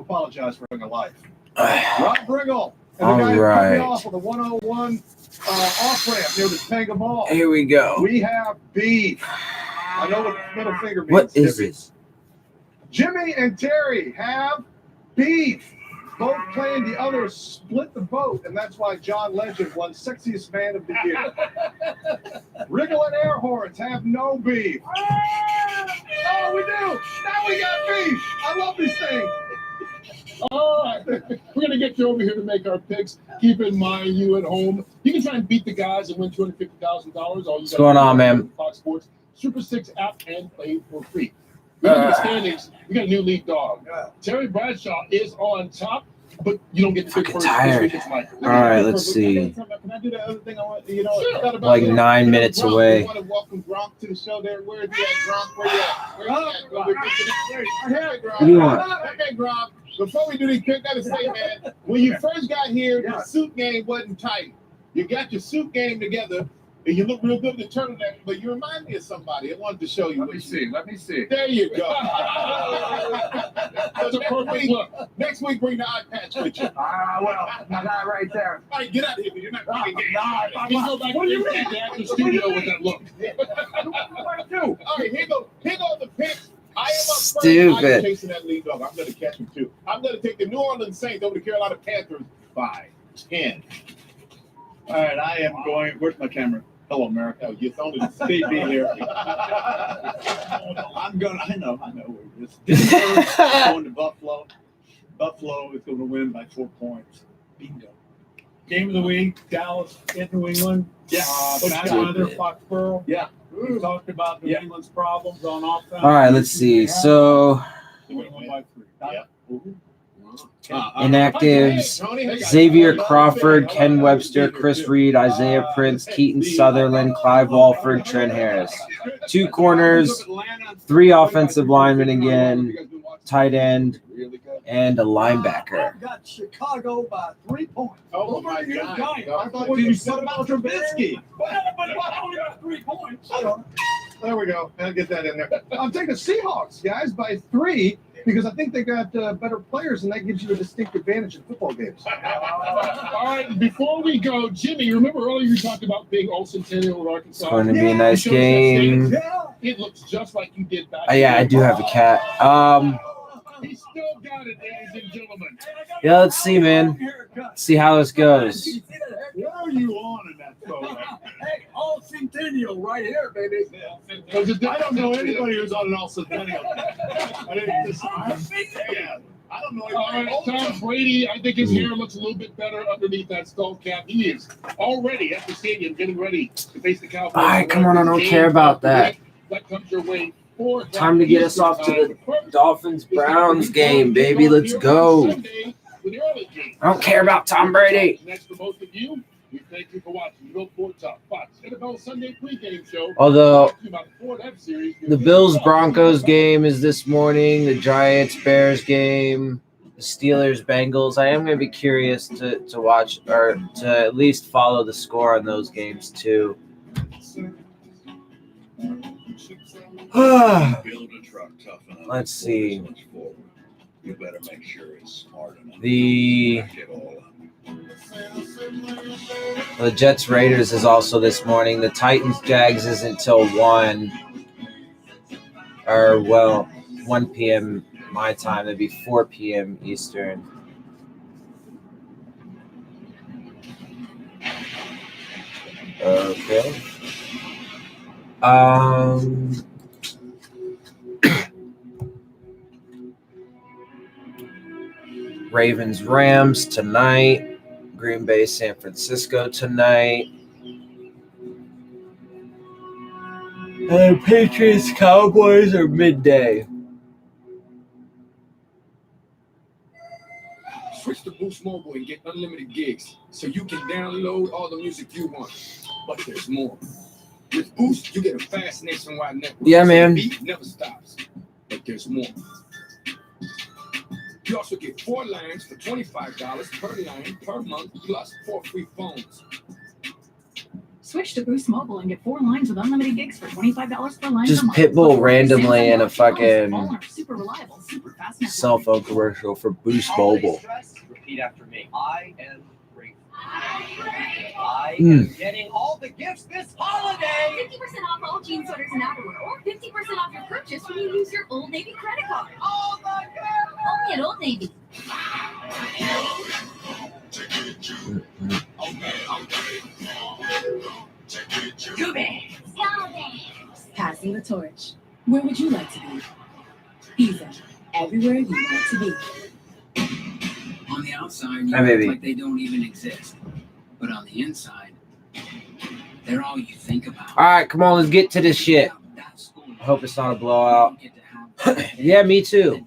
apologize for having a life. Rob Briggle. And All the guy who right. cut me off on the 101 off-ramp near the Tanga Mall. Here we go. We have beef. I know what middle finger means. What is this? Jimmy and Terry have beef. Both claim the others split the vote, and that's why John Legend won Sexiest Man of the Year. Wriggle and Air Horns have no beef. Oh, we do. Now we got beef. I love these things. All right, we're going to get you over here to make our picks. Keep in mind, you at home, you can try and beat the guys and win $250,000. What's going on, man? Fox Sports Super 6 app and play for free. We look at the standings. We got a new lead dog. Terry Bradshaw is on top, but you don't get to pick first. Tired. All right, let's see. Can I do the other thing I want? You know, Sure. Like 9 minutes Gronk, away. We want to welcome Gronk to the show. There, where is he at, Gronk? Where you at? Where you at? Hey, Gronk. What do you want? Hey, Gronk. Before we do these picks, I gotta say, man, when you first got here, the suit game wasn't tight. You got your suit game together, and you look real good in the turtleneck, but you remind me of somebody. I wanted to show you. Let me see. There you go. That's a perfect look. Next week, bring the eye patch with you. Well, my guy right there. All right, get out of here. You're not playing games. He's go back to the actor studio with that look. All right, here go the picks. I am up first. Stupid. I'm chasing that lead dog. I'm going to catch him, too. I'm going to take the New Orleans Saints over the Carolina Panthers by 10. All right, I am going. Where's my camera? Hello, America. Oh, it's only the Steve B here. I'm going. I know. Where this is. Denver going to Buffalo. Buffalo is going to win by 4 points. Bingo. Game of the week: Dallas at New England. Yeah. Weather, Foxborough. Yeah. We talked about New England's problems on offense. All right, let's see. So, Yeah. inactives: Xavier Crawford, Ken Webster, Chris Reed, Isaiah Prince, Keaton Sutherland, Clive Walford, Trent Harris. 2 corners, 3 offensive linemen again, tight end, and a linebacker. I've got Chicago by 3 points. Oh, my God. I thought you said about Trubisky. But only got 3 points. There we go. I'll get that in there. I'm taking the Seahawks, guys, by 3 because I think they got better players, and that gives you a distinct advantage in football games. All right, before we go, Jimmy, remember earlier you talked about being All Centennial with Arkansas? It's going to be a nice game. It looks just like you did back Yeah, I do have a cat. He still got it, ladies and gentlemen. Yeah, let's see, man. See how this goes. What are you on in that photo? Hey, all Centennial right here, baby. I don't know anybody who's on an All Centennial. I don't know All anybody. right, Tom Brady, I think his hair looks a little bit better underneath that skull cap. He is already at the stadium getting ready to face the Cowboys. All right, come on, I don't care about that. That comes your way. Time to get us off to the Dolphins-Browns game, baby. Let's go. I don't care about Tom Brady. Next for most of you, we thank you for watching the Bill Top Fox NFL Sunday pregame show. Although the Bills-Broncos game is this morning, the Giants-Bears game, the Steelers-Bengals. I am going to be curious to watch or to at least follow the score on those games too. Let's see. You better make sure it's smart enough. The Jets Raiders is also this morning. The Titans Jags is until 1 p.m. my time. It'd be 4 p.m. Eastern. Okay. Ravens Rams tonight. Green Bay San Francisco tonight. And Patriots Cowboys are midday. Switch to Boost Mobile and get unlimited gigs so you can download all the music you want. But there's more. With Boost, you get a fast nationwide network. Yeah, man. The beat never stops. But there's more. You also get 4 lines for $25 per line per month, plus 4 free phones. Switch to Boost Mobile and get 4 lines with unlimited gigs for $25 per line. Just per month. Pitbull Before randomly Samsung in a Galaxy phones, fucking all are super reliable, super fast network. cell phone commercial for Boost Mobile. Repeat after me. I am grateful. I am getting all the gifts this holiday. 50% off all jeans, sweaters, and outerwear, or 50% off your purchase when you use your Old Navy credit card. Oh my God! Only at Old Navy. Go Bears! Passing the torch. Where would you like to be? Visa. Everywhere you want to be. On the outside, you Hi, baby. act like they don't even exist. But on the inside, they're all you think about. All right, come on, let's get to this shit. I hope it's not a blowout. Yeah, me too.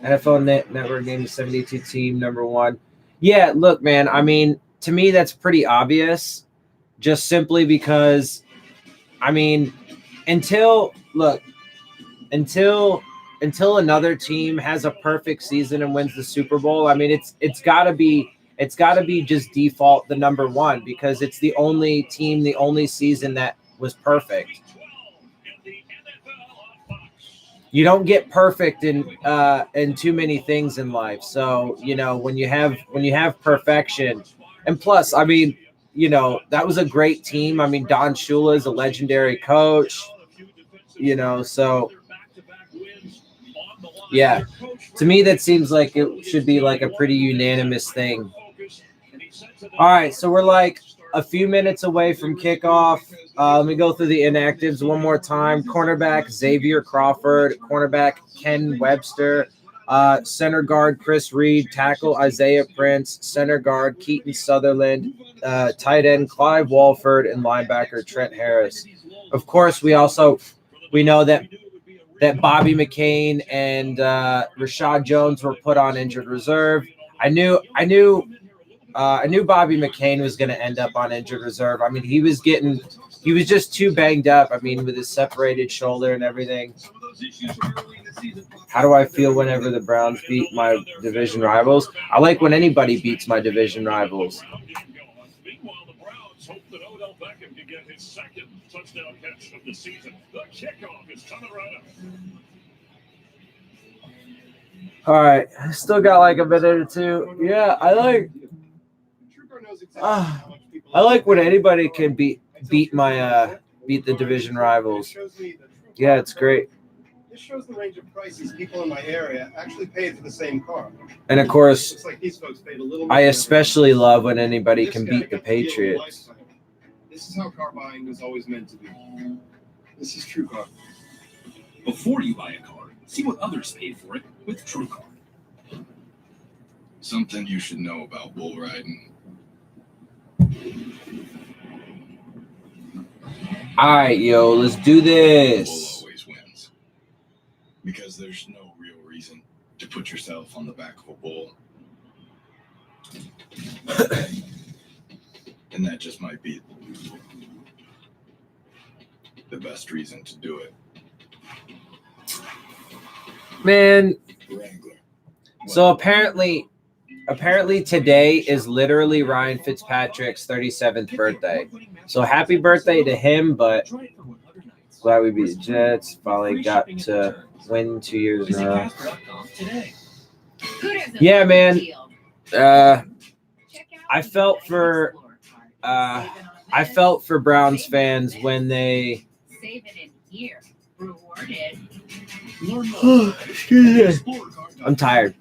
NFL Network named the 72 team #1. Yeah, look, man, I mean, to me, that's pretty obvious. Just simply because, I mean, until another team has a perfect season and wins the Super Bowl, I mean, it's gotta be just default the #1 because it's the only team, the only season that was perfect. You don't get perfect in too many things in life. So, you know, when you have perfection, and plus, I mean, you know, that was a great team. I mean, Don Shula is a legendary coach, you know, so yeah, to me, that seems like it should be like a pretty unanimous thing. All right, so we're like a few minutes away from kickoff. Let me go through the inactives one more time. Cornerback Xavier Crawford, cornerback Ken Webster, center guard Chris Reed, tackle Isaiah Prince, center guard Keaton Sutherland, tight end Clive Walford, and linebacker Trent Harris. Of course, we know that Bobby McCain and Rashad Jones were put on injured reserve. I knew Bobby McCain was going to end up on injured reserve. I mean, he was just too banged up. I mean, with his separated shoulder and everything. How do I feel whenever the Browns beat my division rivals? I like when anybody beats my division rivals. Meanwhile, the Browns hope that Odell Beckham can get his second touchdown catch of the season. The kickoff is coming right up. All right, I still got like a minute or two. Yeah, I like when anybody can beat the division rivals. Yeah, it's great. This shows the range of prices people in my area actually paid for the same car. And of course, Looks like these folks paid a little I more. especially love when anybody can beat the Patriots. This is how car buying was always meant to be. This is true car. Before you buy a car, see what others paid for it with TrueCar. Something you should know about bull riding. All right, yo, let's do Bull this. always wins. Because there's no real reason to put yourself on the back of a bull. And that just might be the best reason to do it. Man, Wrangler. so apparently today is literally Ryan Fitzpatrick's 37th birthday. So happy birthday to him, but glad we beat the Jets. Finally got to win 2 years in a row. Yeah, man. I felt for Browns fans when they I'm tired.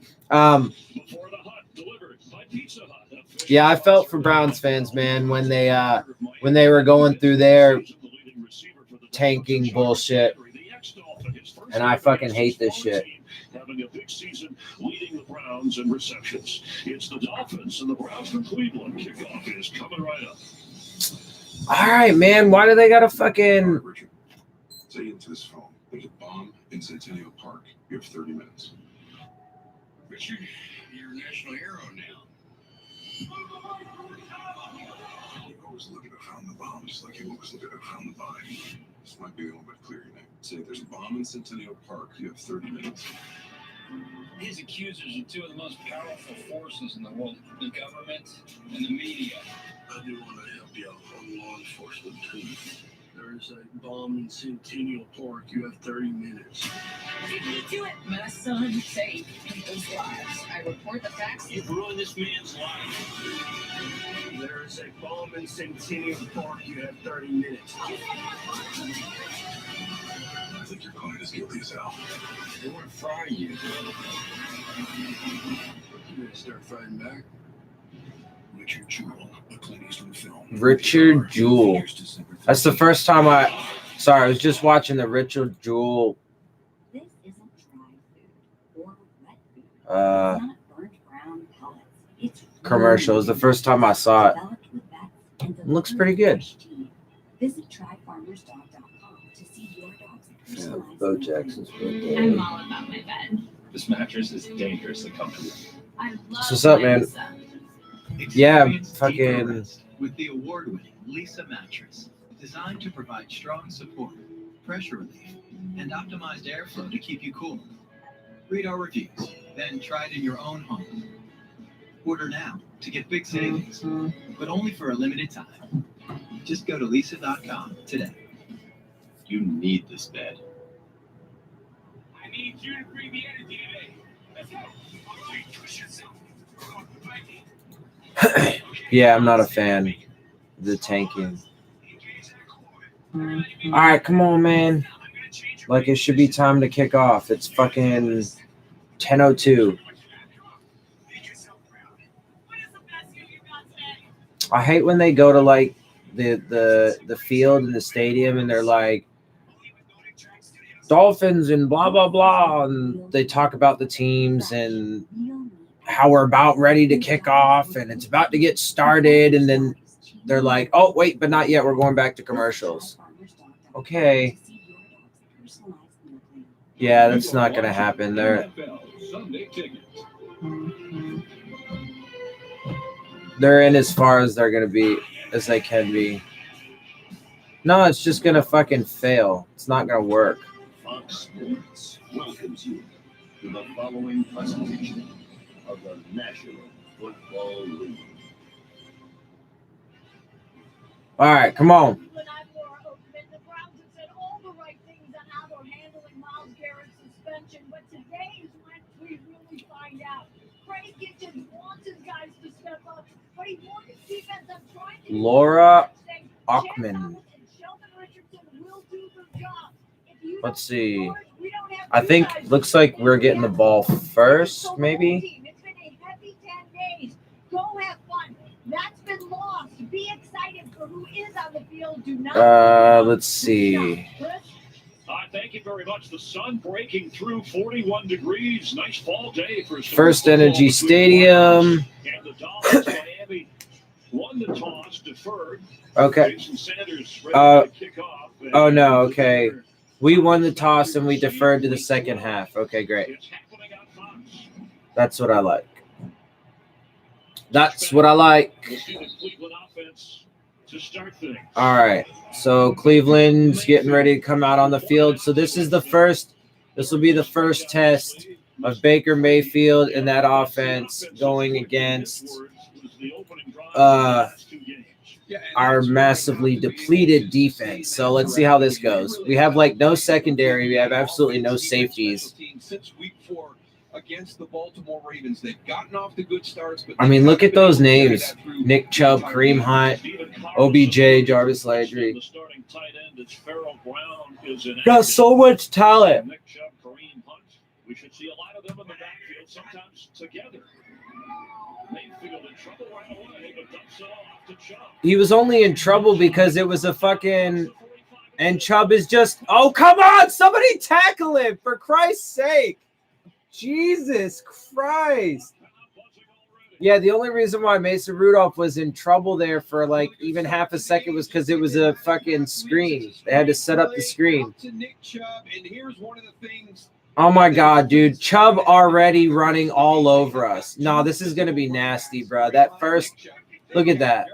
Yeah, I felt for Browns fans, man, when they were going through their tanking bullshit. And I fucking hate this shit. Having a big season, leading the Browns in receptions. It's the Dolphins and the Browns from Cleveland. Kickoff is coming right up. All right, man. Why do they got a fucking... Say into this phone. There's a bomb in Centennial Park. You have 30 minutes. But you're a national hero now. You always look at who found the bomb, just like you always look at who found the body. This might be a little bit clearer now. Say there's a bomb in Centennial Park. You have 30 minutes. His accusers are two of the most powerful forces in the world, the government and the media. I do want to help you out on law enforcement too. There is a bomb in Centennial Park. You have 30 minutes. Did you do it? My son saved people's lives. I report the facts. You've ruined this man's life. There is a bomb in Centennial Park. You have 30 minutes. I think your client is guilty as hell. They want to fry you. You gonna start fighting back? Richard Jewell, a Clint Eastwood film. Richard Jewell. That's the first time I was just watching the Richard Jewell This isn't dry food or wet food. It's uh not burnt brown pellets. It's commercial. It was the first time I saw it. developed with vets and It looks delivered pretty good. fresh to you. Visit tryfarmersdog.com to see your dog's personalized Bo meal Jackson's plan. birthday. I'm all about my bed. This mattress is dangerously comfortable. I love What's up, man? Lisa. Yeah, Experience deeper fucking. rest with the award-winning Lisa mattress, designed to provide strong support, pressure relief, and optimized airflow to keep you cool. Read our reviews, then try it in your own home. Order now to get big savings, but only for a limited time. Just go to lisa.com today. You need this bed. I need you to bring the energy today. Let's go. All right, push yourself. Yeah, I'm not a fan of the tanking. All right, come on, man. Like it should be time to kick off. It's fucking 10:02. I hate when they go to like the field and the stadium and they're like Dolphins and blah blah blah, and they talk about the teams and how we're about ready to kick off and it's about to get started, and then they're like, oh wait, but not yet, we're going back to commercials. Okay, yeah, that's not gonna happen. They're in as far as they're gonna be as they can be. No, it's just gonna fucking fail. It's not gonna work. Fox Sports welcomes you to the following presentation of the National Football League. All right, come on. When I wore open, the Browns have said all the right things on how they're handling Myles Garrett's suspension, but today is when we really find out. Freddie Kitchens wants his guys to step up, but he wants his defense. I'm trying to Laura Ockman. Let's see. I think looks like we're getting the ball first, maybe. It's been a heavy 10 days. Go have fun. That's been lost. Be excited for who is on the field. Do not. Let's see. Thank you very much. The sun breaking through 41 degrees. Nice fall day for First Energy Stadium. And the Dolphins, Miami won the toss, deferred. Okay. Jason Sanders ready to kick off. Oh no. Okay. We won the toss and we deferred to the second half. Okay, great. That's what I like. That's what I like. All right. So Cleveland's getting ready to come out on the field. So this will be the first test of Baker Mayfield and that offense going against our massively depleted defense. So let's see how this goes. We have like no secondary. We have absolutely no safeties. Since week 4 against the Baltimore Ravens, they've gotten off the good starts. But I mean, look at those names: Nick Chubb, Kareem Hunt, OBJ, Jarvis Landry. Got so much talent. Nick Chubb, Kareem Hunt. We should see a lot of them in the backfield, sometimes together. Mayfield in trouble right away, but dumps it off to Chubb. He was only in trouble because it was a fucking, and Chubb is just, oh, come on, somebody tackle him, for Christ's sake. Jesus Christ. Yeah, the only reason why Mason Rudolph was in trouble there for like even half a second was because it was a fucking screen. They had to set up the screen. Oh my God, dude. Chubb already running all over us. No, this is going to be nasty, bro. That first, look at that.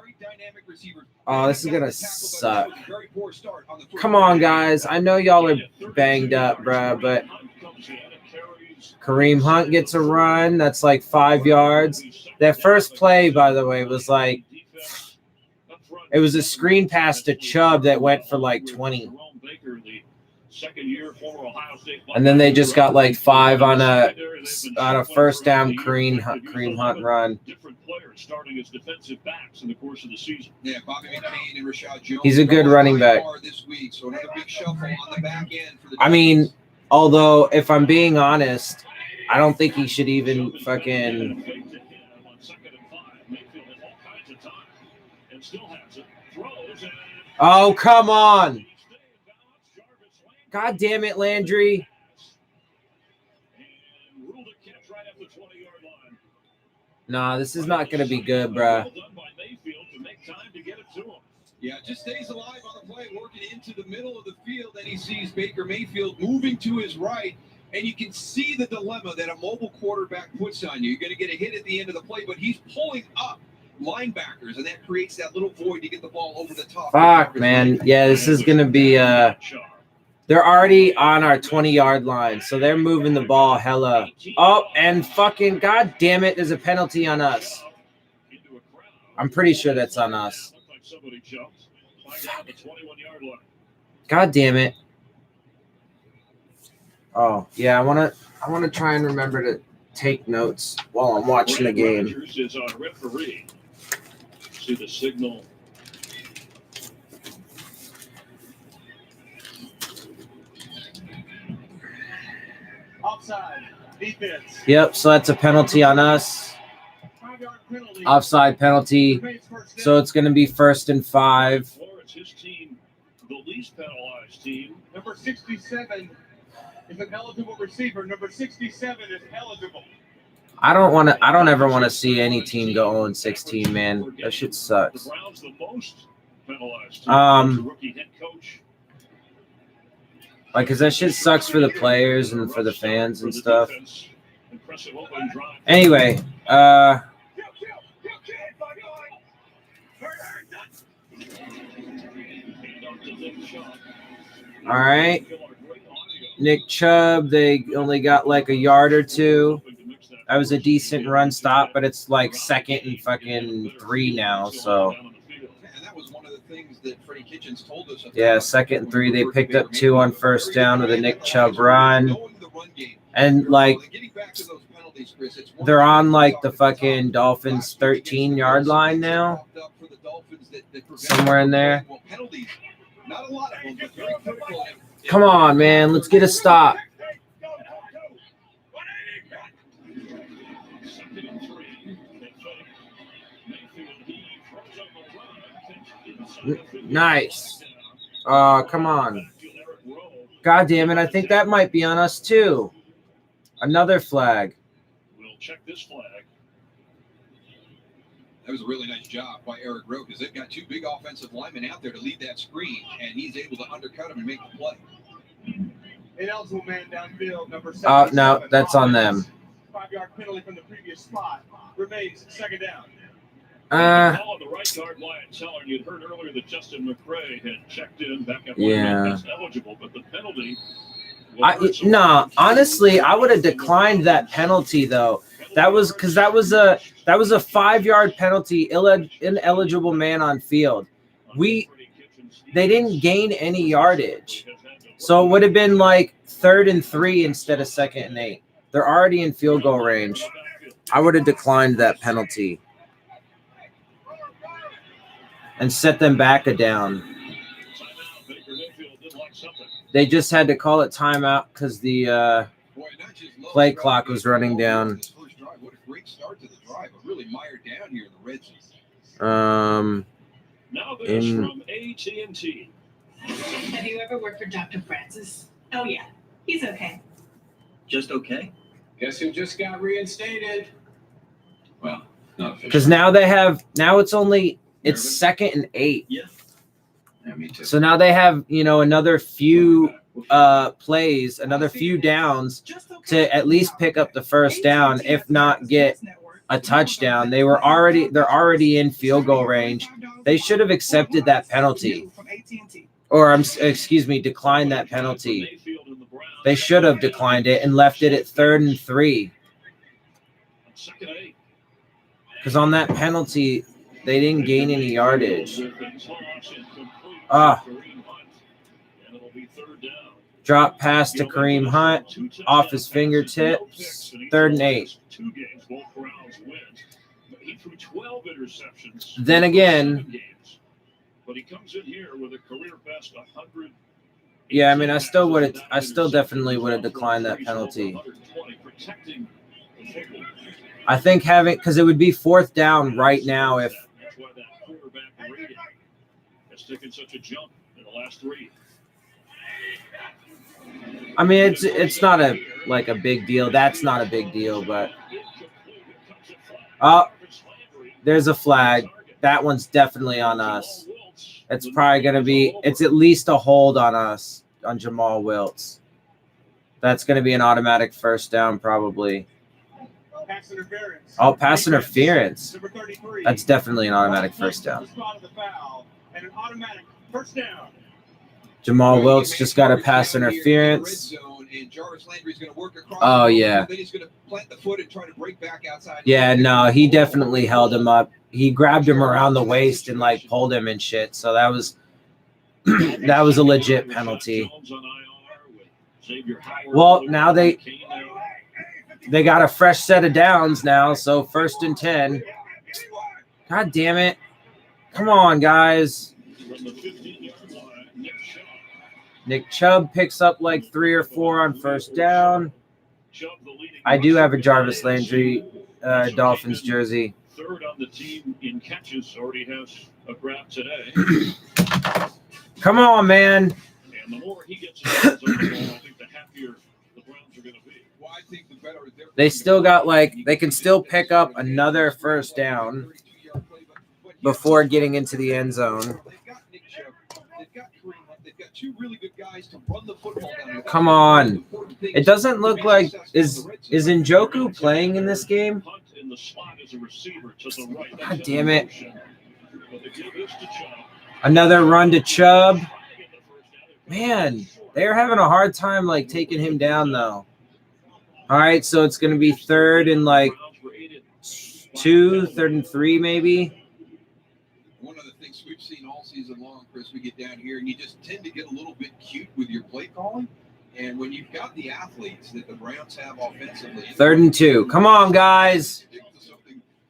Oh, this is going to suck. Come on, guys. I know y'all are banged up, bro, but Kareem Hunt gets a run. That's like 5 yards. That first play, by the way, was like it was a screen pass to Chubb that went for like 20. And then they just got like 5 on a first down Kareem Hunt run. Starting as defensive backs in the course of the season. Yeah, Bobby McCain and Rashad Jones. He's a good running back. This week, so another big shuffle on the back end for the I mean, although if I'm being honest, I don't think he should even fucking. Oh, come on. God damn it, Landry. Nah, this is not going to be good, bruh. Yeah, just stays alive on the play, working into the middle of the field. Then he sees Baker Mayfield moving to his right, and you can see the dilemma that a mobile quarterback puts on you. You're going to get a hit at the end of the play, but he's pulling up linebackers, and that creates that little void to get the ball over the top. Fuck, man. Yeah, this is going to be they're already on our 20-yard line, so they're moving the ball hella. Oh, and fucking god damn it, there's a penalty on us. I'm pretty sure that's on us. God damn it. Oh, yeah, I want to try and remember to take notes while I'm watching the game. Rodgers is our referee. See the signal. Offside. Defense. Yep, so that's a penalty on us. Offside penalty. So it's going to be 1st and 5. Florence, his team, the least penalized team. Number 67 is an eligible receiver. Number 67 is eligible. I don't ever want to see any team go 0-16, man. That shit sucks. The Browns the most penalized team. Rookie head coach. Like, cause that shit sucks for the players and for the fans and stuff. Anyway, all right. Nick Chubb, they only got like a yard or 2. That was a decent run stop, but it's like 2nd and fucking 3 now, so. Yeah, 2nd and 3. They picked up 2 on 1st down with a Nick Chubb run. And like they're on like the fucking Dolphins 13-yard line now. Somewhere in there. Come on, man. Let's get a stop. Nice. Come on. God damn it. I think that might be on us too. Another flag. We'll check this flag. That was a really nice job by Eric Rowe because they've got 2 big offensive linemen out there to lead that screen, and he's able to undercut him and make the play. Ineligible man downfield, number 7. No, that's on them. 5-yard penalty from the previous spot. Remains 2nd down. Call on the right guard line, telling you'd heard earlier that Justin McRae had checked in back up. Yeah. Eligible, but the penalty. Honestly, I would have declined that penalty though. That was because that was a 5-yard penalty, ineligible man on field. They didn't gain any yardage, so it would have been like 3rd and 3 instead of 2nd and 8. They're already in field goal range. I would have declined that penalty and set them back a down. They just had to call it timeout because the play clock was running down. What a great start to the drive. Really mired down here in the red zone. Now this from AT&T. Have you ever worked for Dr. Francis? Oh, yeah. He's okay. Just okay? Guess who just got reinstated? Well, not officially. Because now it's 2nd and 8. Yeah. Yeah, me too. So now they have, another few plays, another few downs to at least pick up the 1st down, if not get a touchdown. They're already in field goal range. They should have accepted that penalty. Or declined that penalty. They should have declined it and left it at 3rd and 3. Because on that penalty, they didn't gain any yardage. Drop pass to Kareem Hunt off his fingertips. 3rd and 8. Then again, but he comes in here with a career best 100. yeah, I mean, I still definitely would have declined that penalty. I think because it would be 4th down right now if. That's why that quarterback rating has taken such a jump in the last 3. I mean, it's not a big deal. That's not a big deal, but there's a flag. That one's definitely on us. It's probably going to be – it's at least a hold on us, on Jamal Wiltz. That's going to be an automatic 1st down probably. Pass interference. Oh, pass interference. Number 33. That's definitely an automatic 1st down. And an automatic 1st down. Jamal Wiltz just got a pass interference. Oh, yeah. Yeah, no, he definitely held him up. He grabbed him around the waist and, pulled him and shit. So that was that was a legit penalty. Well, now they got a fresh set of downs now, so 1st and 10. God damn it. Come on, guys. Nick Chubb picks up 3 or 4 on 1st down. I do have a Jarvis Landry Dolphins jersey. 3rd on the team in catches, already has a grab today. Come on, man. And the more he gets involved in the ball, I think the happier the Browns are going to be. Well, I think the better they still got they can still pick up another 1st down before getting into the end zone. Come on. It doesn't look like is Njoku playing in this game? God damn it. Another run to Chubb. Man, they're having a hard time taking him down though. All right, so it's going to be 3rd and 2, 3rd and 3 maybe. One of the things we've seen all season long, Chris, we get down here and you just tend to get a little bit cute with your play calling. And when you've got the athletes that the Browns have offensively. 3rd and 2. Come on, guys.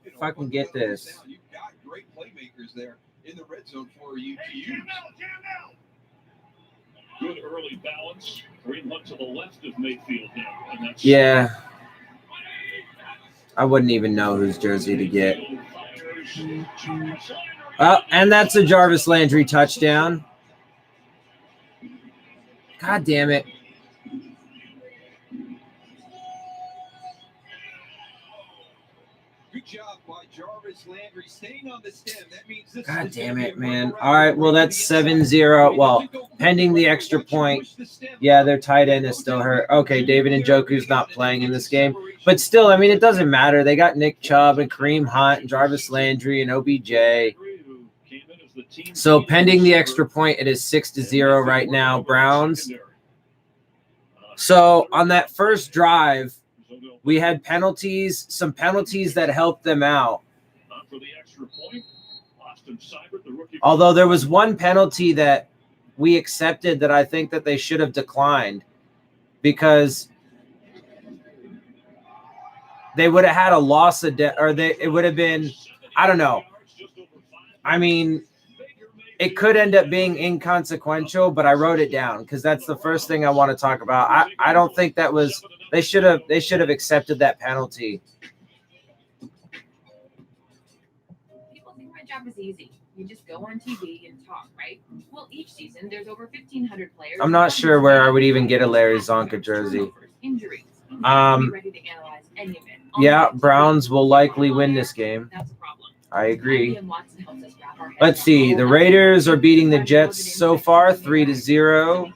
If I can get this. You've got great playmakers there in the red zone for you to use. Good early balance. Kareem Hunt to the left of Mayfield now. And that's yeah. I wouldn't even know whose jersey to get. And that's a Jarvis Landry touchdown. God damn it. Good job by Jarvis Landry staying on the stem. That means this God damn it, man. All right, well, that's 7-0. Well, pending the extra point. Yeah, their tight end is still hurt. Okay, David Njoku's not playing in this game. But still, I mean, it doesn't matter. They got Nick Chubb and Kareem Hunt and Jarvis Landry and OBJ. So pending the extra point, it is 6-0 right now, Browns. So on that first drive, we had penalties, some penalties that helped them out. Although there was one penalty that we accepted that I think that they should have declined because they would have had a loss of it would have been, I don't know. I mean, it could end up being inconsequential, but I wrote it down because that's the first thing I want to talk about. I don't think that was they should have accepted that penalty. People think my job is easy. You just go on TV and talk, right? Well, each season there's over 1,500 players. I'm not sure where I would even get a Larry Zonka jersey. Injuries. Be ready to analyze any of it. Yeah, Browns will likely win this game. That's a problem. I agree. Let's see. The Raiders are beating the Jets so far 3-0.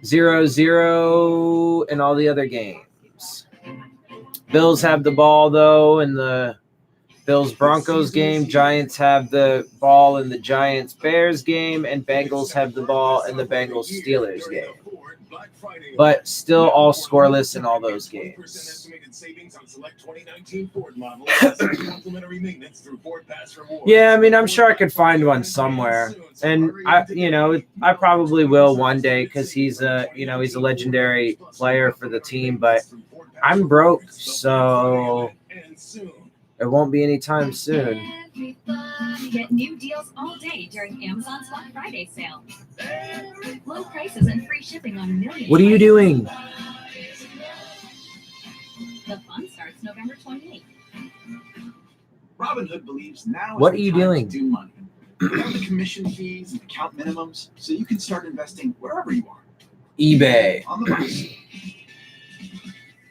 0-0 in all the other games. Bills have the ball, though, in the Bills-Broncos game. Giants have the ball in the Giants-Bears game. And Bengals have the ball in the Bengals-Steelers game. but still all scoreless in all those games. Yeah, I mean, I'm sure I could find one somewhere, and I probably will one day because he's a legendary player for the team. But I'm broke, so it won't be anytime soon. Get new deals all day during Amazon's Black Friday sale. Low prices and free shipping on millions. What are you doing? The fun starts November 28th. Robinhood believes now What is are the you time doing? to do money. Without the commission fees and account minimums, so you can start investing wherever you are. eBay. On the bus.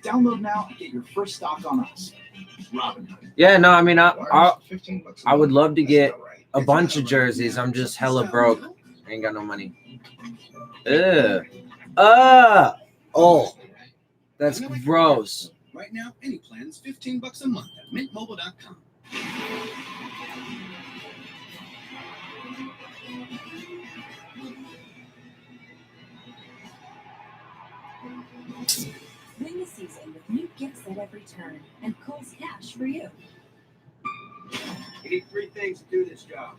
Download now and get your first stock on us. Robinhood. Yeah, no, I mean, I would love to get a bunch of jerseys. I'm just hella broke. Ain't got no money. Ugh. Oh, that's gross. Right now, any plan is $15 a month at mintmobile.com. Win the season with new gifts at every turn and Kohl's Cash for you. You need three things to do this job.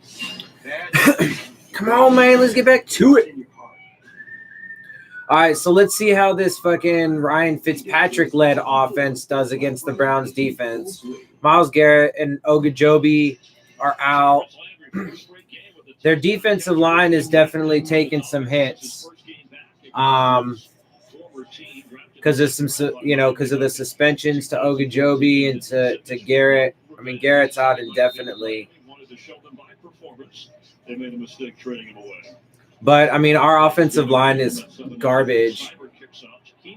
Come on, man. Let's get back to it. All right, so let's see how this fucking Ryan Fitzpatrick-led offense does against the Browns defense. Myles Garrett and Ogunjobi are out. Their defensive line is definitely taking some hits. Because of because of the suspensions to Ogunjobi and to Garrett. I mean, Garrett's out indefinitely. They made a mistake trading him away. But, I mean, our offensive line is garbage.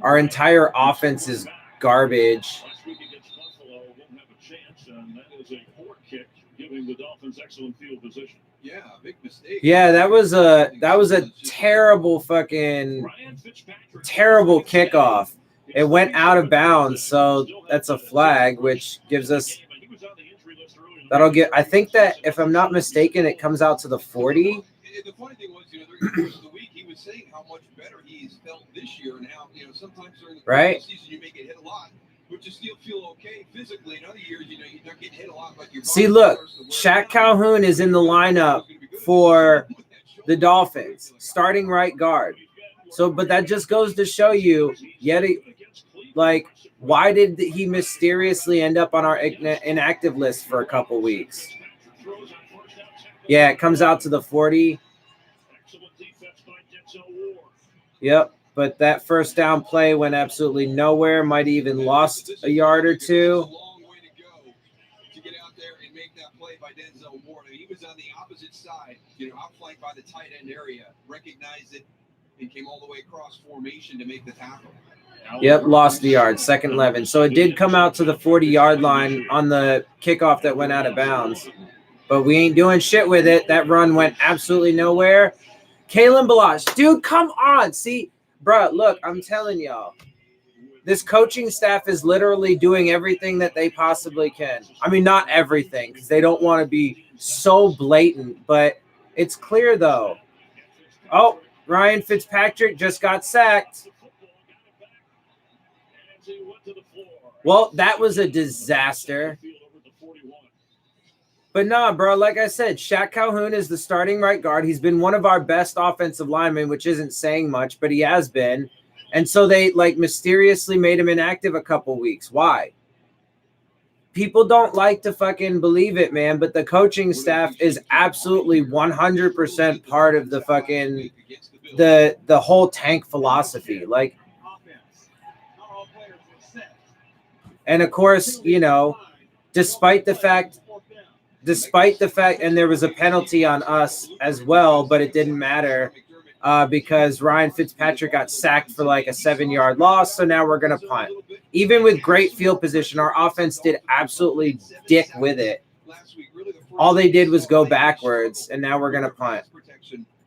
Our entire offense is garbage. Last week against Buffalo won't have a chance, and that is a poor kick, giving the Dolphins excellent field position. Yeah, big mistake. Yeah, that was a terrible terrible kickoff. It went out of bounds, so that's a flag, which gives us I think that if I'm not mistaken, it comes out to the 40. The funny thing was, during the course of the week, he was saying how much better he's felt this year, and how sometimes during the season you may get hit a lot, but you still feel okay physically. In other years, you're not getting hit a lot, but your body See, look, Shaq Calhoun is in the lineup for the Dolphins, starting right guard. So, but that just goes to show you, why did he mysteriously end up on our inactive list for a couple weeks? Yeah, it comes out to the 40. Yep, but that first down play went absolutely nowhere. Might even lost a yard or two. To get out there and make that play by Denzel Ward. He was on the opposite side, outflanked by the tight end area, recognized it, and came all the way across formation to make the tackle. Yep, lost the yard, second 11. So it did come out to the 40-yard line on the kickoff that went out of bounds. But we ain't doing shit with it. That run went absolutely nowhere. Kalen Balash, dude, come on. See, bro, look, I'm telling y'all. This coaching staff is literally doing everything that they possibly can. I mean, not everything, because they don't want to be so blatant, but it's clear, though. Oh, Ryan Fitzpatrick just got sacked. Well, that was a disaster. But nah, bro, like I said, Shaq Calhoun is the starting right guard. He's been one of our best offensive linemen, which isn't saying much, but he has been. And so they mysteriously made him inactive a couple weeks. Why? People don't like to fucking believe it, man, but the coaching staff is absolutely 100% part of the fucking the whole tank philosophy. And of course, despite the fact, and there was a penalty on us as well, but it didn't matter because Ryan Fitzpatrick got sacked for a 7-yard loss. So now we're going to punt. Even with great field position, our offense did absolutely dick with it. All they did was go backwards, and now we're going to punt.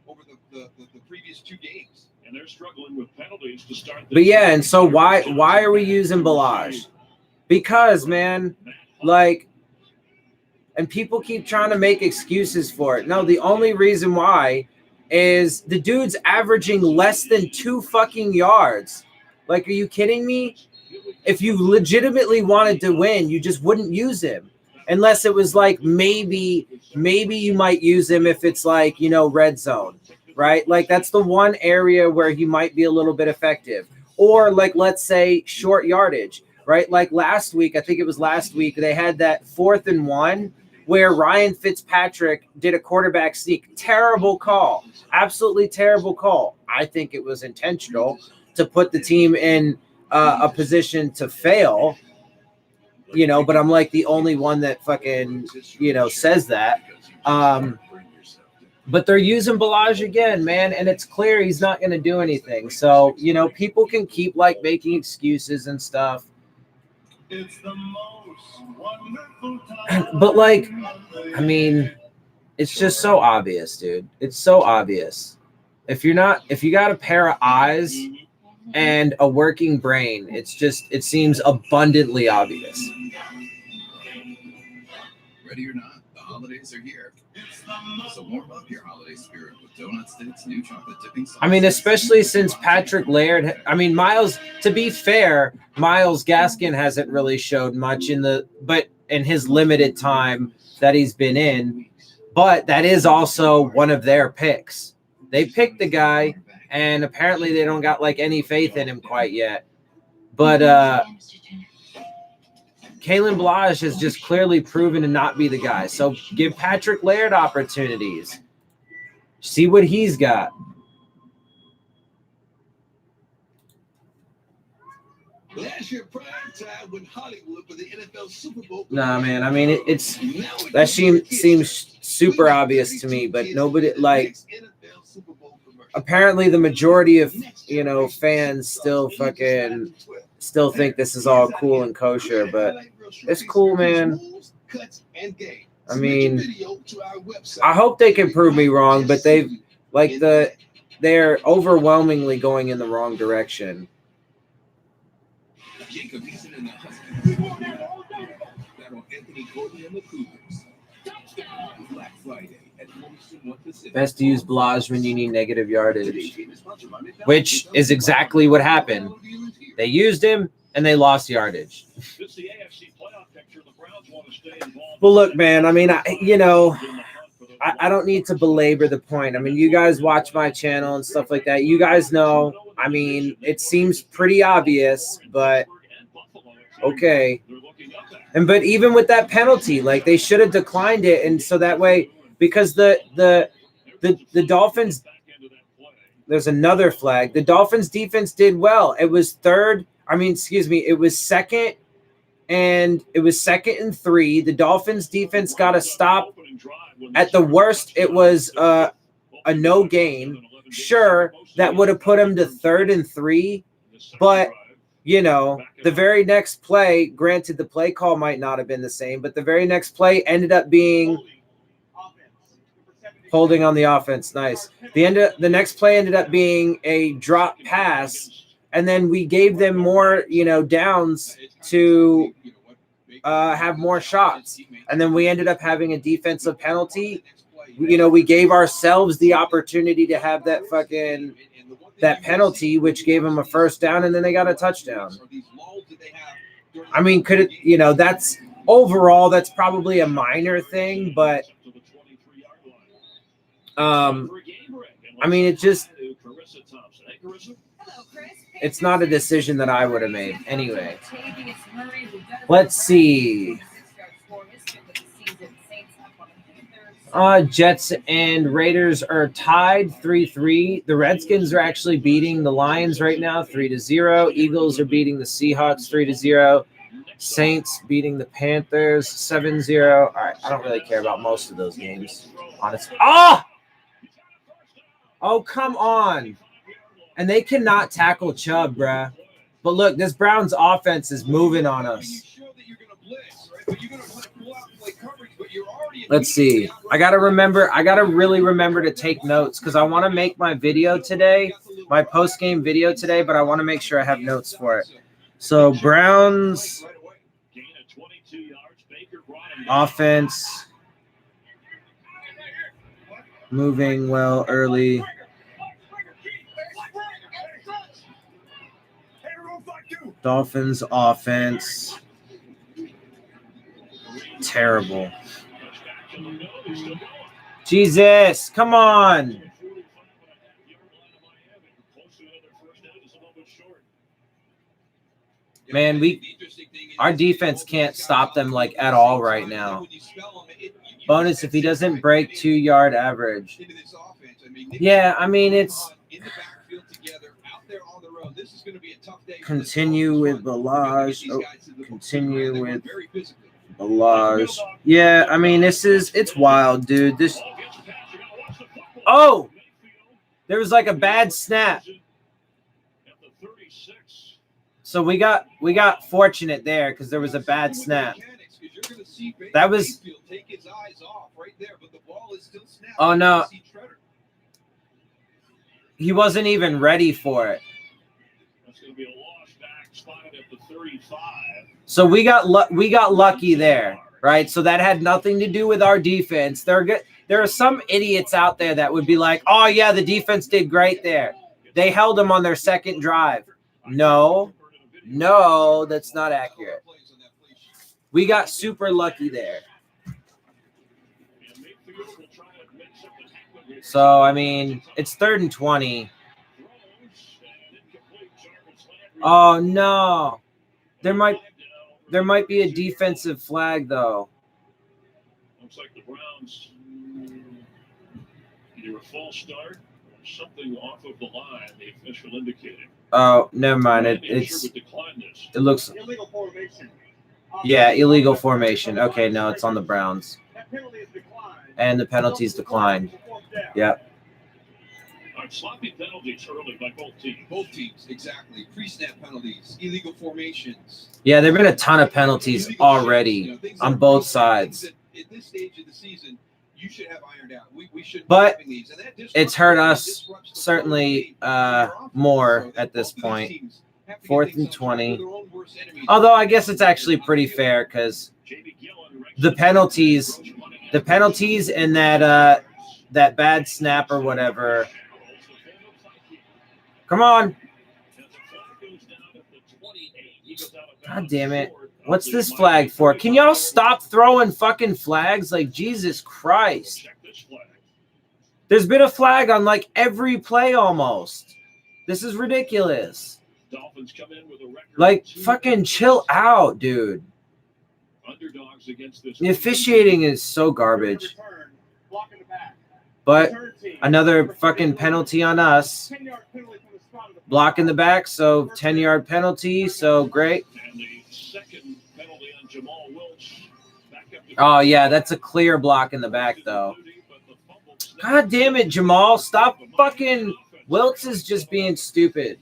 Over the previous 2 games. And they're struggling with penalties to start. But yeah, and so why are we using Balash? Because, man, and people keep trying to make excuses for it. No, the only reason why is the dude's averaging less than 2 fucking yards. Like, are you kidding me? If you legitimately wanted to win, you just wouldn't use him. Unless it was like maybe you might use him if it's like, you know, red zone, right? Like that's the one area where he might be a little bit effective. Or like, let's say short yardage, right? Like last week, I think it was last week, they had that 4th and 1 where Ryan Fitzpatrick did a quarterback sneak. Terrible call. Absolutely terrible call. I think it was intentional to put the team in a position to fail, you know, but I'm like the only one that fucking, you know, says that. But they're using Balaj again, man, and it's clear he's not going to do anything. So, you know, people can keep like making excuses and stuff. It's the most wonderful time. But like, I mean, it's just so obvious, dude. It's so obvious. If you got a pair of eyes and a working brain, it seems abundantly obvious. Ready or not, the holidays are here. So warm up your holiday spirit with donut sticks, new chocolate dipping sauce. I mean, especially since Patrick Laird. I mean, Miles. To be fair, Miles Gaskin hasn't really showed much but in his limited time that he's been in. But that is also one of their picks. They picked the guy, and apparently they don't got like any faith in him quite yet. But Kalen Balaj has just clearly proven to not be the guy. So give Patrick Laird opportunities. See what he's got. Last year, prime time when Hollywood for the NFL Super Bowl. Nah, man. I mean, that seems super obvious to me, but nobody like. Apparently, the majority of fans still think this is all cool and kosher, but it's cool, man. I mean, I hope they can prove me wrong, but they're overwhelmingly going in the wrong direction. Jacob Eason and the Huskies. Battle Anthony Gordon and the Cougars. Black Friday at Wilmington 1 Pacific. Best to use Balaj when you need negative yardage, which is exactly what happened. They used him and they lost yardage. Well, look, man. I mean, I don't need to belabor the point. I mean, you guys watch my channel and stuff like that. You guys know. I mean, it seems pretty obvious, but okay. But even with that penalty, like they should have declined it, and so that way, because the Dolphins, there's another flag. The Dolphins defense did well. It was it was second and 3. The Dolphins defense got a stop. At the worst, it was a no gain. Sure, that would have put him to 3rd and 3, but the very next play, granted the play call might not have been the same, but the very next play ended up being holding on the offense. Nice. The next play ended up being a drop pass, and then we gave them more, downs to have more shots. And then we ended up having a defensive penalty. We gave ourselves the opportunity to have that penalty, which gave them a 1st down, and then they got a touchdown. I mean, could it, that's overall, that's probably a minor thing, but I mean, it's not a decision that I would have made anyway. Let's see. Jets and Raiders are tied 3-3. The Redskins are actually beating the Lions right now 3-0. Eagles are beating the Seahawks 3-0. Saints beating the Panthers 7-0. All right, I don't really care about most of those games, honestly. Oh, come on. And they cannot tackle Chubb, bruh. But look, this Browns offense is moving on us. Let's see. I gotta really remember to take notes because I want to make my video today, my post-game video today, but I want to make sure I have notes for it. So Browns offense. moving well early. Dolphins offense. Terrible. Jesus, come on. Man, our defense can't stop them like at all right now. Bonus if he doesn't break 2-yard average. Yeah, I mean it's continue with Balaj. Oh, continue with Balaj. Yeah, I mean it's wild, dude. There was like a bad snap. So we got fortunate there because there was a bad snap. That was. Oh no. He wasn't even ready for it. So we got lucky there, right? So that had nothing to do with our defense. There are some idiots out there that would be like, "Oh yeah, the defense did great there. They held them on their second drive." No, that's not accurate. We got super lucky there. So, I mean, it's 3rd and 20. Oh, no. There might be a defensive flag, though. Looks like the Browns either a false start or something off of the line, the official indicated. Oh, never mind. It looks illegal formation. Yeah, illegal formation. Okay, no, it's on the Browns. And the penalties declined. Yep. Sloppy penalties early by both teams. Both teams, exactly. Pre-snap penalties, illegal formations. Yeah, there have been a ton of penalties already on both sides. At this stage of the season, you should have ironed out. We should. But it's hurt us certainly more at this point. 4th and 20. Although I guess it's actually pretty fair because the penalties and that bad snap or whatever. Come on. God damn it. What's this flag for? Can y'all stop throwing fucking flags? Like, Jesus Christ. There's been a flag on like every play almost. This is ridiculous. Like, fucking chill out, dude. The officiating is so garbage. But another fucking penalty on us. Block in the back, so 10-yard penalty, so great. Oh, yeah, that's a clear block in the back, though. God damn it, Jamal. Stop fucking... Wilkes is just being stupid.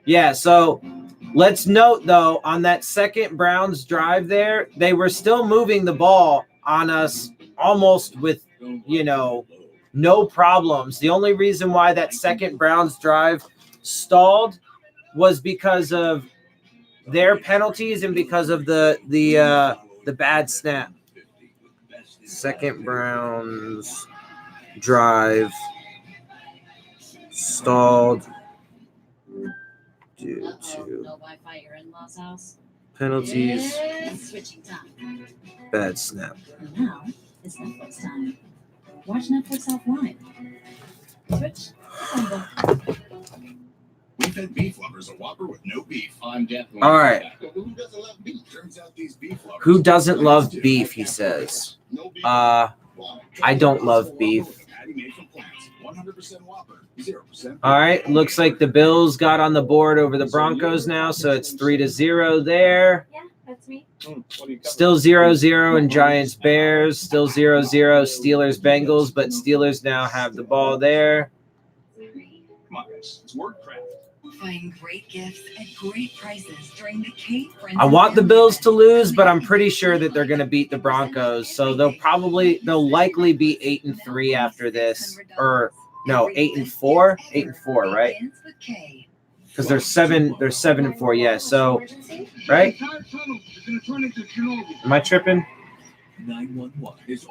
Yeah, so let's note, though, on that second Browns drive there, they were still moving the ball on us almost with, no problems. The only reason why that second Browns drive stalled was because of their penalties and because of the bad snap. Second Browns drive stalled due to penalties. Bad snap. Now it's Netflix time. Watch Netflix offline. Switch. We've had beef lovers, a Whopper with no beef. I'm definitely. All right. Who doesn't love beef? Turns out these beef lovers. Who doesn't love beef, he says. I don't love beef. 100% Whopper, 0%. All right. Looks like the Bills got on the board over the Broncos now, so it's 3-0 there. Yeah, that's me. Still 0-0 in Giants Bears. Still 0-0 Steelers Bengals, but Steelers now have the ball there. Come on, guys. It's WordCraft. Find great gifts at great prices during the Kate Friends. I want the Bills to lose, but I'm pretty sure that they're going to beat the Broncos. So they'll likely be 8-3 after this, or no, 8-4, 8-4, right? Because they're 7-4, yeah. So, right? Am I tripping?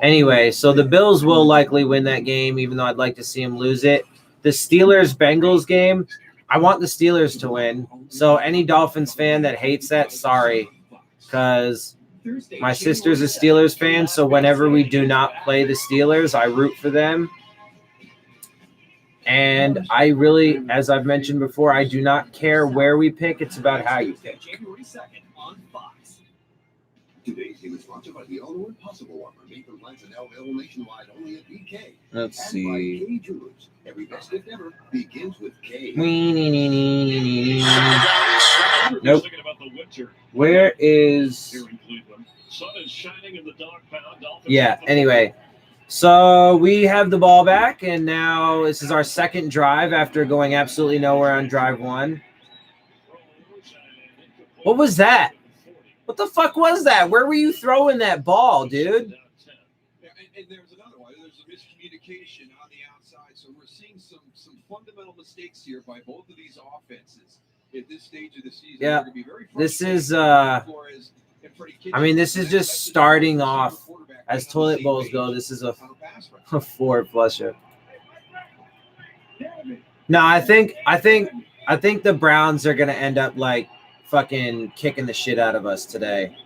Anyway, so the Bills will likely win that game, even though I'd like to see them lose it. The Steelers-Bengals game, I want the Steelers to win. So any Dolphins fan that hates that, sorry, because my sister's a Steelers fan, so whenever we do not play the Steelers, I root for them. And I really, as I've mentioned before, I do not care where we pick. It's about how you pick. January 2nd on Fox. Today's game is sponsored by the all-new Impossible Armor. Made from plants and now available nationwide only at BK. Let's And see. by K Jewelers. Every best gift ever begins with K. Nope. Where is... Sun is shining in the dog pound. Dolphins Yeah, anyway. So we have the ball back, and now this is our second drive after going absolutely nowhere on drive one. What was that? What the fuck was that? Where were you throwing that ball, dude? Yeah, and there's another one. There's a miscommunication on the outside. So we're seeing some fundamental mistakes here by both of these offenses at this stage of the season. Yeah, this is I mean, this is just starting off. As toilet bowls go, this is a forward flusher. No, I think the Browns are gonna end up like fucking kicking the shit out of us today.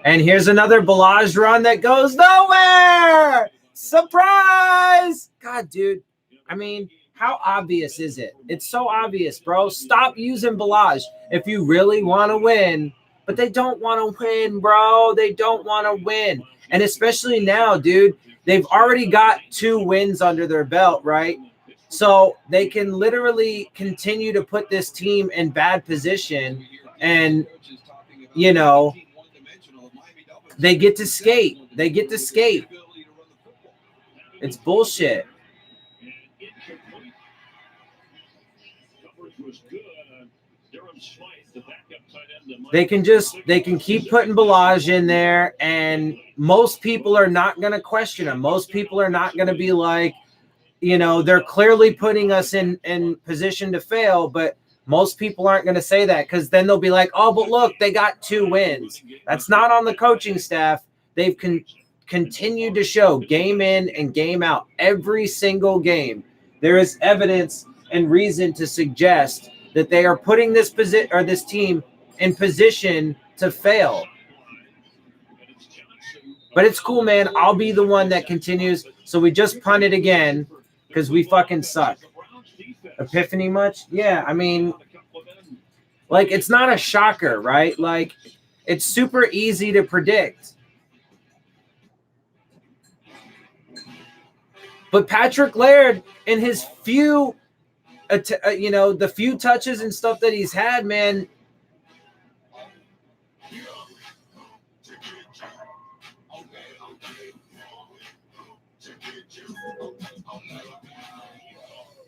And here's another Balaj run that goes nowhere. Surprise! God, dude. I mean, how obvious is it? It's so obvious, bro. Stop using Balaj if you really want to win. But they don't want to win, bro. They don't want to win. And especially now, dude, they've already got 2 wins under their belt, right? So they can literally continue to put this team in bad position. And, you know, they get to skate. They get to skate. It's bullshit. They can keep putting Balaj in there, and most people are not going to question him. Most people are not going to be like, you know, they're clearly putting us in position to fail, but most people aren't going to say that because then they'll be like, oh, but look, they got 2 wins. That's not on the coaching staff. They've continued to show game in and game out every single game. There is evidence and reason to suggest that they are putting this team in position to fail. But it's cool, man. I'll be the one that continues. So we just punted again because we fucking suck. Epiphany much? Yeah, I mean, like, it's not a shocker, right? Like, it's super easy to predict. But Patrick Laird, in his few, the few touches and stuff that he's had, man,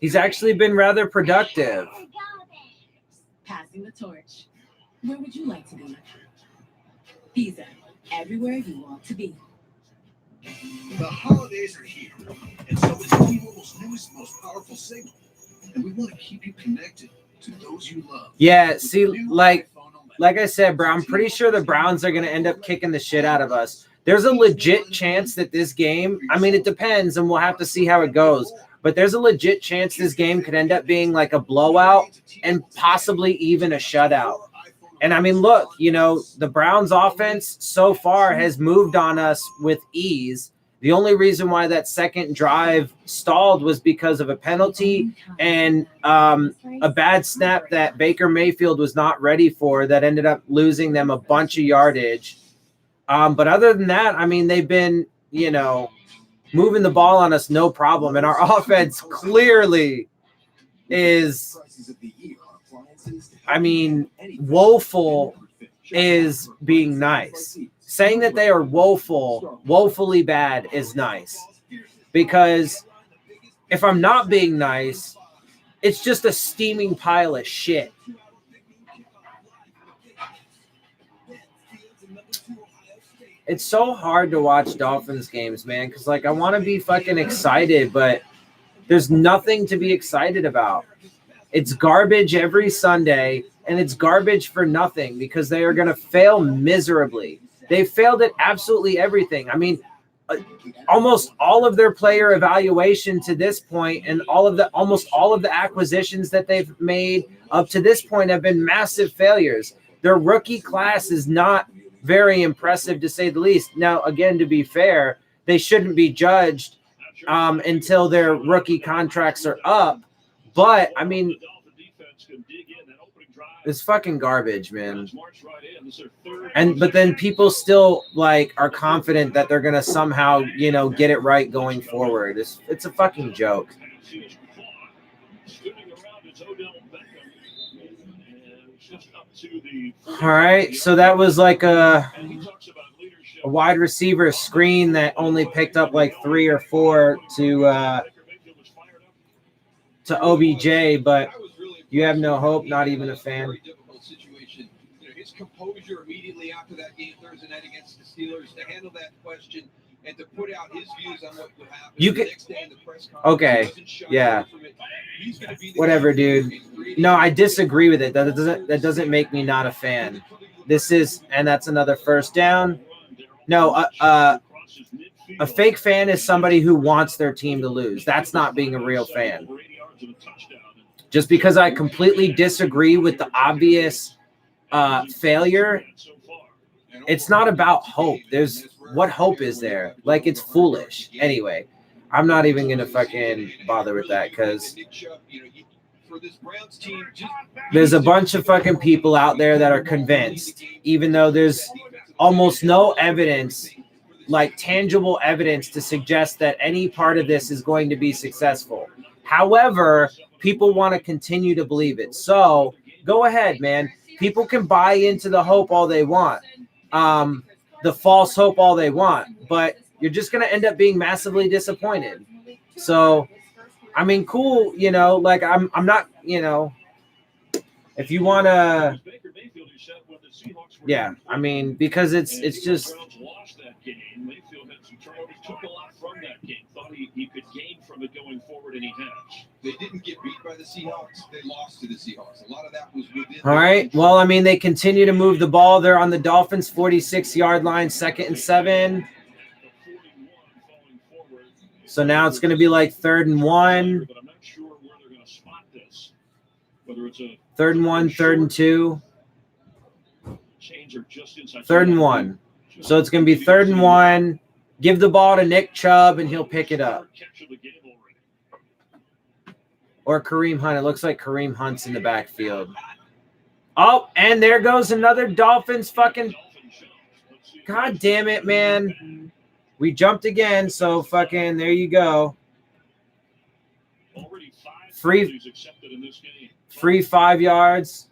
he's actually been rather productive. Passing the torch. Where would you like to be? Visa. Everywhere you want to be. The holidays are here, and so is T-Mobile's newest, most powerful signal. And we want to keep you connected to those you love. Yeah, see, like I said, bro, I'm pretty sure the Browns are going to end up kicking the shit out of us. There's a legit chance that this game, I mean, it depends, and we'll have to see how it goes. But there's a legit chance this game could end up being like a blowout and possibly even a shutout. And I mean, look, you know, the Browns offense so far has moved on us with ease. The only reason why that second drive stalled was because of a penalty and a bad snap that Baker Mayfield was not ready for that ended up losing them a bunch of yardage. But other than that, I mean, they've been, you know, moving the ball on us no problem. And our offense clearly is, I mean, woeful is being nice. Saying that they are woefully bad is nice. Because if I'm not being nice, it's just a steaming pile of shit. It's so hard to watch Dolphins games, man, because, like, I want to be fucking excited, but there's nothing to be excited about. It's garbage every Sunday, and it's garbage for nothing because they are going to fail miserably. They failed at absolutely everything. I mean, almost all of their player evaluation to this point and almost all of the acquisitions that they've made up to this point have been massive failures. Their rookie class is not very impressive, to say the least. Now, again, to be fair, they shouldn't be judged until their rookie contracts are up. But, I mean, it's fucking garbage, man. But then people still like are confident that they're gonna somehow, get it right going forward. It's a fucking joke. All right, so that was like a wide receiver screen that only picked up like 3 or 4 to OBJ, but you have no hope, not even a fan. His composure immediately after that game Thursday night against the Steelers to handle that question and to put out his views on what would happen the next day in the press conference. Okay, yeah, whatever, dude. No, I disagree with it. That doesn't make me not a fan. And that's another first down. No, a fake fan is somebody who wants their team to lose. That's not being a real fan. Just because I completely disagree with the obvious failure, it's not about hope. What hope is there? Like, it's foolish. Anyway, I'm not even going to fucking bother with that because there's a bunch of fucking people out there that are convinced, even though there's almost no evidence, like tangible evidence, to suggest that any part of this is going to be successful. However, people want to continue to believe it. So go ahead, man. People can buy into the hope all they want, the false hope all they want, but you're just going to end up being massively disappointed. So, I mean, cool, like I'm not, if you want to, yeah, I mean, because it's just. Took a lot from that game. Thought he could gain from it going forward, and he has. They didn't get beat by the Seahawks. They lost to the Seahawks. A lot of that was within. All right. Well, I mean, they continue to move the ball. They're on the Dolphins' 46-yard line, 2nd and 7. So now it's going to be like 3rd and 1. But I'm not sure where they're going to spot this. Whether it's a 3rd and 1, 3rd and 2. Change or just inside. 3rd and 1. So it's going to be 3rd and 1. Give the ball to Nick Chubb, and he'll pick it up. Or Kareem Hunt. It looks like Kareem Hunt's in the backfield. Oh, and there goes another Dolphins fucking. God damn it, man. We jumped again, so fucking there you go. Free 5 yards.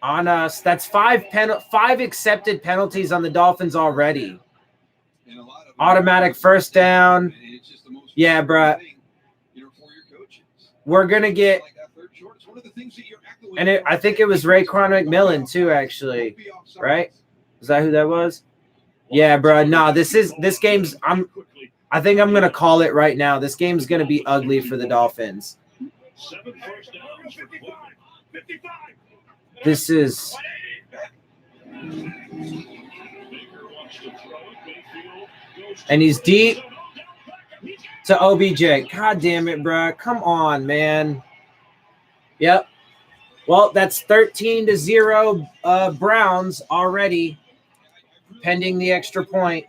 On us. That's 5 accepted penalties on the Dolphins already. Automatic first down. Yeah, bruh. We're going to get – and I think it was Raekwon McMillan too, actually. Right? Is that who that was? Yeah, bruh. No, this game's – I think I'm going to call it right now. This game's going to be ugly for the Dolphins. 7 first downs for Cleveland. 55. This is and he's deep to OBJ. God damn it, bro. Come on, man. Yep. Well, that's 13-0 Browns already, pending the extra point.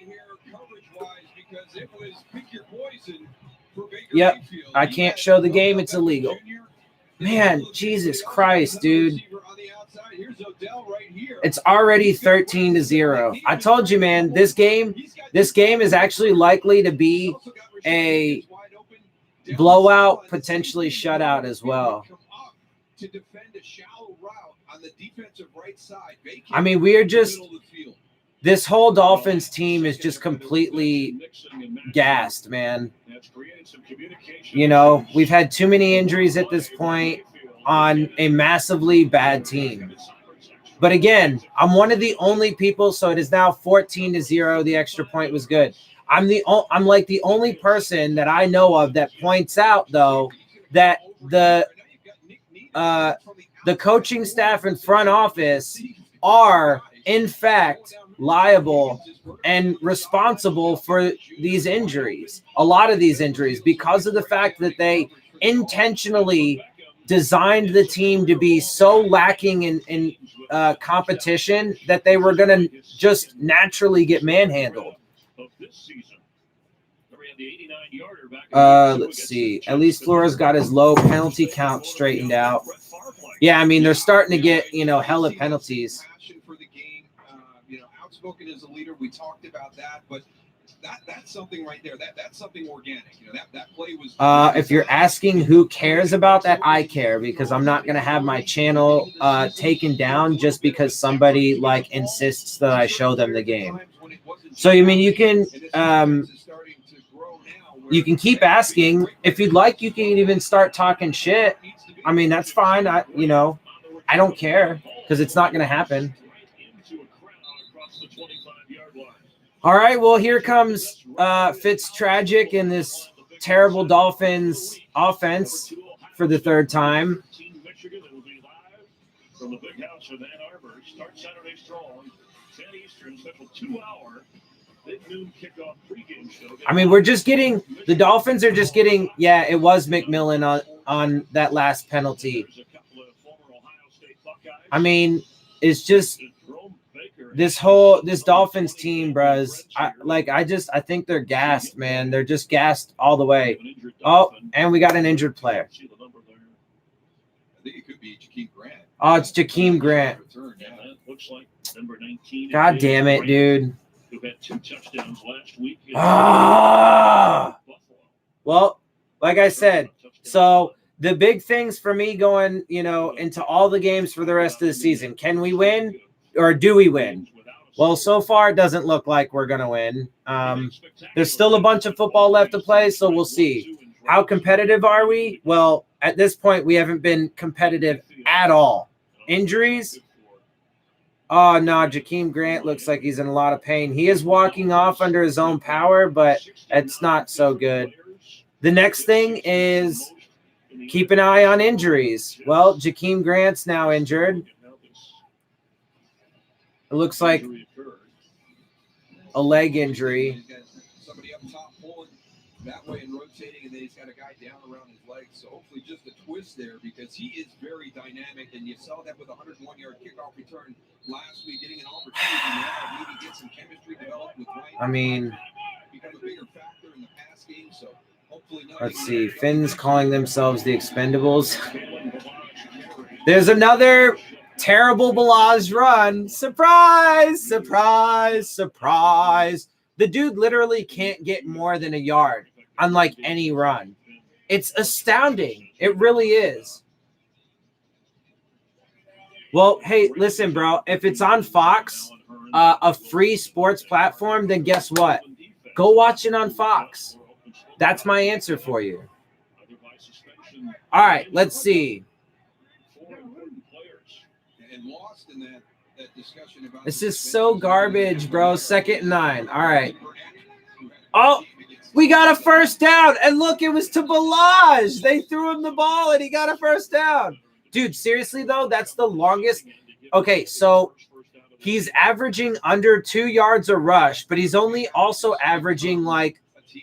Yep. I can't show the game. It's illegal. Man, Jesus Christ, dude. It's already 13-0. I told you, man, this game is actually likely to be a blowout, potentially shutout as well. I mean, we are just – this whole Dolphins team is just completely gassed, man. We've had too many injuries at this point on a massively bad team. But again, I'm one of the only people, so it is now 14-0. The extra point was good. I'm like the only person that I know of that points out, though, that the the coaching staff and front office are, in fact, liable and responsible for these injuries, a lot of these injuries, because of the fact that they intentionally designed the team to be so lacking in competition that they were going to just naturally get manhandled. Let's see. At least Flores got his low penalty count straightened out. Yeah, I mean, they're starting to get, hella penalties. For the game, outspoken as a leader, we talked about that, but that's something right there. That's something organic. That play was. If you're asking who cares about that, I care, because I'm not gonna have my channel taken down just because somebody insists that I show them the game. So I mean, you can keep asking if you'd like. You can even start talking shit. I mean, that's fine. I don't care because it's not gonna happen. All right, well, here comes Fitztragic in this terrible Dolphins offense for the third time. From the big house in Ann Arbor, start Saturday strong, 10 Eastern, special 2-hour big noon kickoff pregame show. I mean, the Dolphins are just getting, yeah, it was McMillan on that last penalty. I mean, it's just this Dolphins team, bros. I think they're gassed, man. They're just gassed all the way. Oh, and we got an injured player. I think it could be Jakeem Grant. Oh, it's Jakeem Grant. God damn it, dude. Who had 2 touchdowns last week. Well, like I said, so the big things for me going, into all the games for the rest of the season, can we win or do we win? Well, so far it doesn't look like we're going to win. There's still a bunch of football left to play, so we'll see. How competitive are we? Well, at this point, we haven't been competitive at all. Injuries? Oh, no, Jakeem Grant looks like he's in a lot of pain. He is walking off under his own power, but it's not so good. The next thing is keep an eye on injuries. Well, Jakeem Grant's now injured. It looks like a leg injury. Somebody up top pulling that way and rotating, and then he's got a guy down around his legs. So hopefully just a twist there, because he is very dynamic, and you saw that with a 101-yard kickoff return last week, getting an opportunity now, maybe get some chemistry developed with Ryan. I mean, become a bigger factor in the pass game. So hopefully, let's see. Finn's calling themselves the Expendables. There's another terrible Balazs run. Surprise, surprise, surprise. The dude literally can't get more than a yard on any run. It's astounding. It really is. Well, hey, listen, bro. If it's on Fox, a free sports platform, then guess what? Go watch it on Fox. That's my answer for you. All right, let's see. This is so garbage, bro. 2nd and 9. All right. Oh, we got a first down. And look, it was to Balazs. They threw him the ball, and he got a first down. Dude, seriously, though, that's the longest. Okay, so he's averaging under 2 yards a rush, but he's only also averaging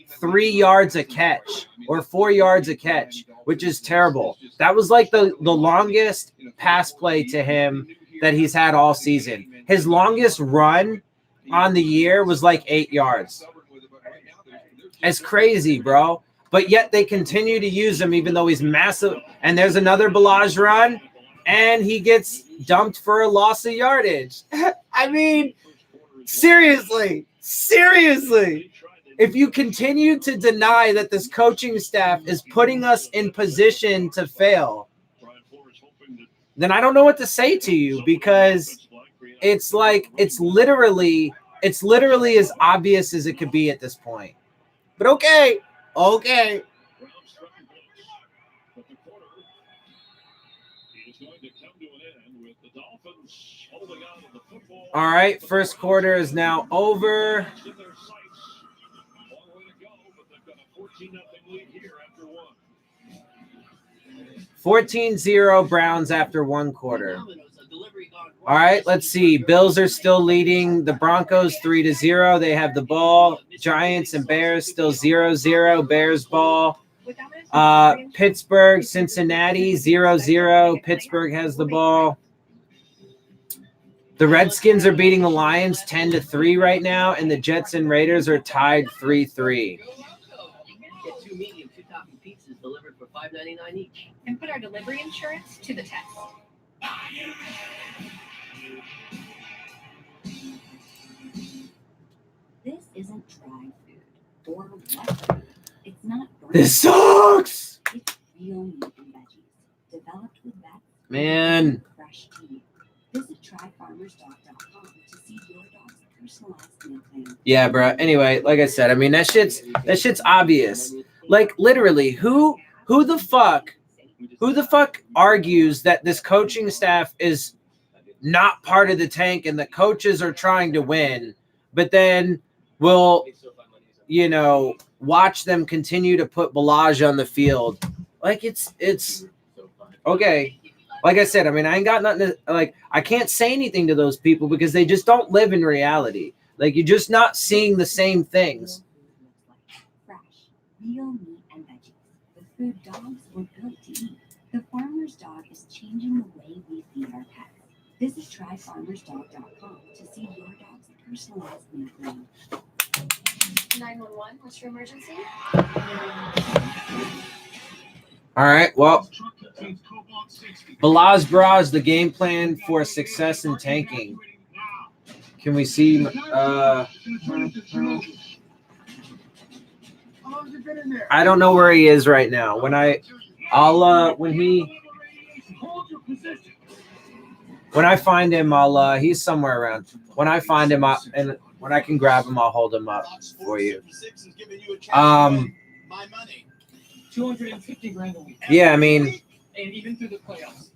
3 yards a catch or 4 yards a catch, which is terrible. That was the longest pass play to him that he's had all season. His longest run on the year was 8 yards. It's crazy, bro. But yet they continue to use him even though he's massive. And there's another Balazs run, and he gets dumped for a loss of yardage. I mean, seriously. If you continue to deny that this coaching staff is putting us in position to fail, then I don't know what to say to you, because it's literally as obvious as it could be at this point. But okay. All right, first quarter is now over. 14-0 Browns after one quarter. All right, let's see. Bills are still leading the Broncos 3-0. They have the ball. Giants and Bears still 0-0. Bears ball. Pittsburgh, Cincinnati 0-0. Pittsburgh has the ball. The Redskins are beating the Lions 10-3 right now, and the Jets and Raiders are tied 3-3. Get 2 medium, 2 topping pizzas delivered for $5.99 each. And put our delivery insurance to the test. This isn't dry food or wet food. It's not. This sucks. It's real meat and veggies developed with that Man. fresh tea. Visit tryfarmersdog.com to see your dog's personalized meal plan. Yeah, bro. Anyway, like I said, I mean that shit's obvious. Like literally, who the fuck argues that this coaching staff is not part of the tank and the coaches are trying to win, but then will, you know, watch them continue to put Ballage on the field? Like it's okay. Like I said, I mean, I ain't got nothing to, like, I can't say anything to those people because they just don't live in reality. Like, you're just not seeing the same things. Fresh, real meat and veggies. The food dogs were built to eat. The farmer's dog is changing the way we feed our pets. Visit tryfarmersdog.com to see your dog's personalized meal plan. 911, what's your emergency? All right, well, Balaz Bras, the game plan for success in tanking. Can we see? I don't know where he is right now. When I find him, he's somewhere around. When I find him, and when I can grab him, I'll hold him up for you. My money. 250 grand a week. Yeah, I mean, And even through the playoffs.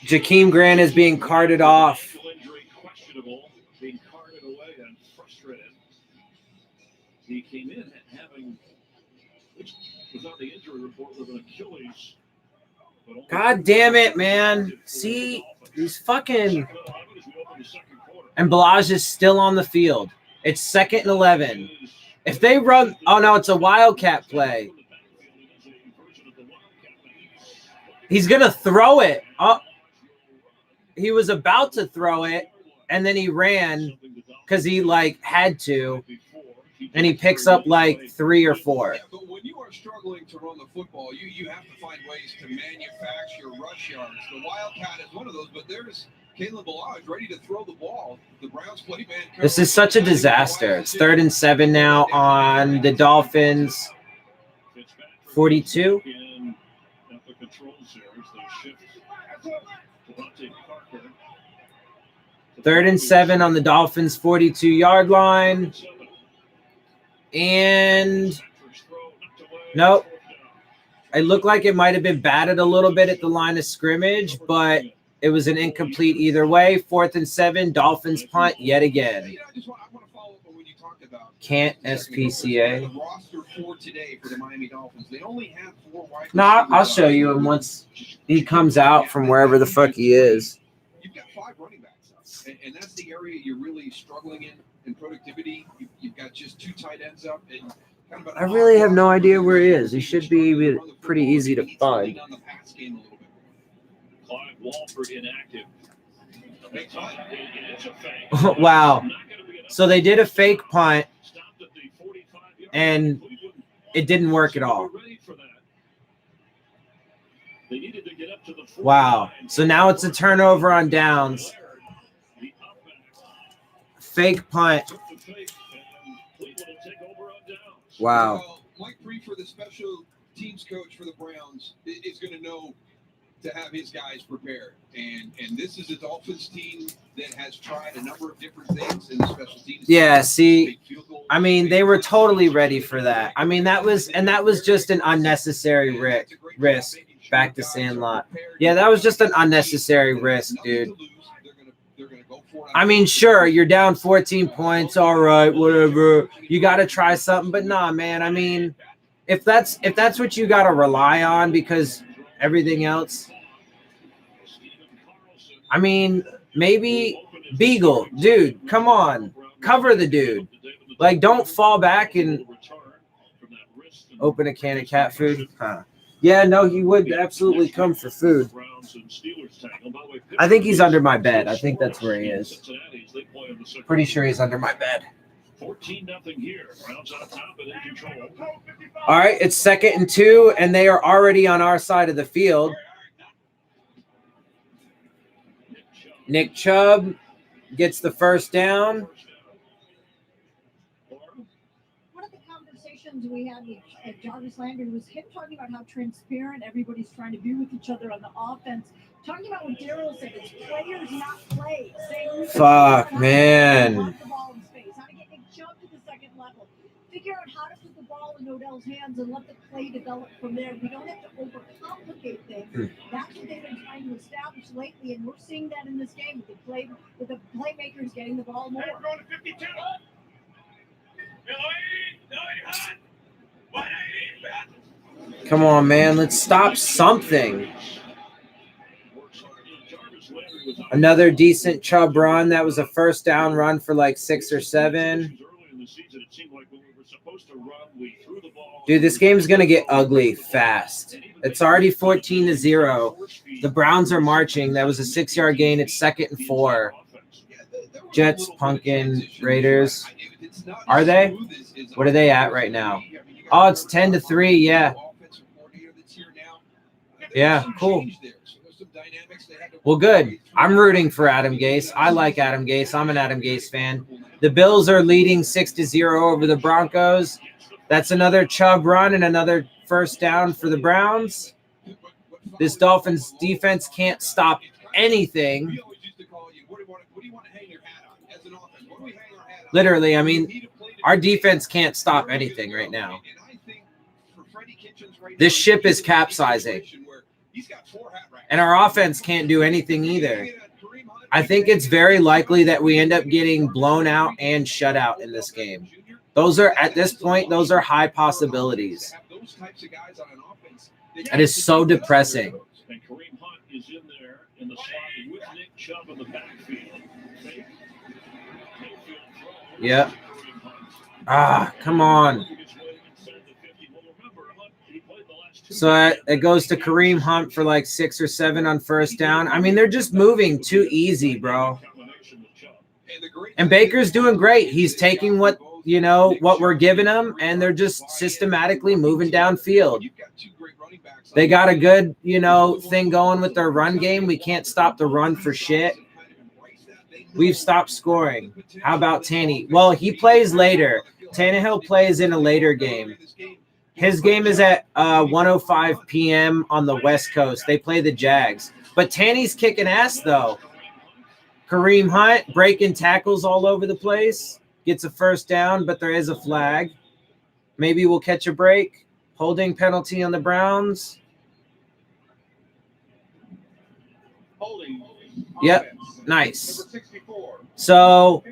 Jakeem Grant is being carted off. Questionable, being carted away and frustrated. He came in having, which was on the injury report with an Achilles. God damn it, man. See, these fucking... And Balaj is still on the field. It's 2nd and 11. If they run... Oh, no, it's a Wildcat play. He's going to throw it. Oh, he was about to throw it, and then he ran because he, like, had to. And he picks up, like, 3 or 4. Yeah, but when you are struggling to run the football, you have to find ways to manufacture rush yards. The Wildcat is one of those, but there's Caleb Balaj ready to throw the ball. The Browns play man. This is such a disaster. It's 3rd and 7 now on the Dolphins. 42. 3rd and 7 on the Dolphins' 42-yard line. And nope. It looked like it might have been batted a little bit at the line of scrimmage, but it was an incomplete either way. 4th and 7, Dolphins punt yet again. Can't SPCA. The roster for today for the Miami Dolphins. They only have 4 wide. No, I'll show you him once he comes out from wherever the fuck he is. You've got 5 running backs up, and that's the area you're really struggling in productivity. You've got just 2 tight ends up, and kind of I really have no idea where he is. He should be pretty easy to find. Clive Walford inactive. Wow. So they did a fake punt, and it didn't work at all. Wow. So now it's a turnover on downs. Fake punt. Wow. Mike Prefer, the special teams coach for the Browns, is going to know to have his guys prepared. And this is a Dolphins team that has tried a number of different things in the special teams. Yeah, see, I mean, they were totally ready for that. I mean, that was just an unnecessary risk. Back to Sandlot. Yeah, that was just an unnecessary risk, dude. I mean, sure, you're down 14 points. All right, whatever. You got to try something. But nah, man, I mean, if that's what you got to rely on, because everything else, I mean, maybe Beagle, dude, come on, cover the dude. Like, don't fall back and open a can of cat food. Huh. Yeah, no, he would absolutely come for food. I think he's under my bed. I think that's where he is. Pretty sure he's under my bed. 14-0 here. Browns on top and in control. All right, it's 2nd and 2, and they are already on our side of the field. Nick Chubb gets the first down. One of the conversations we had with Jarvis Landry was him talking about how transparent everybody's trying to be with each other on the offense. Talking about what Daryl said, it's players, not plays. Fuck, man. How to get Nick Chubb to the second level. Figure out how to put the ball in Odell's hands and let the play develop from there. We don't have to overcomplicate things. That's what they've been trying to establish lately, and we're seeing that in this game with the playmakers getting the ball more. Going to 52. Come on, man. Let's stop something. Another decent Chubb run. That was a first down run for like 6 or 7. Dude, this game's going to get ugly fast. It's already 14-0. The Browns are marching. That was a 6-yard gain. It's 2nd and 4. Jets, Pumpkin, Raiders. Are they? What are they at right now? Oh, it's 10-3. Yeah. Yeah, cool. Well, good. I'm rooting for Adam Gase. I like Adam Gase. I'm an Adam Gase fan. The Bills are leading 6-0 over the Broncos. That's another Chubb run and another first down for the Browns. This Dolphins defense can't stop anything. Literally, I mean, our defense can't stop anything right now. This ship is capsizing. And our offense can't do anything either. I think it's very likely that we end up getting blown out and shut out in this game. Those are, at this point, those are high possibilities. That is so depressing. And Kareem Hunt is in there in the slot with Nick Chubb in the backfield. Yep. Ah, come on. So it goes to Kareem Hunt for like 6 or 7 on first down. I mean, they're just moving too easy, bro. And Baker's doing great. He's taking what we're giving him, and they're just systematically moving downfield. They got a good, thing going with their run game. We can't stop the run for shit. We've stopped scoring. How about Tanny? Well, he plays later. Tannehill plays in a later game. His game is at 1:05 p.m. on the West Coast. They play the Jags. But Tanny's kicking ass, though. Kareem Hunt breaking tackles all over the place. Gets a first down, but there is a flag. Maybe we'll catch a break. Holding penalty on the Browns. Yep, nice. So,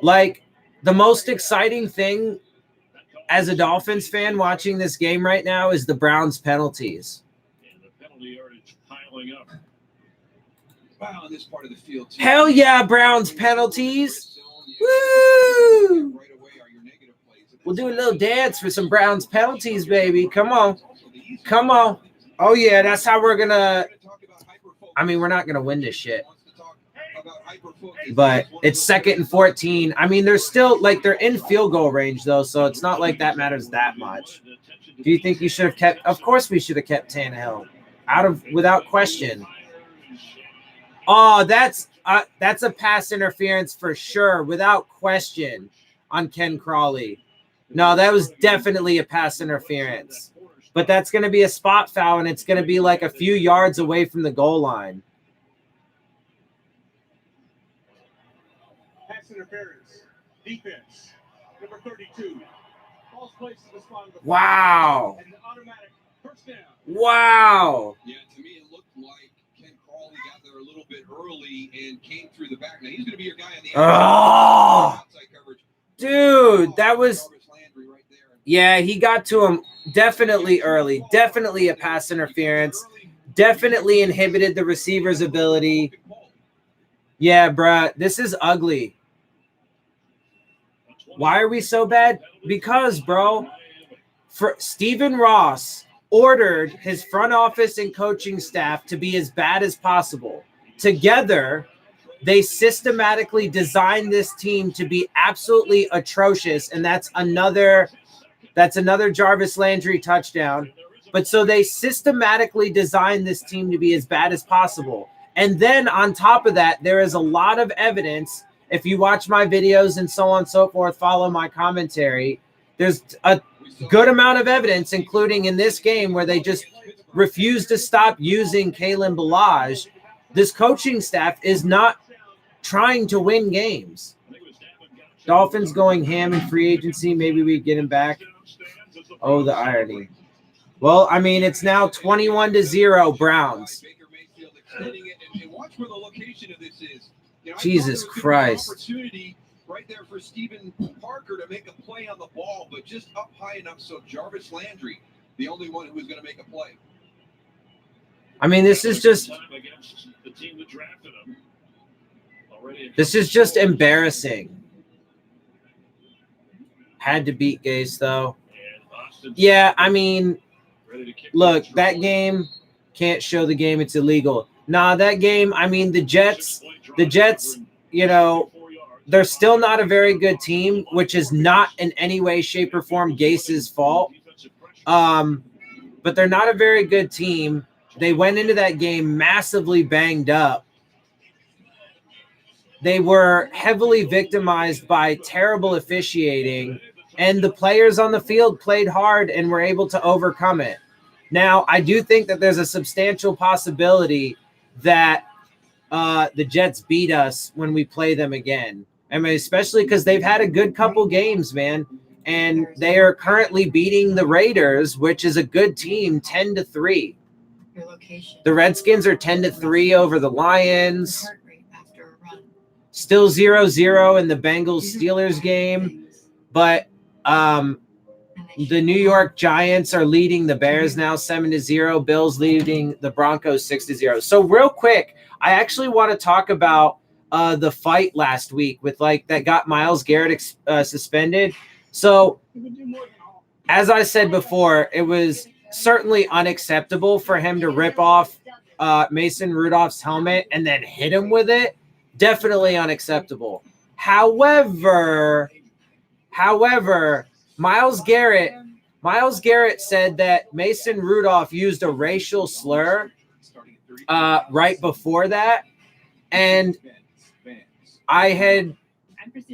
like, the most exciting thing as a Dolphins fan watching this game right now is the Browns penalties. And the penalty yardage piling up. Wow, on this part of the field too. Hell yeah, Browns penalties. Woo! We'll do a little dance for some Browns penalties, baby. Come on. Come on. Oh, yeah, that's how we're going to – I mean, we're not going to win this shit. But it's 2nd and 14. I mean, they're still – like, they're in field goal range, though, so it's not like that matters that much. Do you think you should have kept – of course we should have kept Tannehill without question. Oh, that's a pass interference for sure, without question, on Ken Crawley. No, that was definitely a pass interference. But that's going to be a spot foul, and it's going to be like a few yards away from the goal line. Pass interference. Defense. Number 32. False place to respond to the Wow. and an automatic first down. Wow. Yeah, to me it looked like Ken Crawley got there a little bit early and came through the back. Now he's going to be your guy on the outside coverage. Dude, that was – yeah, he got to him definitely early, definitely a pass interference, definitely inhibited the receiver's ability. Yeah, bruh, this is ugly. Why are we so bad? Because, bro, Stephen Ross ordered his front office and coaching staff to be as bad as possible. Together, they systematically designed this team to be absolutely atrocious, and that's another Jarvis Landry touchdown. But so they systematically designed this team to be as bad as possible. And then on top of that, there is a lot of evidence. If you watch my videos and so on and so forth, follow my commentary, there's a good amount of evidence, including in this game where they just refused to stop using Kalen Ballage. This coaching staff is not trying to win games. Dolphins going ham in free agency. Maybe we get him back. Oh, the irony. Well, I mean, it's now 21-0 Browns. And watch where the location of this is. You know, Jesus Christ. Opportunity right there for Stephen Parker to make a play on the ball, but just up high enough so Jarvis Landry, the only one who was going to make a play. I mean, this is just embarrassing. Had to beat Gase, though. Yeah, I mean, look, that game can't show the game. It's illegal. Nah, that game, I mean, the Jets, you know, they're still not a very good team, which is not in any way, shape, or form Gase's fault. But they're not a very good team. They went into that game massively banged up. They were heavily victimized by terrible officiating, and the players on the field played hard and were able to overcome it. Now, I do think that there's a substantial possibility that the Jets beat us when we play them again. I mean, especially because they've had a good couple games, man. And they are currently beating the Raiders, which is a good team, 10-3. The Redskins are 10-3 over the Lions. Still 0-0 in the Bengals-Steelers game. But the New York Giants are leading the Bears now 7-0. Bills leading the Broncos 6-0. So real quick, I actually want to talk about the fight last week with that got Myles Garrett suspended. So as I said before, it was certainly unacceptable for him to rip off Mason Rudolph's helmet and then hit him with it. Definitely unacceptable. However, Myles Garrett said that Mason Rudolph used a racial slur right before that. And I had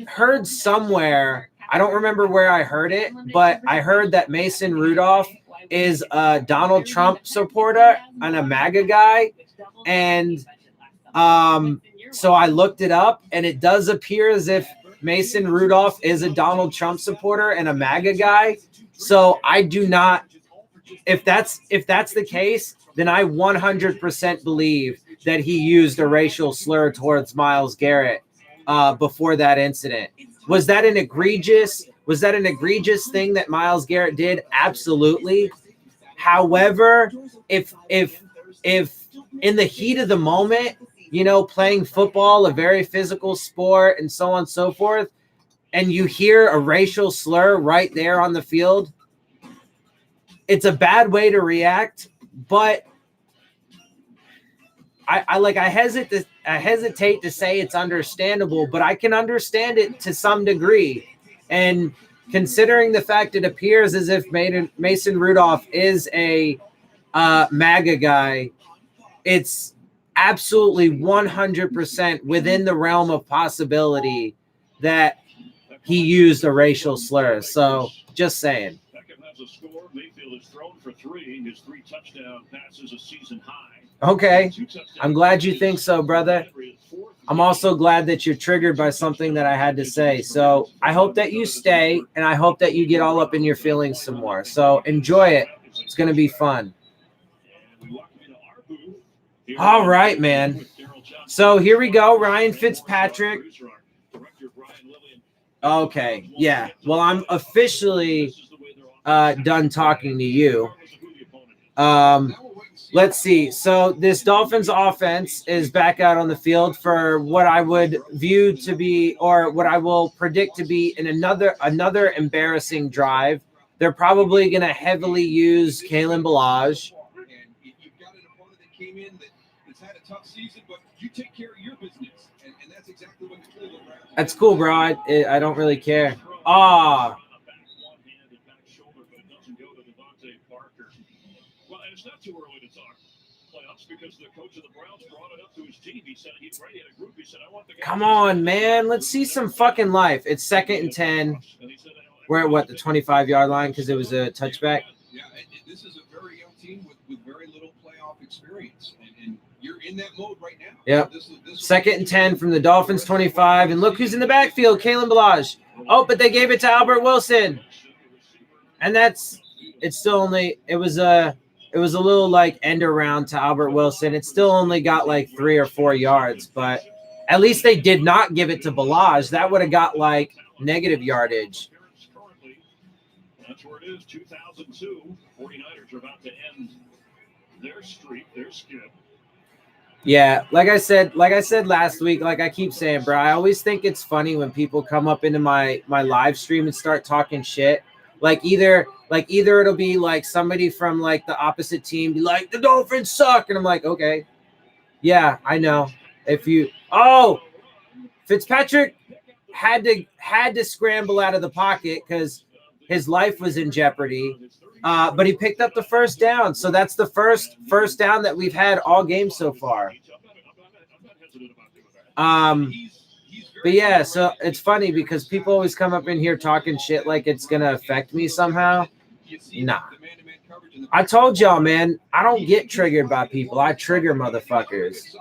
heard somewhere, I don't remember where I heard it, but I heard that Mason Rudolph is a Donald Trump supporter and a MAGA guy. And so I looked it up, and it does appear as if Mason Rudolph is a Donald Trump supporter and a MAGA guy. So I do not, if that's the case, then I 100% believe that he used a racial slur towards Myles Garrett before that incident. Was that an egregious thing that Myles Garrett did? Absolutely. However, if in the heat of the moment, you know, playing football, a very physical sport, and so on and so forth, and you hear a racial slur right there on the field, it's a bad way to react. But I hesitate to say it's understandable, but I can understand it to some degree. And considering the fact it appears as if Mason Rudolph is a MAGA guy, it's absolutely 100% within the realm of possibility that he used a racial slur. So just saying. Mayfield has thrown for 3. His 3 touchdown passes a season high. Okay. I'm glad you think so, brother. I'm also glad that you're triggered by something that I had to say. So I hope that you stay, and I hope that you get all up in your feelings some more. So enjoy it. It's going to be fun. All right, man. So here we go. Ryan Fitzpatrick. Okay. Yeah. Well, I'm officially done talking to you. Let's see. So this Dolphins offense is back out on the field for what I would view to be, or what I will predict to be, in another embarrassing drive. They're probably going to heavily use Kalen Balazs. You've got an opponent that came in that's had a tough season, but you take care of your business, and that's exactly what the Cleveland Browns. That's cool, bro. I don't really care. Ah. Well, and it's not too early to talk playoffs because the coach of the Browns brought it up to his team. He said he's ready in a group. He said, "I want the guys." Come on, man. Let's see some fucking life. It's 2nd and 10. We're at what, the 25-yard line because it was a touchback? Yeah, this is a very young team with very little playoff experience, and you're in that mode right now. Yep. 2nd and 10 from the Dolphins 25, and look who's in the backfield, Kalen Balazs. Oh, but they gave it to Albert Wilson, and it's still only it was a little like end around to Albert Wilson. It still only got like 3 or 4 yards, but at least they did not give it to Balazs. That would have got like negative yardage. That's where it is. 2002. 49ers are about to end their streak, their skip. Yeah, like I said last week, like I keep saying, bro, I always think it's funny when people come up into my live stream and start talking shit. Like either it'll be like somebody from like the opposite team be like, the Dolphins suck, and I'm like, okay, yeah, I know. Fitzpatrick had to scramble out of the pocket because his life was in jeopardy, but he picked up the first down. So that's the first down that we've had all game so far. But yeah, so it's funny because people always come up in here talking shit like it's gonna affect me somehow. Nah. I told y'all, man, I don't get triggered by people. I trigger motherfuckers.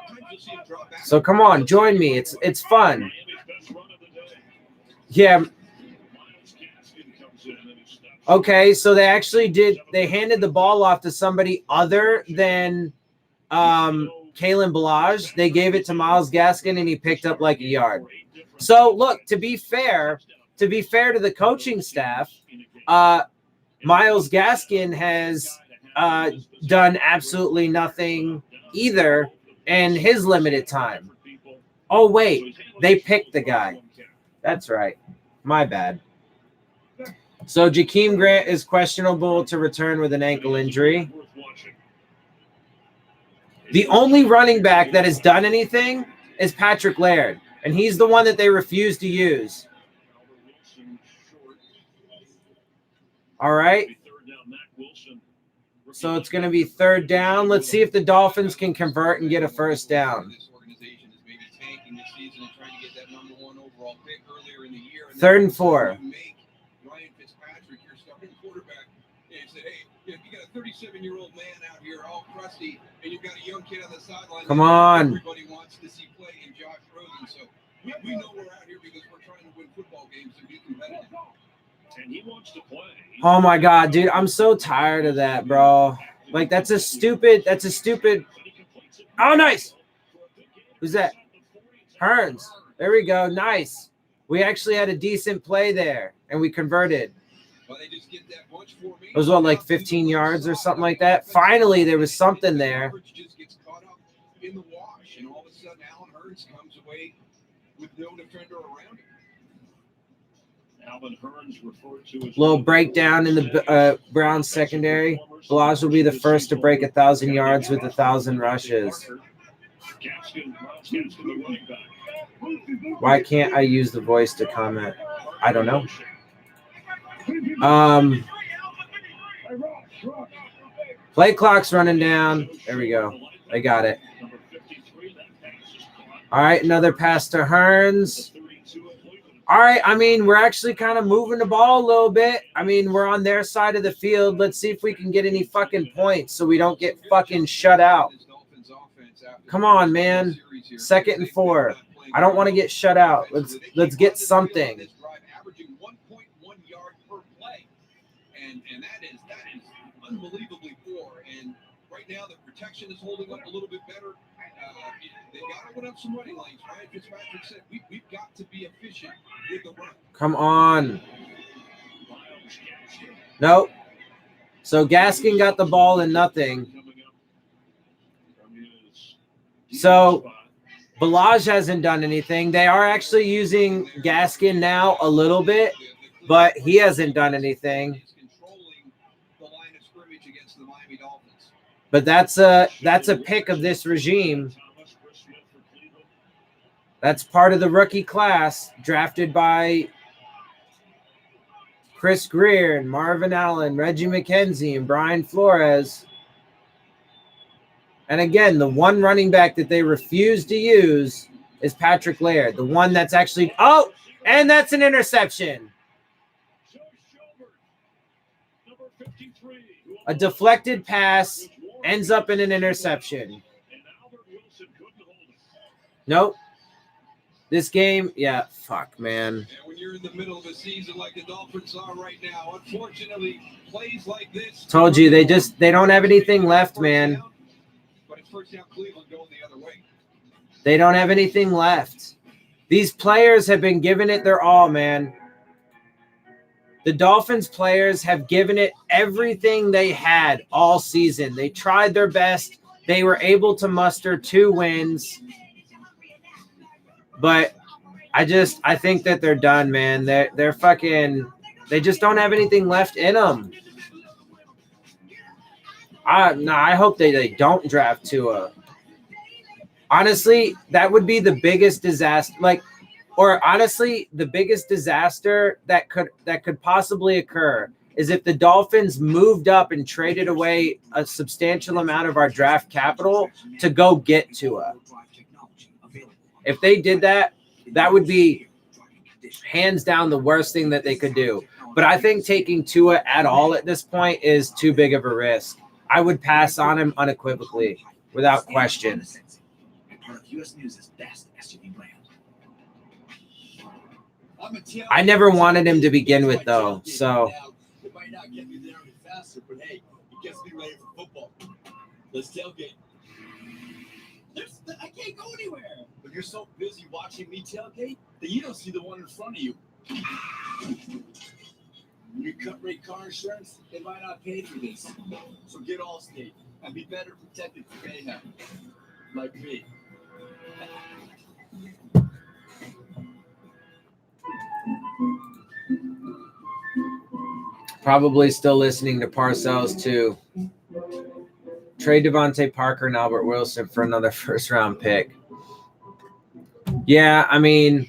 So come on, join me. It's fun. Yeah. Okay, so they handed the ball off to somebody other than Kalen Balazs. They gave it to Myles Gaskin, and he picked up like a yard. So look, to be fair to the coaching staff, Myles Gaskin has done absolutely nothing either in his limited time. Oh wait, they picked the guy. That's right. My bad. So Jakeem Grant is questionable to return with an ankle injury. The only running back that has done anything is Patrick Laird, and he's the one that they refuse to use. All right. So it's going to be 3rd down. Let's see if the Dolphins can convert and get a first down. 3rd and 4. You got a 37-year-old man out here all crusty, and you've got a young kid on the sideline. Come on. Everybody wants to see play in Josh Rosen. So we know we're out here because we're trying to win football games and be competitive. And he wants to play. Oh my God, dude, I'm so tired of that, bro. Like that's a stupid. Oh, nice. Who's that? Hearns. There we go. Nice. We actually had a decent play there, and we converted. It was what, like 15 yards or something like that? Finally, there was something there. Just gets caught up in the wash, and all of a sudden, Allen Hurns comes away with no defender around him. Allen Hurns referred to as Little breakdown in the Browns secondary. Balazs will be the first to break 1,000 yards with 1,000 rushes. Why can't I use the voice to comment? I don't know. Play clock's running down. There we go. They got it. All right, another pass to Hearns. All right, I mean, we're actually kind of moving the ball a little bit. I mean, we're on their side of the field. Let's see if we can get any fucking points so we don't get fucking shut out. Come on, man. 2nd and 4. I don't want to get shut out. Let's get something. Averaging 1.1 yard per play, and that is unbelievably poor. And right now, the protection is holding up a little bit better. They got to put up some running lanes. Ryan Fitzpatrick said we've got to be efficient with the run. Come on. Nope. So Gaskin got the ball and nothing. So Balaj hasn't done anything. They are actually using Gaskin now a little bit, but he hasn't done anything. But that's a pick of this regime. That's part of the rookie class drafted by Chris Greer and Marvin Allen, Reggie McKenzie, and Brian Flores. And again, the one running back that they refuse to use is Patrick Laird, the one that's actually – oh, and that's an interception. A deflected pass ends up in an interception. Nope. This game, yeah, fuck, man. And when you're in the middle of a season like the Dolphins are right now, unfortunately, plays like this. Told you, they don't have anything left, man. But it's first down Cleveland going the other way. They don't have anything left. These players have been giving it their all, man. The Dolphins players have given it everything they had all season. They tried their best. They were able to muster 2 wins. But I think that they're done, man. They're fucking – they just don't have anything left in them. I hope they don't draft Tua. Honestly, that would be the biggest disaster. The biggest disaster that could possibly occur is if the Dolphins moved up and traded away a substantial amount of our draft capital to go get Tua. If they did that, that would be hands down the worst thing that they could do. But I think taking Tua at all at this point is too big of a risk. I would pass on him unequivocally, without question. I never wanted him to begin with, though. So It might not get me there any faster, but hey, it gets me ready for football. Let's tailgate. I can't go anywhere. But you're so busy watching me tailgate that you don't see the one in front of you. When you cut rate car insurance, they might not pay for this. So get Allstate and be better protected from mayhem. Like me. Probably still listening to Parcells, too. Trade Devontae Parker and Albert Wilson for another first-round pick. Yeah, I mean,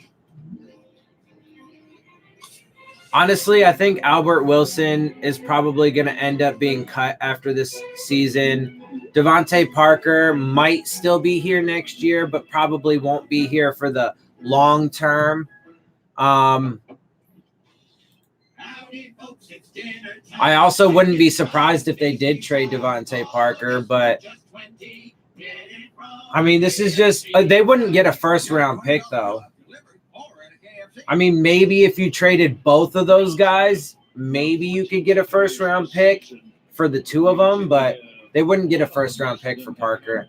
honestly, I think Albert Wilson is probably going to end up being cut after this season. Devontae Parker might still be here next year, but probably won't be here for the long term. I also wouldn't be surprised if they did trade Devontae Parker, but I mean, this is just they wouldn't get a first-round pick, though. I mean, maybe if you traded both of those guys, maybe you could get a first-round pick for the 2 of them, but they wouldn't get a first-round pick for Parker.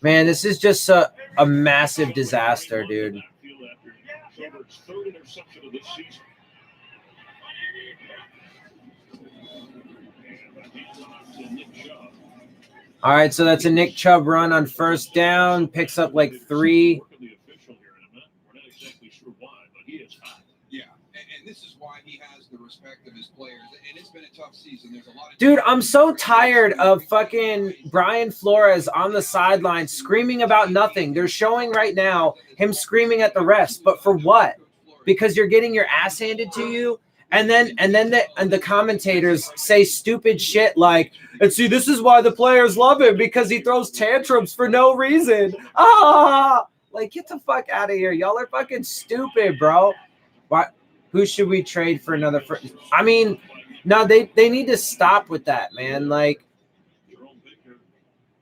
Man, this is just a massive disaster, dude. All right, so that's a Nick Chubb run on first down. Picks up like 3. Yeah, and this is why he has the respect of his players. And it's been a tough season. There's a lot of Dude, I'm so tired of fucking Brian Flores on the sideline screaming about nothing. They're showing right now him screaming at the refs, but for what? Because you're getting your ass handed to you. And then the commentators say stupid shit like, and see, this is why the players love him, because he throws tantrums for no reason. Like, get the fuck out of here. Y'all are fucking stupid, bro. What? Who should we trade for another first? I mean, no, they need to stop with that, man. Like,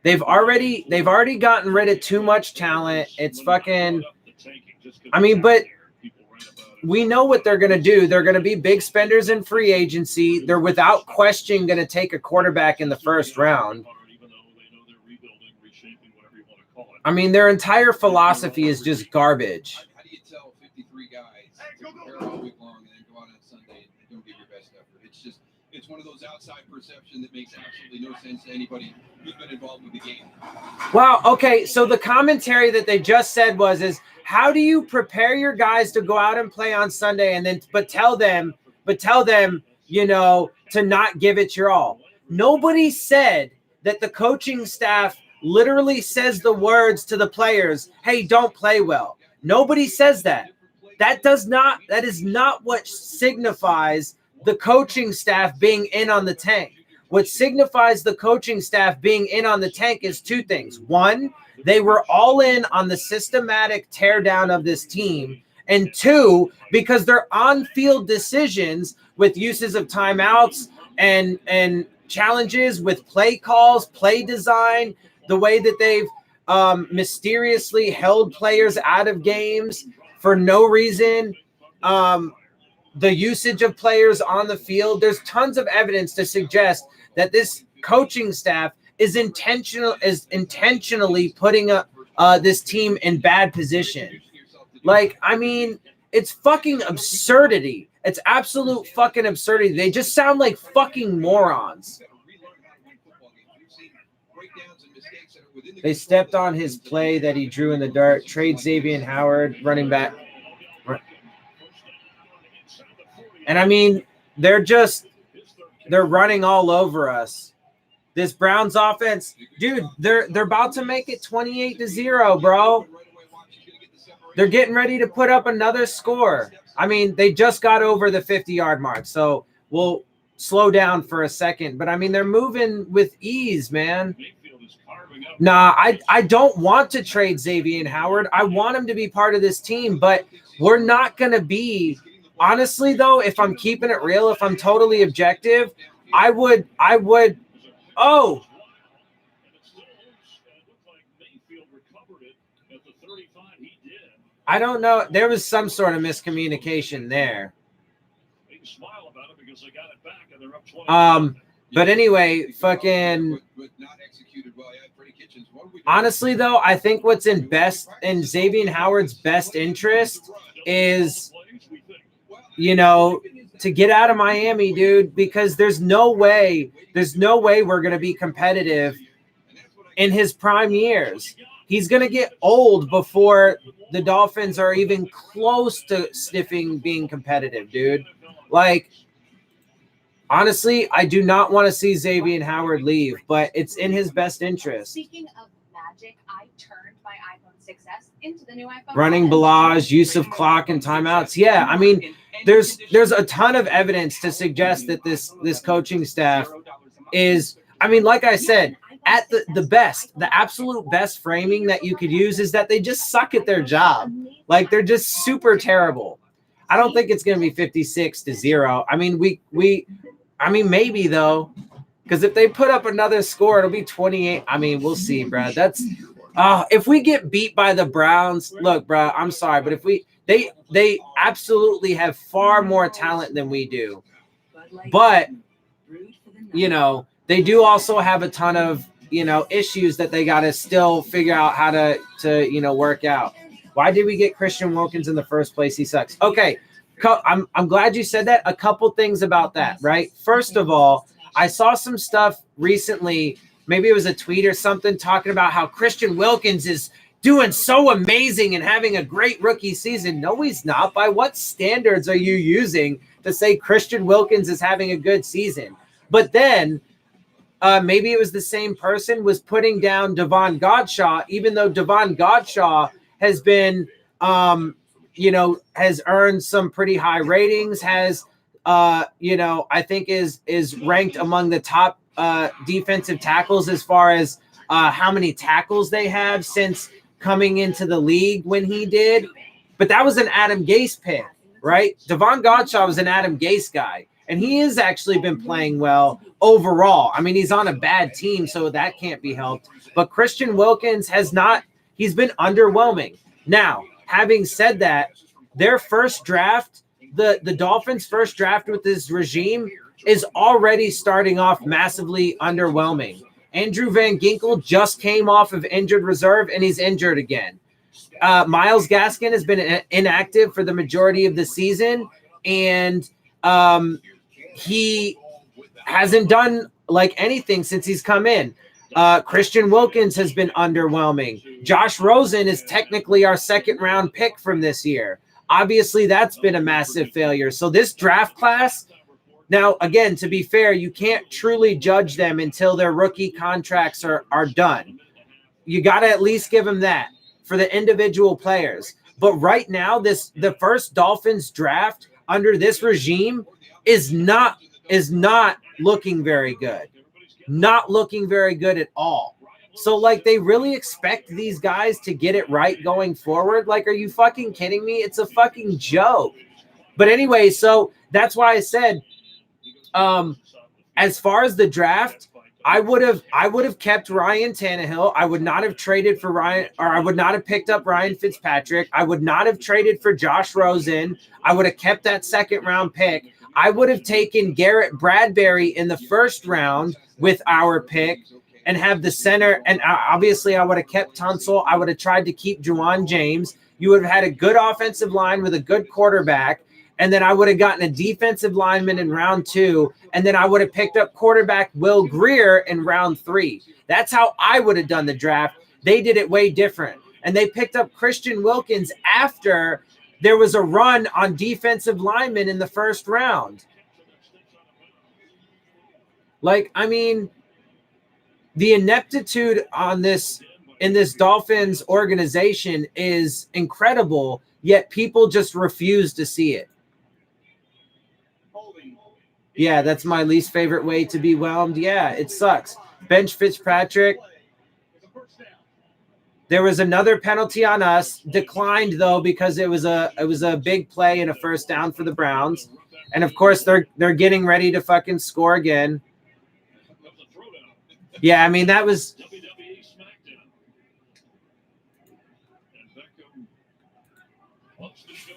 they've already gotten rid of too much talent. It's fucking, I mean, but we know what they're going to do. They're going to be big spenders in free agency. They're without question going to take a quarterback in the first round. I mean, their entire philosophy is just garbage. How do you tell 53 guys to prepare all week long and then go out on Sunday and don't give your best effort? It's outside perception that makes absolutely no sense to anybody who's been involved with the game. Wow. Okay. So the commentary that they just said is how do you prepare your guys to go out and play on Sunday and then but tell them, you know, to not give it your all? Nobody said that the coaching staff literally says the words to the players, hey, don't play well. Nobody says that. That is not what signifies the coaching staff being in on the tank. What signifies the coaching staff being in on the tank is two things. One, they were all in on the systematic teardown of this team. And two, because their on-field decisions with uses of timeouts and challenges with play calls, play design, the way that they've mysteriously held players out of games for no reason, the usage of players on the field. There's tons of evidence to suggest that this coaching staff is intentionally putting this team in bad position. Like, I mean, it's fucking absurdity. It's absolute fucking absurdity. They just sound like fucking morons. They stepped on his play that he drew in the dirt. Trade Xavier Howard, running back. And I mean, they're running all over us. This Browns offense, dude, they're about to make it 28-0, bro. They're getting ready to put up another score. I mean, they just got over the 50-yard mark, so we'll slow down for a second. But I mean, they're moving with ease, man. Nah, I don't want to trade Xavier Howard. I want him to be part of this team, but we're not going to be. Honestly, though, if I'm keeping it real, if I'm totally objective, I would. Oh. I don't know. There was some sort of miscommunication there. But anyway, fucking. Honestly, though, I think what's in Xavier Howard's best interest is, you know, to get out of Miami, dude, because there's no way we're going to be competitive in his prime years. He's going to get old before the Dolphins are even close to sniffing being competitive, dude. Like, honestly, I do not want to see Xavier Howard leave, but it's in his best interest. Speaking of magic, I turned my iPhone 6S into the new iPhone. Running barrage, use of clock and timeouts. Yeah, I mean, there's a ton of evidence to suggest that this coaching staff is, I mean, like I said, at the absolute best framing that you could use is that they just suck at their job. Like, they're just super terrible. I don't think it's going to be 56-0. I mean, maybe though, because if they put up another score, it'll be 28. I mean, we'll see, bro. That's if we get beat by the Browns, look, bro, I'm sorry, but if they absolutely have far more talent than we do. But, you know, they do also have a ton of, you know, issues that they got to still figure out how to, you know, work out. Why did we get Christian Wilkins in the first place? He sucks. Okay. I'm glad you said that. A couple things about that, right? First of all, I saw some stuff recently, maybe it was a tweet or something, talking about how Christian Wilkins is doing so amazing and having a great rookie season. No, he's not. By what standards are you using to say Christian Wilkins is having a good season? But then maybe it was the same person was putting down Devon Godshaw, even though Devon Godshaw has been you know, has earned some pretty high ratings, has, you know, I think is ranked among the top defensive tackles as far as how many tackles they have since coming into the league when he did. But that was an Adam Gase pick, right? Devon Godshaw was an Adam Gase guy, and he has actually been playing well overall. I mean, he's on a bad team, so that can't be helped. But Christian Wilkins has not – he's been underwhelming. Now, having said that, their first draft, the Dolphins' first draft with this regime is already starting off massively underwhelming. Andrew Van Ginkel just came off of injured reserve, and he's injured again. Myles Gaskin has been inactive for the majority of the season, and he hasn't done like anything since he's come in. Christian Wilkins has been underwhelming. Josh Rosen is technically our second round pick from this year. Obviously, that's been a massive failure. So this draft class, now, again, to be fair, you can't truly judge them until their rookie contracts are done. You got to at least give them that for the individual players. But right now, the first Dolphins draft under this regime is not looking very good. Not looking very good at all. So, like, they really expect these guys to get it right going forward? Like, are you fucking kidding me? It's a fucking joke. But anyway, so that's why I said, as far as the draft, I would have kept Ryan Tannehill. I would not have traded for Ryan, or I would not have picked up Ryan Fitzpatrick. I would not have traded for Josh Rosen. I would have kept that second round pick. I would have taken Garrett Bradbury in the first round with our pick and have the center. And obviously, I would have kept Tunsil. I would have tried to keep Juwan James. You would have had a good offensive line with a good quarterback. And then I would have gotten a defensive lineman in round 2. And then I would have picked up quarterback Will Grier in round 3. That's how I would have done the draft. They did it way different. And they picked up Christian Wilkins after there was a run on defensive linemen in the first round. Like, I mean, the ineptitude on this in this Dolphins organization is incredible, yet people just refuse to see it. Yeah, that's my least favorite way to be whelmed. Yeah, it sucks. Bench Fitzpatrick. There was another penalty on us, declined though because it was a big play and a first down for the Browns. And of course they're getting ready to fucking score again. Yeah, I mean that was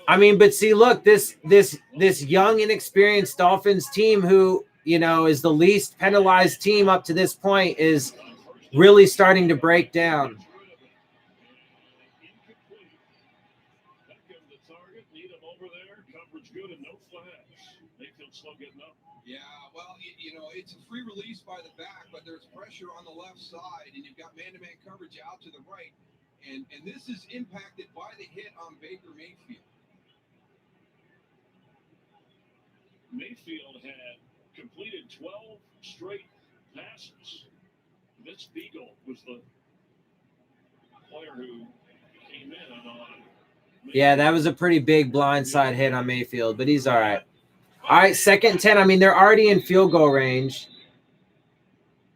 but see, look, this young, inexperienced Dolphins team who, you know, is the least penalized team up to this point is really starting to break down. Yeah, well, you know, it's a free release by the back, but there's pressure on the left side, and you've got man-to-man coverage out to the right, and this is impacted by the hit on Baker Mayfield. Mayfield had completed 12 straight passes. Vince Beagle was the player who came in on. Yeah, that was a pretty big blindside hit on Mayfield, but he's all right. All right, 2nd and 10. I mean, they're already in field goal range.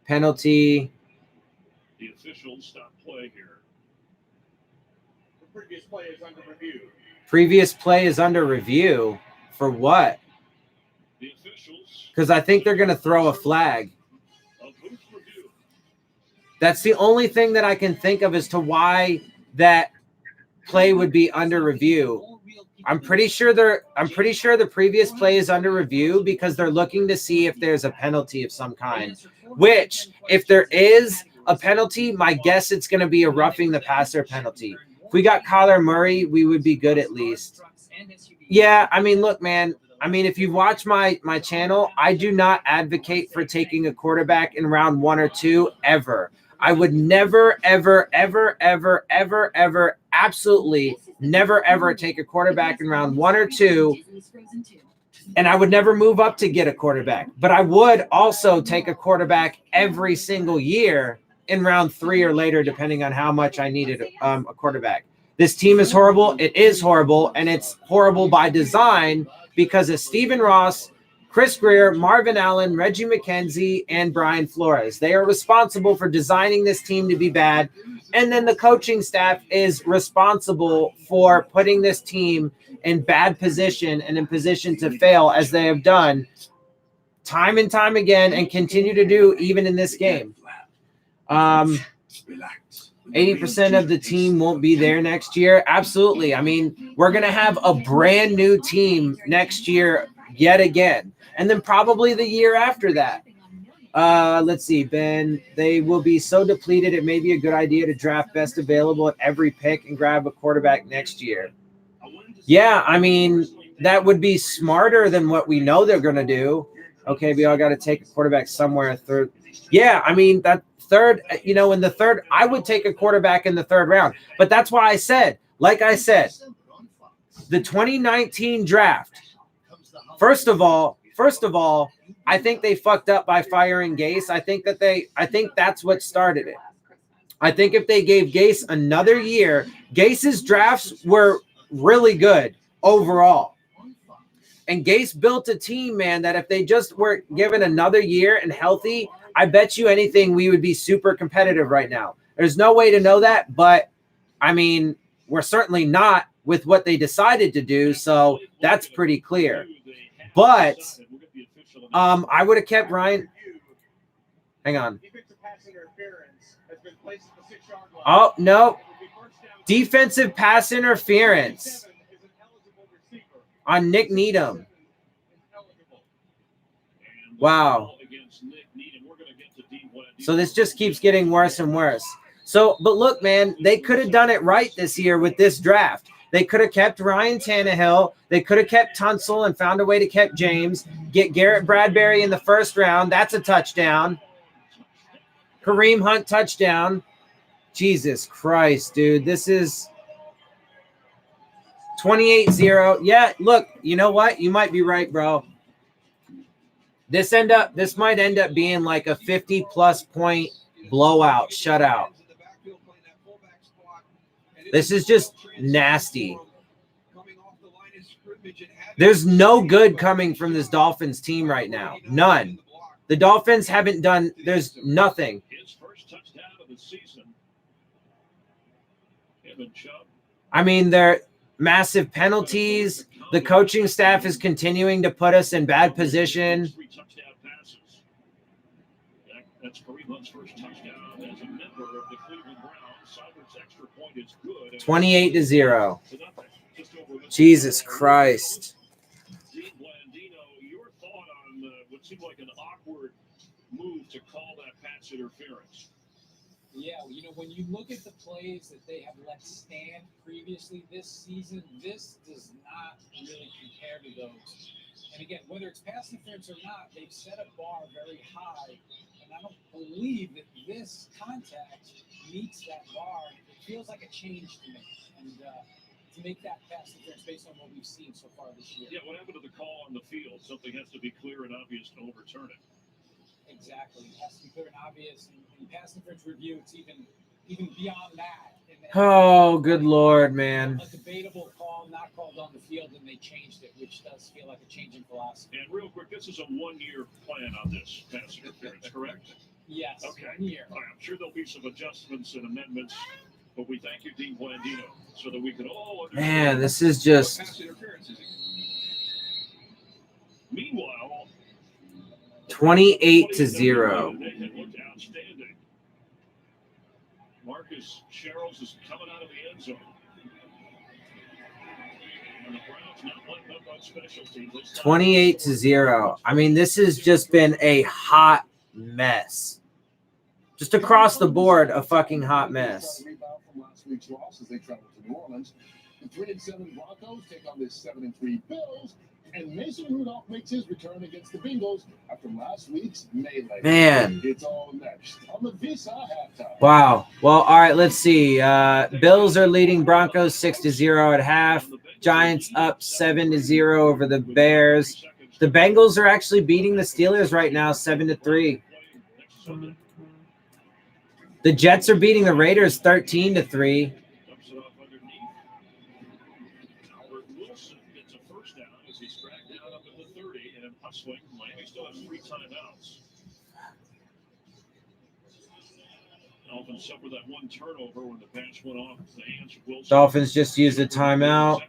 Penalty. The officials stop play here. The previous play is under review. Previous play is under review. For what? Because I think they're going to throw a flag. That's the only thing that I can think of as to why that play would be under review. I'm pretty sure the previous play is under review because they're looking to see if there's a penalty of some kind. Which, if there is a penalty, my guess it's going to be a roughing the passer penalty. If we got Kyler Murray, we would be good at least. Yeah, I mean, look, man. I mean, if you watch my channel, I do not advocate for taking a quarterback in round 1 or 2 ever. I would never, ever, ever, ever, ever, ever, absolutely never, ever take a quarterback in round 1 or 2. And I would never move up to get a quarterback. But I would also take a quarterback every single year in round 3 or later, depending on how much I needed a quarterback. This team is horrible. It is horrible, and it's horrible by design because of Stephen Ross, Chris Grier, Marvin Allen, Reggie McKenzie, and Brian Flores. They are responsible for designing this team to be bad. And then the coaching staff is responsible for putting this team in bad position and in position to fail, as they have done time and time again and continue to do even in this game. 80% of the team won't be there next year. Absolutely. I mean, we're going to have a brand new team next year yet again. And then probably the year after that. Let's see, Ben. They will be so depleted, it may be a good idea to draft best available at every pick and grab a quarterback next year. Yeah, I mean, that would be smarter than what we know they're going to do. Okay, we all got to take a quarterback somewhere. Third. Yeah, I mean, that third, in the third, I would take a quarterback in the third round. But that's why I said, like I said, the 2019 draft, first of all, I think they fucked up by firing Gase. I think that's what started it. I think if they gave Gase another year, Gase's drafts were really good overall. And Gase built a team, man, that if they just were given another year and healthy, I bet you anything we would be super competitive right now. There's no way to know that, but I mean, we're certainly not with what they decided to do, so that's pretty clear. But I would have kept Ryan. Hang on. Oh, no. Defensive pass interference on Nick Needham. Wow. So this just keeps getting worse and worse. So, but look, man, they could have done it right this year with this draft. They could have kept Ryan Tannehill. They could have kept Tunsil and found a way to keep James. Get Garrett Bradbury in the first round. That's a touchdown. Kareem Hunt touchdown. Jesus Christ, dude. This is 28-0. Yeah, look, you know what? You might be right, bro. This might end up being like a 50-plus point blowout, shutout. This is just nasty. There's no good coming from this Dolphins team right now. None. The Dolphins haven't done – there's nothing. I mean, they're massive penalties. The coaching staff is continuing to put us in bad position. That's Kareem Hunt's first touchdown as a member of the Cleveland Browns. Sauber's extra point is good. 28-0. Jesus Christ. Dean Blandino, your thought on what seemed like an awkward move to call that pass interference? Yeah, when you look at the plays that they have let stand previously this season, this does not really compare to those. And again, whether it's pass interference or not, they've set a bar very high. And I don't believe that this contact meets that bar. It feels like a change to me. And to make that pass interference based on what we've seen so far this year. Yeah, what happened to the call on the field? Something has to be clear and obvious to overturn it. Exactly. It has to be clear and obvious. And in pass interference review, it's even beyond that. Oh, good Lord, man. A debatable call, not called on the field, and they changed it, which does feel like a change in philosophy. And real quick, this is a one-year plan on this pass interference, correct? Yes, okay. 1 year. All right, I'm sure there'll be some adjustments and amendments, but we thank you, Dean Blandino, so that we can all understand. Man, this is just... Meanwhile, 28-0. They had looked outstanding. Marcus Sherrills is coming out of the end zone. And the Browns not letting up on special teams. 28-0. I mean, this has just been a hot mess. Just across the board, a fucking hot mess. Rebound from last week's loss as they travel to New Orleans. The 3-7 Broncos take on the 7-3 Bills. And Mason Rudolph makes his return against the Bengals after last week's melee. Man. It's all next on the Visa halftime. Wow. Well, all right, let's see. Bills are leading Broncos 6-0 at half. Giants up 7-0 over the Bears. The Bengals are actually beating the Steelers right now 7-3. The Jets are beating the Raiders 13-3. Miami still has 3 timeouts. Dolphins suffered that one turnover when the pass went off the hands of Wilson. Dolphins just used a timeout.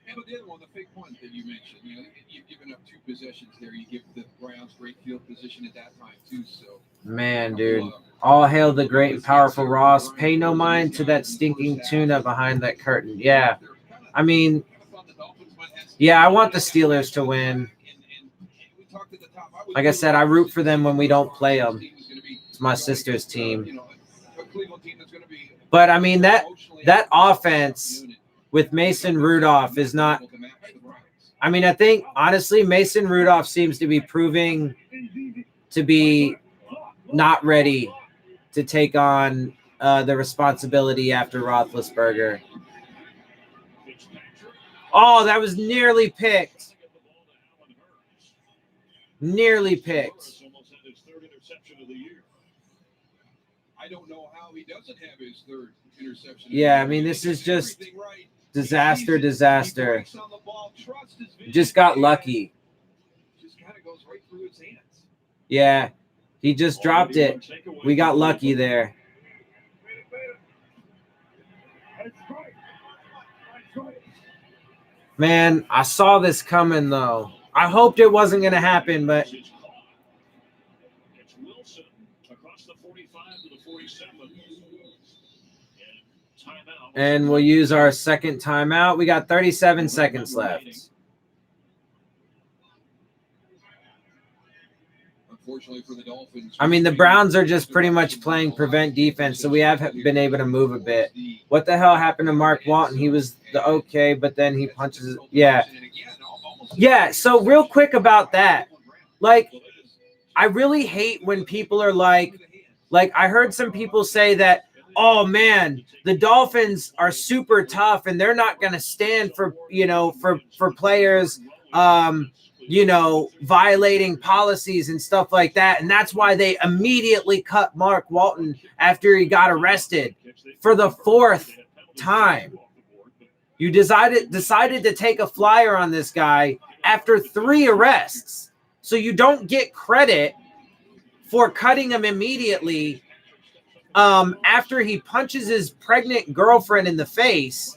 And the other one, the fake punt that you mentioned, you've given up 2 possessions there. You give the Browns great field position at that time too. So, man, dude, all hail the great and powerful Ross. Pay no mind to that stinking tuna behind that curtain. Yeah, I mean, yeah, I want the Steelers to win. Like I said, I root for them when we don't play them. It's my sister's team. But, I mean, that offense with Mason Rudolph is not I mean, I think, honestly, Mason Rudolph seems to be proving to be not ready to take on the responsibility after Roethlisberger. Oh, that was nearly picked. Nearly picked. I don't know how he doesn't have his third interception. Yeah, I mean, this is just disaster. Just got lucky. Just kind of goes right through his hands. Yeah, he just dropped it. We got lucky there. Man, I saw this coming, though. I hoped it wasn't going to happen, but... And we'll use our second timeout. We got 37 seconds left. Unfortunately for the Dolphins, I mean, the Browns are just pretty much playing prevent defense, so we have been able to move a bit. What the hell happened to Mark Walton? He was the okay, but then he punches. Yeah. Yeah, so real quick about that. Like, I really hate when people are like I heard some people say that, oh, man, the Dolphins are super tough and they're not going to stand for, for players, violating policies and stuff like that. And that's why they immediately cut Mark Walton after he got arrested for the fourth time. You decided to take a flyer on this guy after 3 arrests. So you don't get credit for cutting him immediately after he punches his pregnant girlfriend in the face.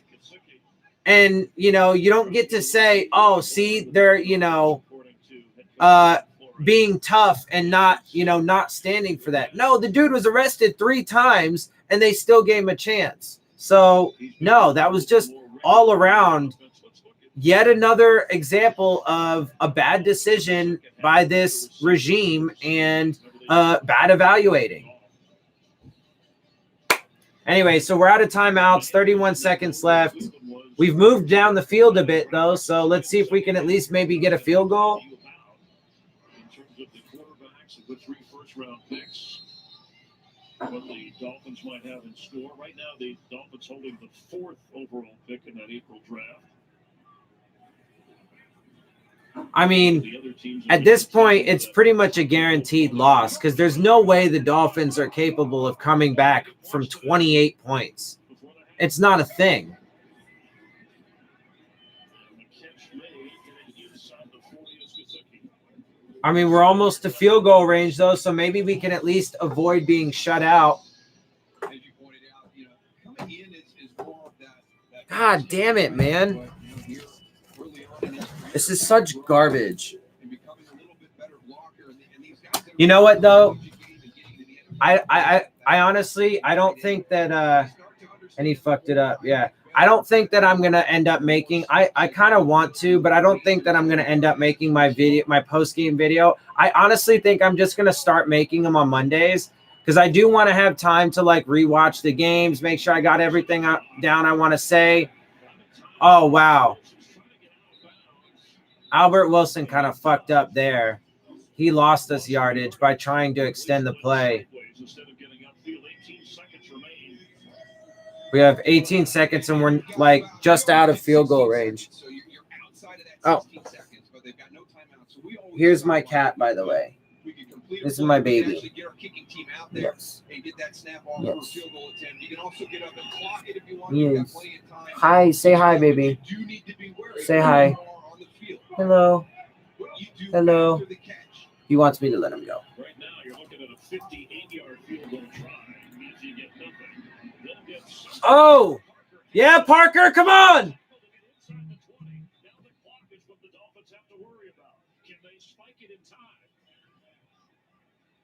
And, you don't get to say, oh, see, they're, being tough and not standing for that. No, the dude was arrested 3 times and they still gave him a chance. So, no, that was just all around yet another example of a bad decision by this regime and bad evaluating. Anyway, so we're out of timeouts, 31 seconds left. We've moved down the field a bit, though, so let's see if we can at least maybe get a field goal. In terms of the quarterbacks and the 3 first-round picks, what the Dolphins might have in store. Right now, the Dolphins holding the 4th overall pick in that April draft. I mean, at this point, it's pretty much a guaranteed loss because there's no way the Dolphins are capable of coming back from 28 points. It's not a thing. I mean, we're almost to field goal range, though, so maybe we can at least avoid being shut out. God damn it, man. This is such garbage. You know what, though? I honestly, I don't think that and he fucked it up. Yeah. I don't think that I'm going to end up making, I kind of want to, but I don't think that I'm going to end up making my post-game video. I honestly think I'm just going to start making them on Mondays because I do want to have time to rewatch the games, make sure I got everything down I want to say. Oh, wow. Albert Wilson kind of fucked up there. He lost us yardage by trying to extend the play. We have 18 seconds and we're just out of field goal range. Oh, here's my cat, by the way. This is my baby. Yes. Yes. Yes. Hi, say hi, baby. Say hi. Hello. Hello. He wants me to let him go. Right now, you're looking at a 58-yard field goal try. Means you get nothing. Oh, yeah, Parker, come on.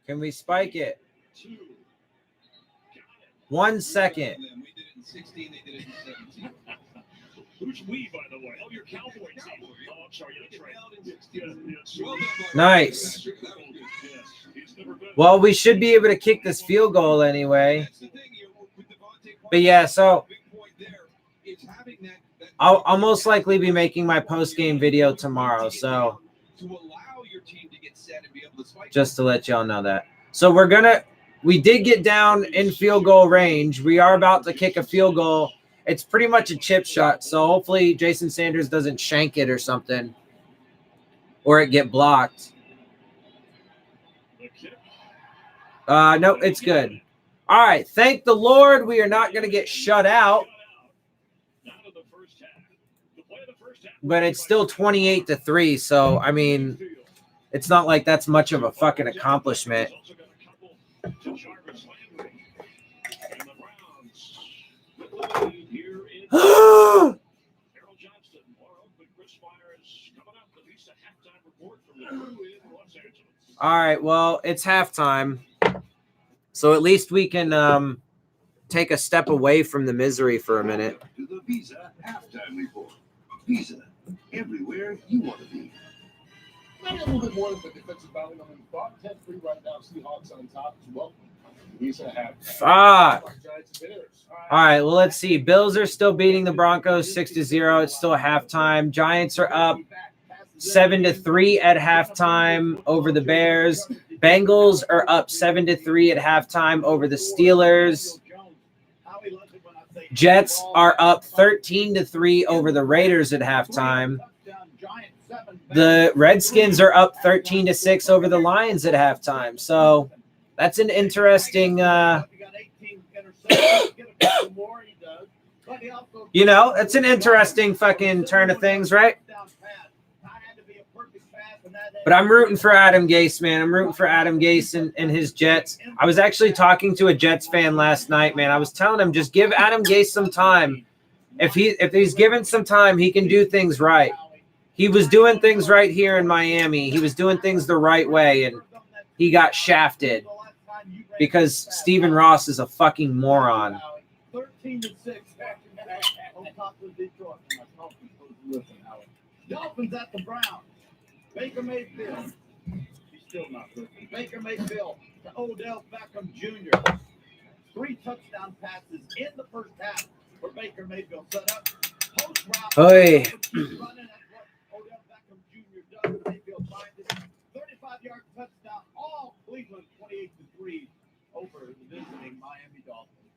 Can we spike it? 1 second. We did it in 16, they did it in 17. Who's we, by the way? Oh, your Cowboy team. Oh, I'm sorry, that's right. Nice. Well, we should be able to kick this field goal anyway. But yeah, so I'll most likely be making my post-game video tomorrow. So just to let y'all know that. So we did get down in field goal range. We are about to kick a field goal. It's pretty much a chip shot. So hopefully Jason Sanders doesn't shank it or something, or it get blocked. No, it's good. All right. Thank the Lord. We are not going to get shut out. But it's still 28-3. So, I mean, it's not like that's much of a fucking accomplishment. All right, well, it's halftime, so at least we can take a step away from the misery for a minute. To the Visa halftime report. Visa, everywhere you want to be. Maybe a little bit more than the defensive battle than we thought. 10-3 right now. Seahawks on top as well. Visa halftime. Fuck. All right, well, let's see. Bills are still beating the Broncos 6-0. It's still halftime. Giants are up 7-3 at halftime over the Bears. Bengals are up 7-3 at halftime over the Steelers. Jets are up 13-3 over the Raiders at halftime. The Redskins are up 13-6 over the Lions at halftime. So that's an interesting, it's an interesting fucking turn of things, right? But I'm rooting for Adam Gase, man. I'm rooting for Adam Gase and his Jets. I was actually talking to a Jets fan last night, man. I was telling him, just give Adam Gase some time. If he's given some time, he can do things right. He was doing things right here in Miami. He was doing things the right way, and he got shafted because Stephen Ross is a fucking moron. 13-6. Dolphins at the Browns. Baker Mayfield. He's still not looking. Baker Mayfield to Odell Beckham Jr. 3 touchdown passes in the first half for Baker Mayfield. Set up. Post route. Hey. Running at what Odell Beckham Jr. does. Mayfield finds it. 35-yard touchdown. All Cleveland 28-3 over the visiting Miami Dolphins.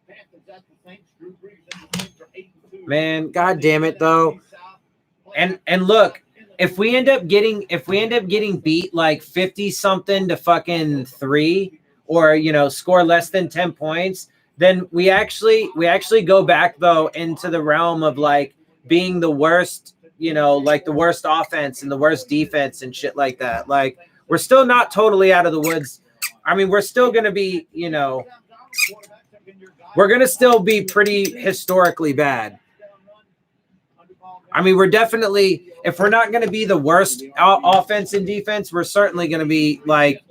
Panthers at the Saints. Drew Brees and the Saints are 8-2. Man, god damn it though. And look, if we end up getting beat like 50 something to fucking 3, or score less than 10 points, then we actually go back though into the realm of like being the worst, like the worst offense and the worst defense and shit like that. Like, we're still not totally out of the woods. I mean, we're still gonna be, we're gonna still be pretty historically bad. I mean, we're definitely, if we're not going to be the worst offense and defense, we're certainly going to be like,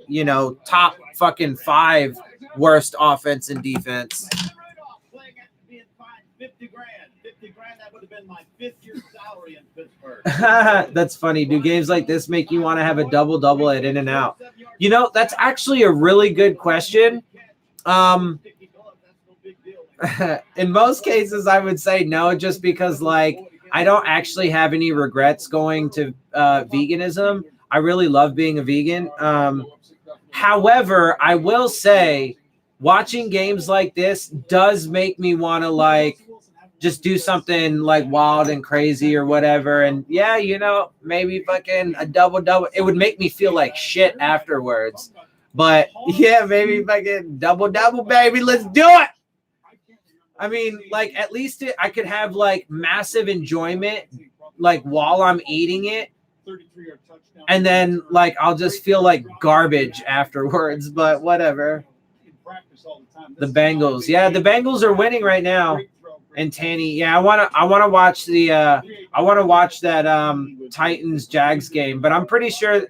top fucking 5 worst offense and defense. $50 grand, that would have been my 5th year salary in Pittsburgh. That's funny. Do games like this make you want to have a double-double at In-N-Out? That's actually a really good question. In most cases, I would say no, just because, like, I don't actually have any regrets going to veganism. I really love being a vegan. However, I will say watching games like this does make me want to, like, just do something like wild and crazy or whatever. And yeah, maybe fucking a double-double. It would make me feel like shit afterwards. But yeah, maybe fucking double-double, baby. Let's do it. I mean, like, at least I could have like massive enjoyment, like, while I'm eating it, and then like I'll just feel like garbage afterwards. But whatever. The Bengals, yeah, the Bengals are winning right now. And Tanny, yeah, I wanna watch that Titans Jags game, but I'm pretty sure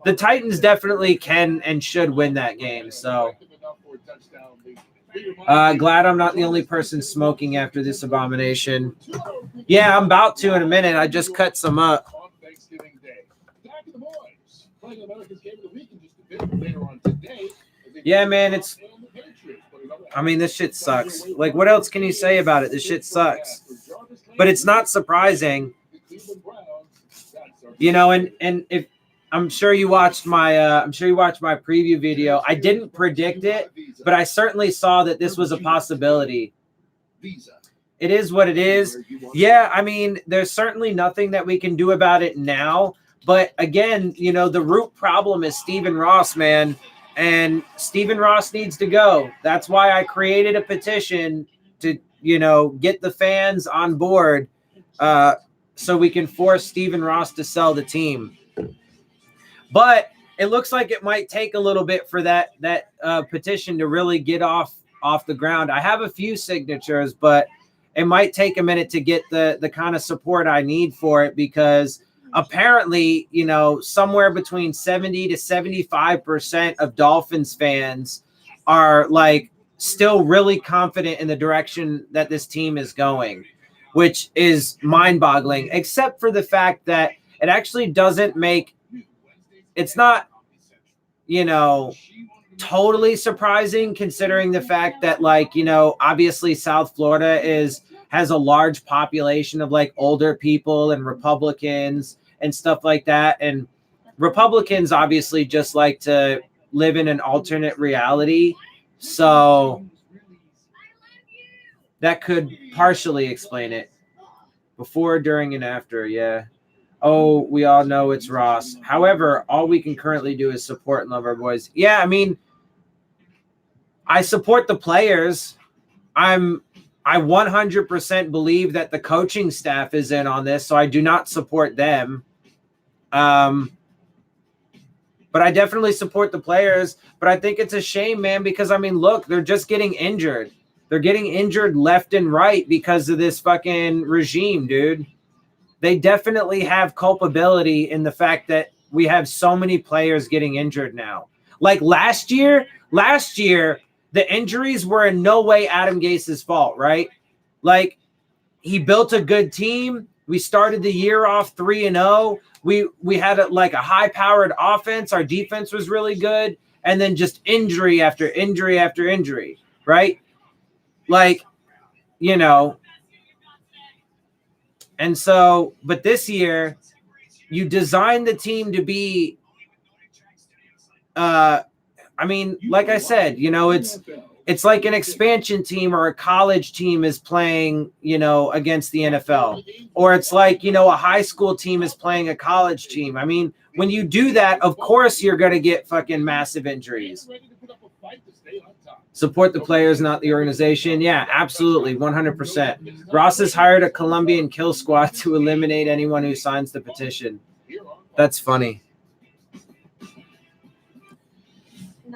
the Titans definitely can and should win that game. So. Glad I'm not the only person smoking after this abomination. Yeah, I'm about to in a minute. I just cut some up. Yeah, man, this shit sucks. Like, what else can you say about it? This shit sucks. but it's not surprising. You know, and if I'm sure you watched my preview video. I didn't predict it, but I certainly saw that this was a possibility. It is what it is. Yeah, I mean, there's certainly nothing that we can do about it now. But again, you know, the root problem is Stephen Ross, man. And Stephen Ross needs to go. That's why I created a petition to, you know, get the fans on board so we can force Stephen Ross to sell the team. But it looks like it might take a little bit for that petition to really get off the ground. I have a few signatures, but it might take a minute to get the kind of support I need for it, because apparently, you know, somewhere between 70 to 75% of Dolphins fans are like still really confident in the direction that this team is going, which is mind-boggling, except for the fact that it actually doesn't make – it's not, you know, totally surprising considering the fact that, like, you know, obviously South Florida has a large population of like older people and Republicans and stuff like that. And Republicans obviously just like to live in an alternate reality. So that could partially explain it. Before, during, and after, yeah. Oh, we all know it's Ross. However, all we can currently do is support and love our boys. Yeah, I mean, I support the players. I 100% believe that the coaching staff is in on this, so I do not support them. But I definitely support the players. But I think it's a shame, man, because, I mean, look, they're just getting injured. They're getting injured left and right because of this fucking regime, dude. They definitely have culpability in the fact that we have so many players getting injured now. Like last year, the injuries were in no way Adam Gase's fault, right? Like, he built a good team. We started the year off 3-0. We had a high-powered offense. Our defense was really good. And then just injury after injury after injury, right? Like, you know. And so, but this year, you designed the team to be, I mean, like I said, you know, it's like an expansion team or a college team is playing, you know, against the NFL. Or it's like, you know, a high school team is playing a college team. I mean, when you do that, of course you're going to get fucking massive injuries. Support the players, not the organization. Yeah, absolutely, 100%. Ross has hired a Colombian kill squad to eliminate anyone who signs the petition. That's funny.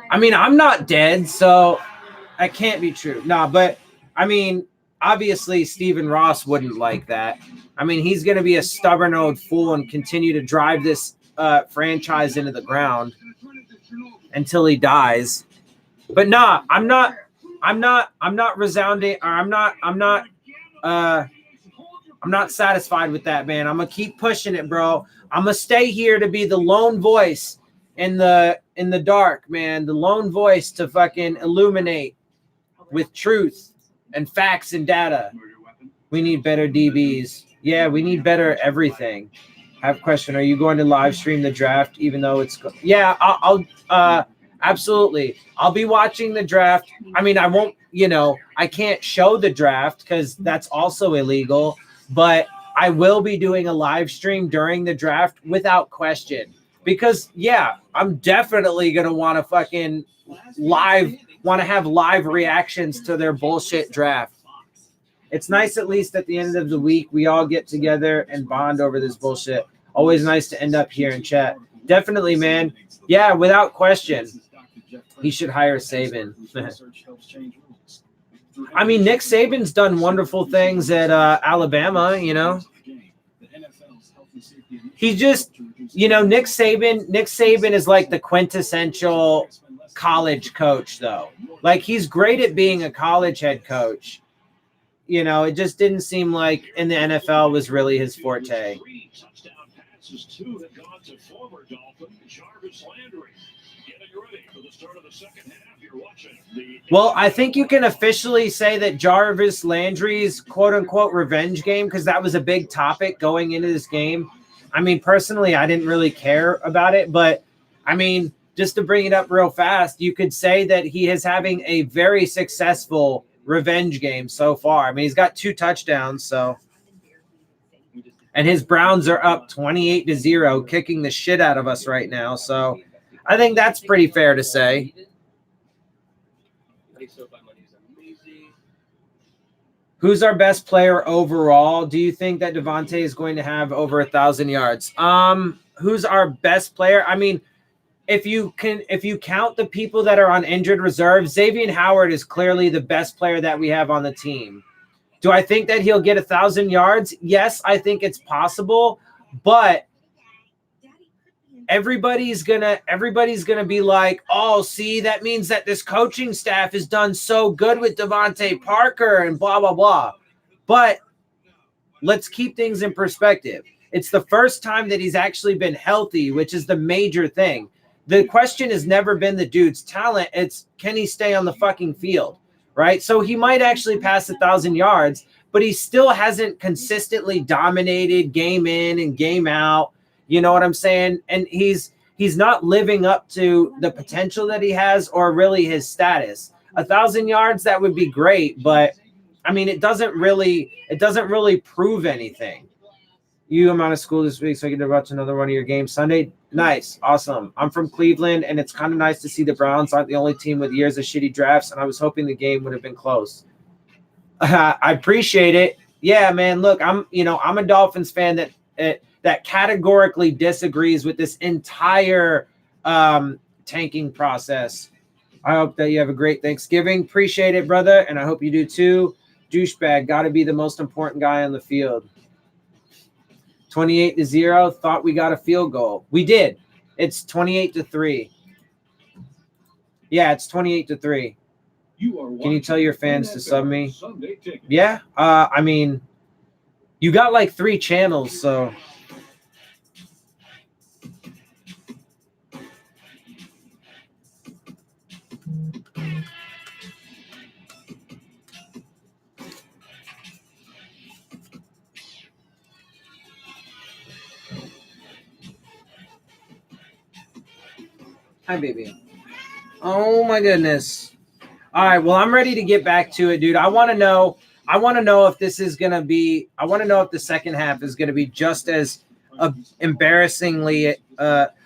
I mean, I'm not dead, so that can't be true. No, but, I mean, obviously Stephen Ross wouldn't like that. I mean, he's going to be a stubborn old fool and continue to drive this franchise into the ground until he dies. But nah, I'm not resounding, or I'm not satisfied with that, man. I'm gonna keep pushing it, bro. I'm gonna stay here to be the lone voice in the dark, man. The lone voice to fucking illuminate with truth and facts and data. We need better DBs. Yeah, we need better everything. I have a question. Are you going to live stream the draft even though it's yeah, I'll absolutely. I'll be watching the draft. I mean, I won't, you know, I can't show the draft because that's also illegal, but I will be doing a live stream during the draft without question. Because, yeah, I'm definitely going to want to fucking have live reactions to their bullshit draft. It's nice at least at the end of the week we all get together and bond over this bullshit. Always nice to end up here and chat. Definitely, man. Yeah, without question. He should hire Saban. I mean, Nick Saban's done wonderful things at Alabama, you know. He just, you know, Nick Saban is like the quintessential college coach, though. Like, he's great at being a college head coach. You know, it just didn't seem like in the NFL was really his forte. Well, I think you can officially say that Jarvis Landry's quote-unquote revenge game, because that was a big topic going into this game. I mean, personally, I didn't really care about it, but I mean, just to bring it up real fast, you could say that he is having a very successful revenge game so far. I mean, he's got 2 touchdowns, so. And his Browns are up 28-0, kicking the shit out of us right now. So I think that's pretty fair to say. Who's our best player overall? Do you think that Devontae is going to have over 1,000 yards? Who's our best player? I mean, if you count the people that are on injured reserve, Xavier Howard is clearly the best player that we have on the team. Do I think that he'll get 1,000 yards? Yes, I think it's possible, but everybody's gonna be like, oh, see, that means that this coaching staff has done so good with Devontae Parker and blah, blah, blah. But let's keep things in perspective. It's the first time that he's actually been healthy, which is the major thing. The question has never been the dude's talent. It's, can he stay on the fucking field, right? So he might actually pass 1,000 yards, but he still hasn't consistently dominated game in and game out. You know what I'm saying? And he's not living up to the potential that he has or really his status. 1,000 yards, that would be great, but I mean, it doesn't really prove anything. I'm out of school this week, so I get to watch another one of your games Sunday. Nice, awesome. I'm from Cleveland, and it's kind of nice to see the Browns aren't the only team with years of shitty drafts, and I was hoping the game would have been close. I appreciate it. Yeah, man. Look, I'm a Dolphins fan that categorically disagrees with this entire tanking process. I hope that you have a great Thanksgiving. Appreciate it, brother, and I hope you do too. Douchebag, got to be the most important guy on the field. 28-0. Thought we got a field goal. We did. It's 28-3. Yeah, it's 28-3. Can you tell your fans to sub me? Yeah. I mean, you got like 3 channels, so. Hi, baby. Oh my goodness. All right, well, I'm ready to get back to it, dude. I want to know if this is going to be – I want to know if the second half is going to be just as embarrassingly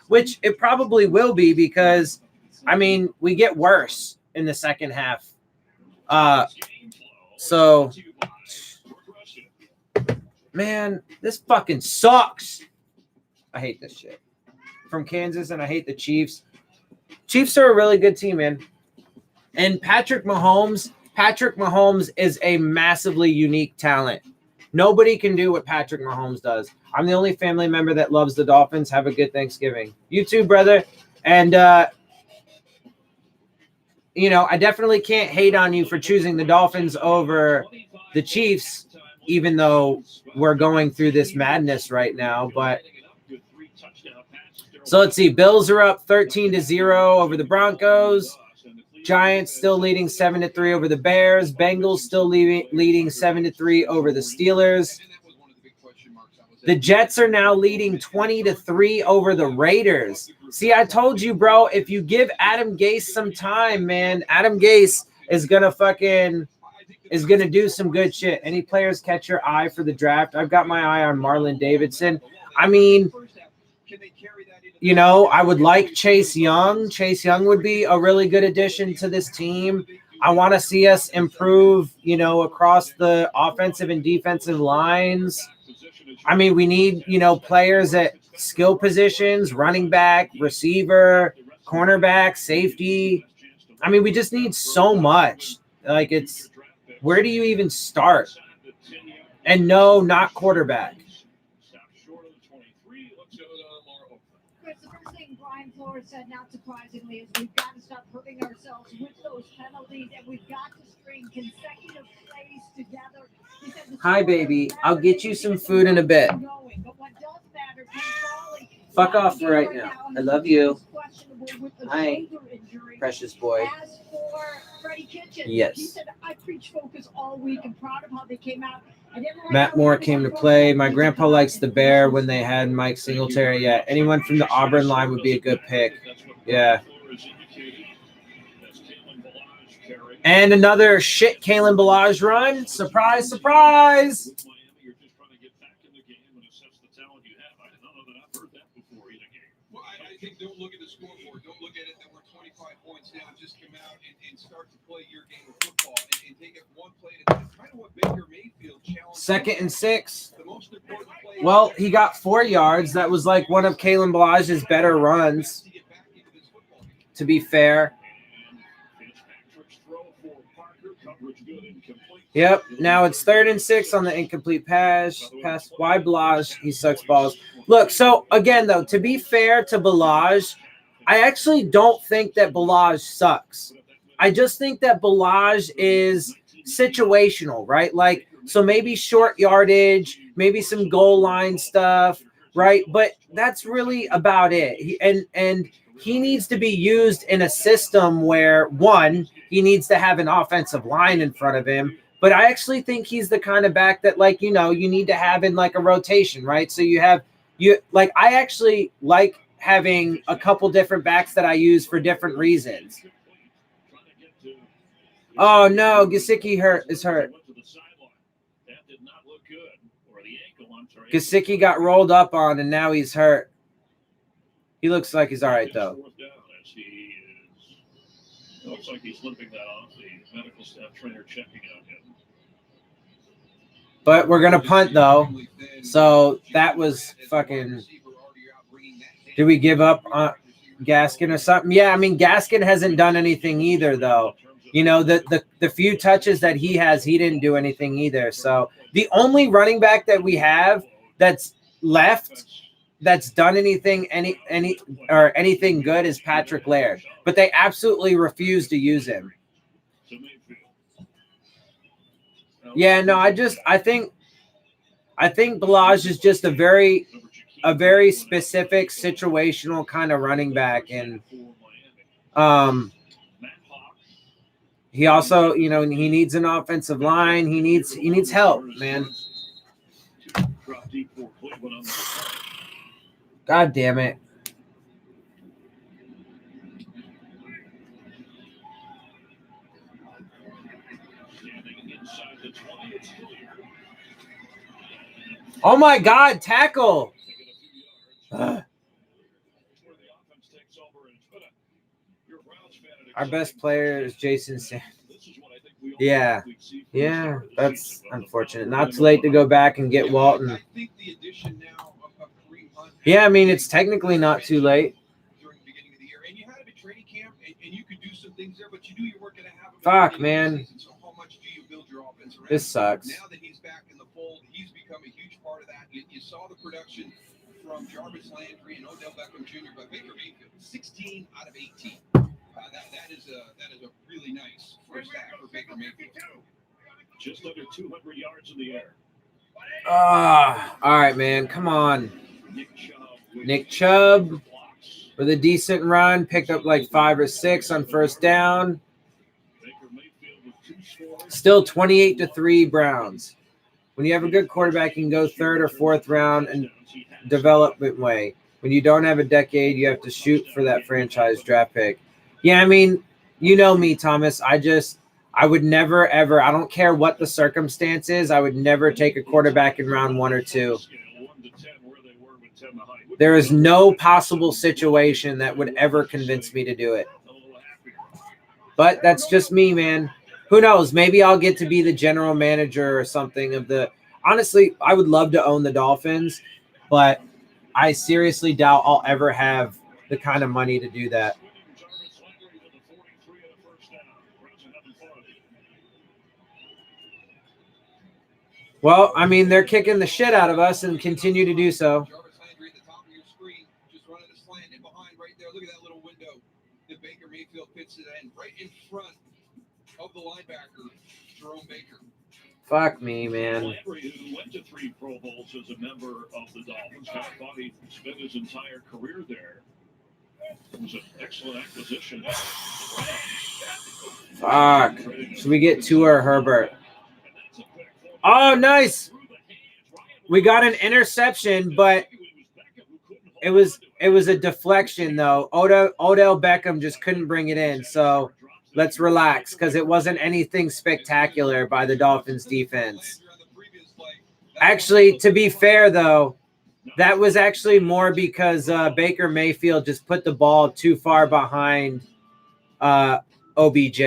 which it probably will be because, I mean, we get worse in the second half. So, man, this fucking sucks. I hate this shit. From Kansas, and I hate the Chiefs. Chiefs are a really good team, man. And Patrick Mahomes is a massively unique talent. Nobody can do what Patrick Mahomes does. I'm the only family member that loves the Dolphins. Have a good Thanksgiving. You too, brother. And, I definitely can't hate on you for choosing the Dolphins over the Chiefs, even though we're going through this madness right now. But so let's see. Bills are up 13-0 over the Broncos. Giants still leading 7-3 over the Bears. Bengals still leading 7-3 over the Steelers. The Jets are now leading 20-3 over the Raiders. See, I told you, bro, if you give Adam Gase some time, man, Adam Gase is gonna do some good shit. Any players catch your eye for the draft? I've got my eye on Marlon Davidson. I mean, I would like Chase Young. Chase Young would be a really good addition to this team. I want to see us improve, across the offensive and defensive lines. I mean, we need, players at skill positions, running back, receiver, cornerback, safety. I mean, we just need so much. Like, where do you even start? And no, not quarterback. Flores said, not surprisingly, is we've got to stop hurting ourselves with those penalties, and we've got to string consecutive plays together. Hi, baby. I'll get you some food in a bit. Fuck off for right now. I love you. with a Hi, shoulder injury. precious boy. As for Freddie Kitchens, Yes. he said, I preach focus all week. I'm proud of how they came out. I didn't like Matt how Moore everyone came to broke play. up. My He grandpa came out likes and the Bear finished when they had Mike Singletary. Yeah, anyone from the Auburn line would be a good pick. Yeah. And another shit Kalen Ballage run. Surprise, surprise. Well, I think don't look at the scoreboard. Don't look at it that we're 25 points down. Just come out and start to play your game of football and take it one play at a time. Kind of what Baker Mayfield challenged. 2nd and 6. The most important play. Well, he got 4 yards. That was like one of Kalen Ballage's better runs, to be fair. Yep. Now it's 3rd and 6 on the incomplete pass. Why Ballage? He sucks balls. Look, so again, though, to be fair to Ballage, I actually don't think that Ballage sucks. I just think that Ballage is situational, right? Like, so maybe short yardage, maybe some goal line stuff, right? But that's really about it. And he needs to be used in a system where, one, he needs to have an offensive line in front of him. But I actually think he's the kind of back that, like, you know, you need to have in like a rotation, right? So I actually like having a couple different backs that I use for different reasons. Oh no, Gesicki is hurt. Gesicki got rolled up on and now he's hurt. He looks like he's all right though. Looks like he's limping that off. The medical staff trainer checking on him. But we're gonna punt though. So that was fucking. Did we give up on Gaskin or something? Yeah, I mean Gaskin hasn't done anything either though. You know, the few touches that he has, he didn't do anything either. So the only running back that we have that's left that's done anything anything good is Patrick Laird. But they absolutely refuse to use him. Yeah, no, I think Ballage is just a very specific situational kind of running back, and he also, you know, he needs an offensive line. He needs help, man. God damn it. Oh my God, tackle. Our best player is Jason Sanders. Yeah, that's unfortunate. Not too late to go back and get Walton. Yeah, I mean, it's technically not too late. Fuck, man. This sucks. Now that he's back in the fold, he's become a huge part of that. You saw the production from Jarvis Landry and Odell Beckham Jr., but Baker Mayfield, 16 out of 18. That is a really nice first half for Baker Mayfield. Just under 200 yards in the air. All right, man. Come on. Nick Chubb with a decent run. Picked up like 5 or 6 on first down. Still 28-3 Browns. When you have a good quarterback, you can go 3rd or 4th round and development way. When you don't have a decade, you have to shoot for that franchise draft pick. Yeah, I mean, you know me, Thomas. I would never, ever, I don't care what the circumstances, I would never take a quarterback in round 1 or 2. There is no possible situation that would ever convince me to do it. But that's just me, man. Who knows? Maybe I'll get to be the general manager or something of the – honestly, I would love to own the Dolphins, but I seriously doubt I'll ever have the kind of money to do that. Well, I mean, they're kicking the shit out of us and continue to do so. Jarvis Landry at the top of your screen, just running a slant in behind right there. Look at that little window that Baker Mayfield fits it in right in front of the linebacker, Jerome Baker. Fuck me, man. Landry, who went to 3 Pro Bowls as a member of the Dolphins, kind of thought he'd spent his entire career there. It was an excellent acquisition. Fuck. Should we get Tua or Herbert? Oh, nice. We got an interception, but it was a deflection though. Odell Beckham just couldn't bring it in. So let's relax because it wasn't anything spectacular by the Dolphins defense. Actually, to be fair though, that was actually more because Baker Mayfield just put the ball too far behind OBJ.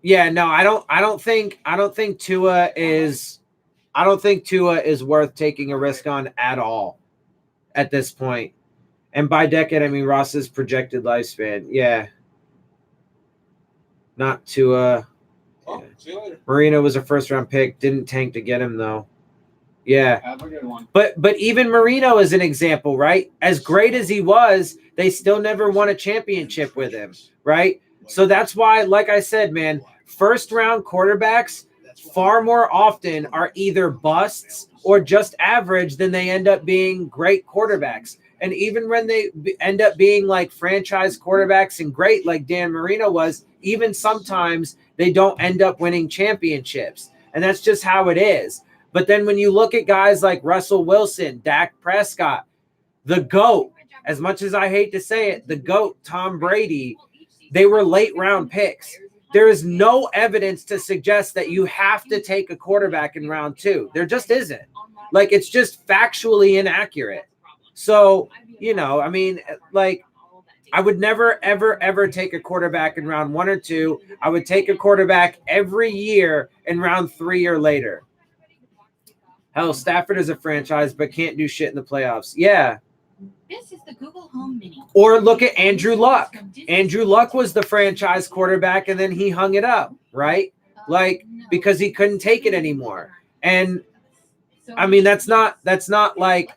Yeah, no, I don't think Tua is worth taking a risk on at all at this point. And by decade, I mean Ross's projected lifespan. Yeah. Not Tua. Oh, see you later. Marino was a first-round pick. Didn't tank to get him, though. Yeah. Have a good one. But even Marino is an example, right? As great as he was, they still never won a championship with him, right? So that's why, like I said, man, first-round quarterbacks far more often are either busts or just average than they end up being great quarterbacks. And even when they end up being like franchise quarterbacks and great, like Dan Marino was, even sometimes they don't end up winning championships. And that's just how it is. But then when you look at guys like Russell Wilson, Dak Prescott, the GOAT, as much as I hate to say it, the GOAT, Tom Brady, they were late round picks. There is no evidence to suggest that you have to take a quarterback in round 2. There just isn't. Like, it's just factually inaccurate. So, I mean, like, I would never, ever, ever take a quarterback in round 1 or 2. I would take a quarterback every year in round 3 or later. Hell, Stafford is a franchise, but can't do shit in the playoffs. Yeah. This is the Google Home Mini. Or look at Andrew Luck. Andrew Luck was the franchise quarterback, and then he hung it up, right? Like, because he couldn't take it anymore. And I mean, that's not like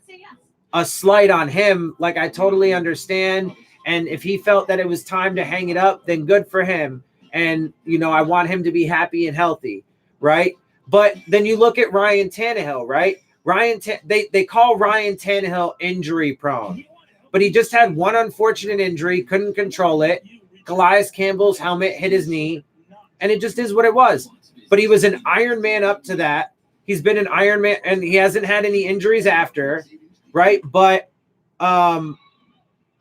a slight on him. Like, I totally understand. And if he felt that it was time to hang it up, then good for him. And, I want him to be happy and healthy, right? But then you look at Ryan Tannehill, right? They call Ryan Tannehill injury prone, but he just had one unfortunate injury, couldn't control it. Calais Campbell's helmet hit his knee, and it just is what it was. But he was an Iron Man up to that. He's been an Iron Man, and he hasn't had any injuries after, right? But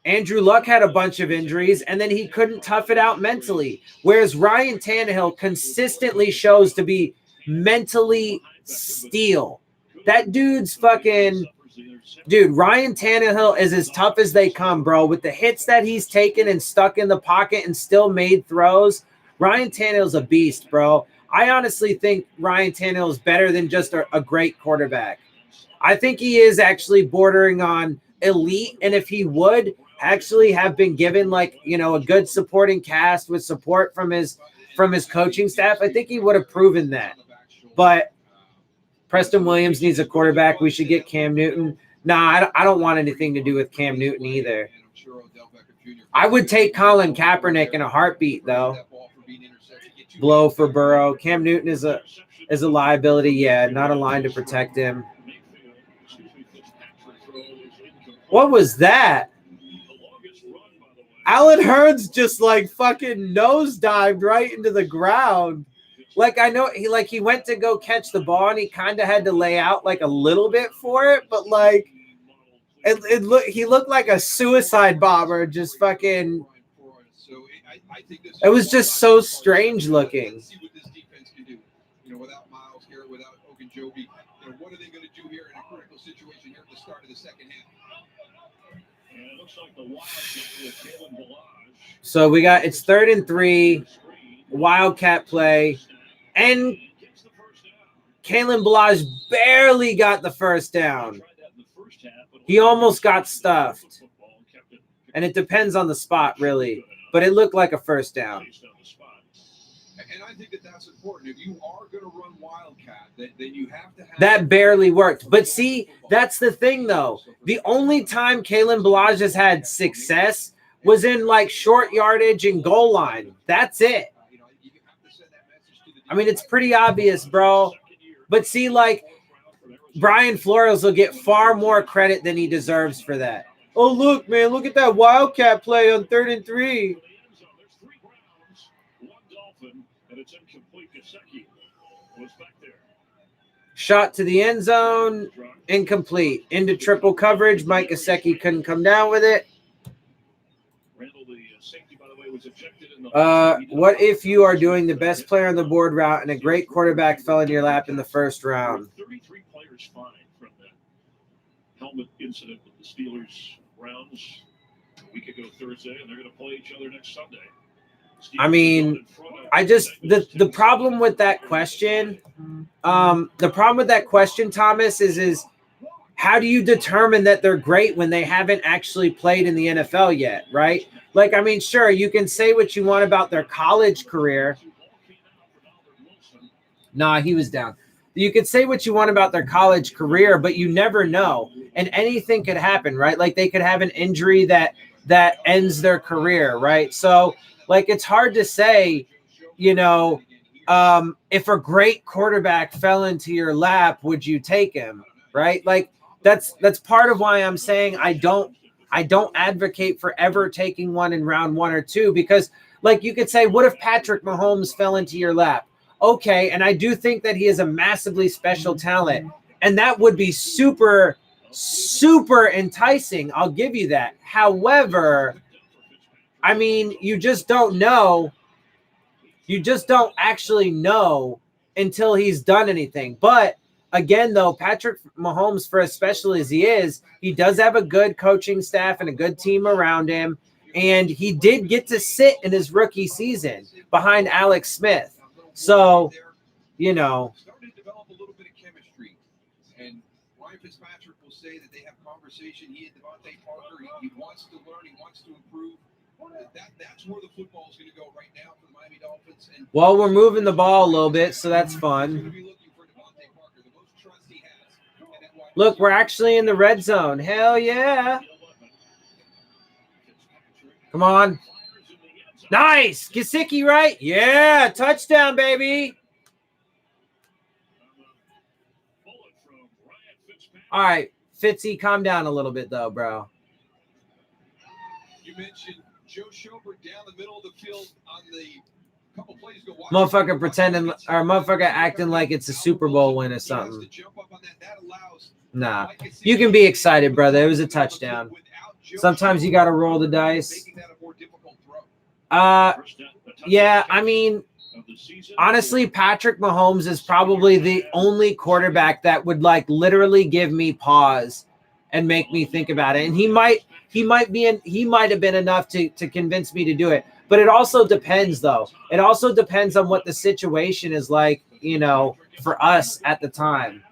Andrew Luck had a bunch of injuries, and then he couldn't tough it out mentally. Whereas Ryan Tannehill consistently shows to be mentally steel. That dude's fucking – dude, Ryan Tannehill is as tough as they come, bro. With the hits that he's taken and stuck in the pocket and still made throws, Ryan Tannehill's a beast, bro. I honestly think Ryan Tannehill is better than just a great quarterback. I think he is actually bordering on elite, and if he would actually have been given, like, a good supporting cast with support from his coaching staff, I think he would have proven that. But Preston Williams needs a quarterback. We should get Cam Newton. Nah, I don't want anything to do with Cam Newton either. I would take Colin Kaepernick in a heartbeat, though. Blow for Burrow. Cam Newton is a liability. Yeah, not a line to protect him. What was that? Alan Hearns just like fucking nosedived right into the ground. Like, I know he went to go catch the ball and he kind of had to lay out like a little bit for it, but like he looked like a suicide bomber, just fucking. It was just so strange looking. Without Miles Garrett, without Ogunjobi, what are they going to do here in a critical situation here at the start of the second half? And it looks like the Wildcat with Kalen Balazs. So it's 3rd and 3, Wildcat play, and Kalen Balazs barely got the first down. He almost got stuffed. And it depends on the spot, really. But it looked like a first down. And I think that's important. If you are going to run Wildcat, then you have to have... That barely worked. But see, that's the thing, though. The only time Kalen Balazs has had success was in, like, short yardage and goal line. That's it. I mean, it's pretty obvious, bro. But see, like, Brian Flores will get far more credit than he deserves for that. Oh, look, man, look at that Wildcat play on 3rd and 3. Shot to the end zone, incomplete. Into triple coverage. Mike Gesicki couldn't come down with it. What if you are doing the best player on the board route and a great quarterback fell in your lap in the first round? 33 players fined from the helmet incident with the Steelers Browns a week ago Thursday, and they're going to play each other next Sunday. I mean, the problem with that question, Thomas, is how do you determine that they're great when they haven't actually played in the NFL yet, right? Like, I mean, sure, you can say what you want about their college career. Nah, he was down. You could say what you want about their college career, but you never know. And anything could happen, right? Like they could have an injury that ends their career, right? So, like, it's hard to say, if a great quarterback fell into your lap, would you take him, right? Like, that's part of why I'm saying I don't advocate for ever taking one in round 1 or 2, because, like, you could say, what if Patrick Mahomes fell into your lap? Okay, and I do think that he is a massively special talent, and that would be super, super enticing. I'll give you that. However, I mean, you just don't know. You just don't actually know until he's done anything. But again, though, Patrick Mahomes, for as special as he is, he does have a good coaching staff and a good team around him. And he did get to sit in his rookie season behind Alex Smith. So, Starting to develop a little bit of chemistry. And Ryan Fitzpatrick will say that they have conversation. He and Devontae Parker, he wants to learn, he wants to improve. That's where the football is going to go right now for the Miami Dolphins. And well, we're moving the ball a little bit, so that's fun. Look, we're actually in the red zone. Hell yeah. Come on. Nice. Gesicki, right? Yeah. Touchdown, baby. All right. Fitzy, calm down a little bit, though, bro. You mentioned Joe Schobert down the middle of the field on the couple plays ago. Motherfucker pretending, or motherfucker acting like it's a Super Bowl win or something. Nah. You can be excited, brother. It was a touchdown. Sometimes you got to roll the dice. Yeah, I mean, honestly, Patrick Mahomes is probably the only quarterback that would, like, literally give me pause and make me think about it. And he might have been enough to convince me to do it. But it also depends, though. It also depends on what the situation is like, for us at the time.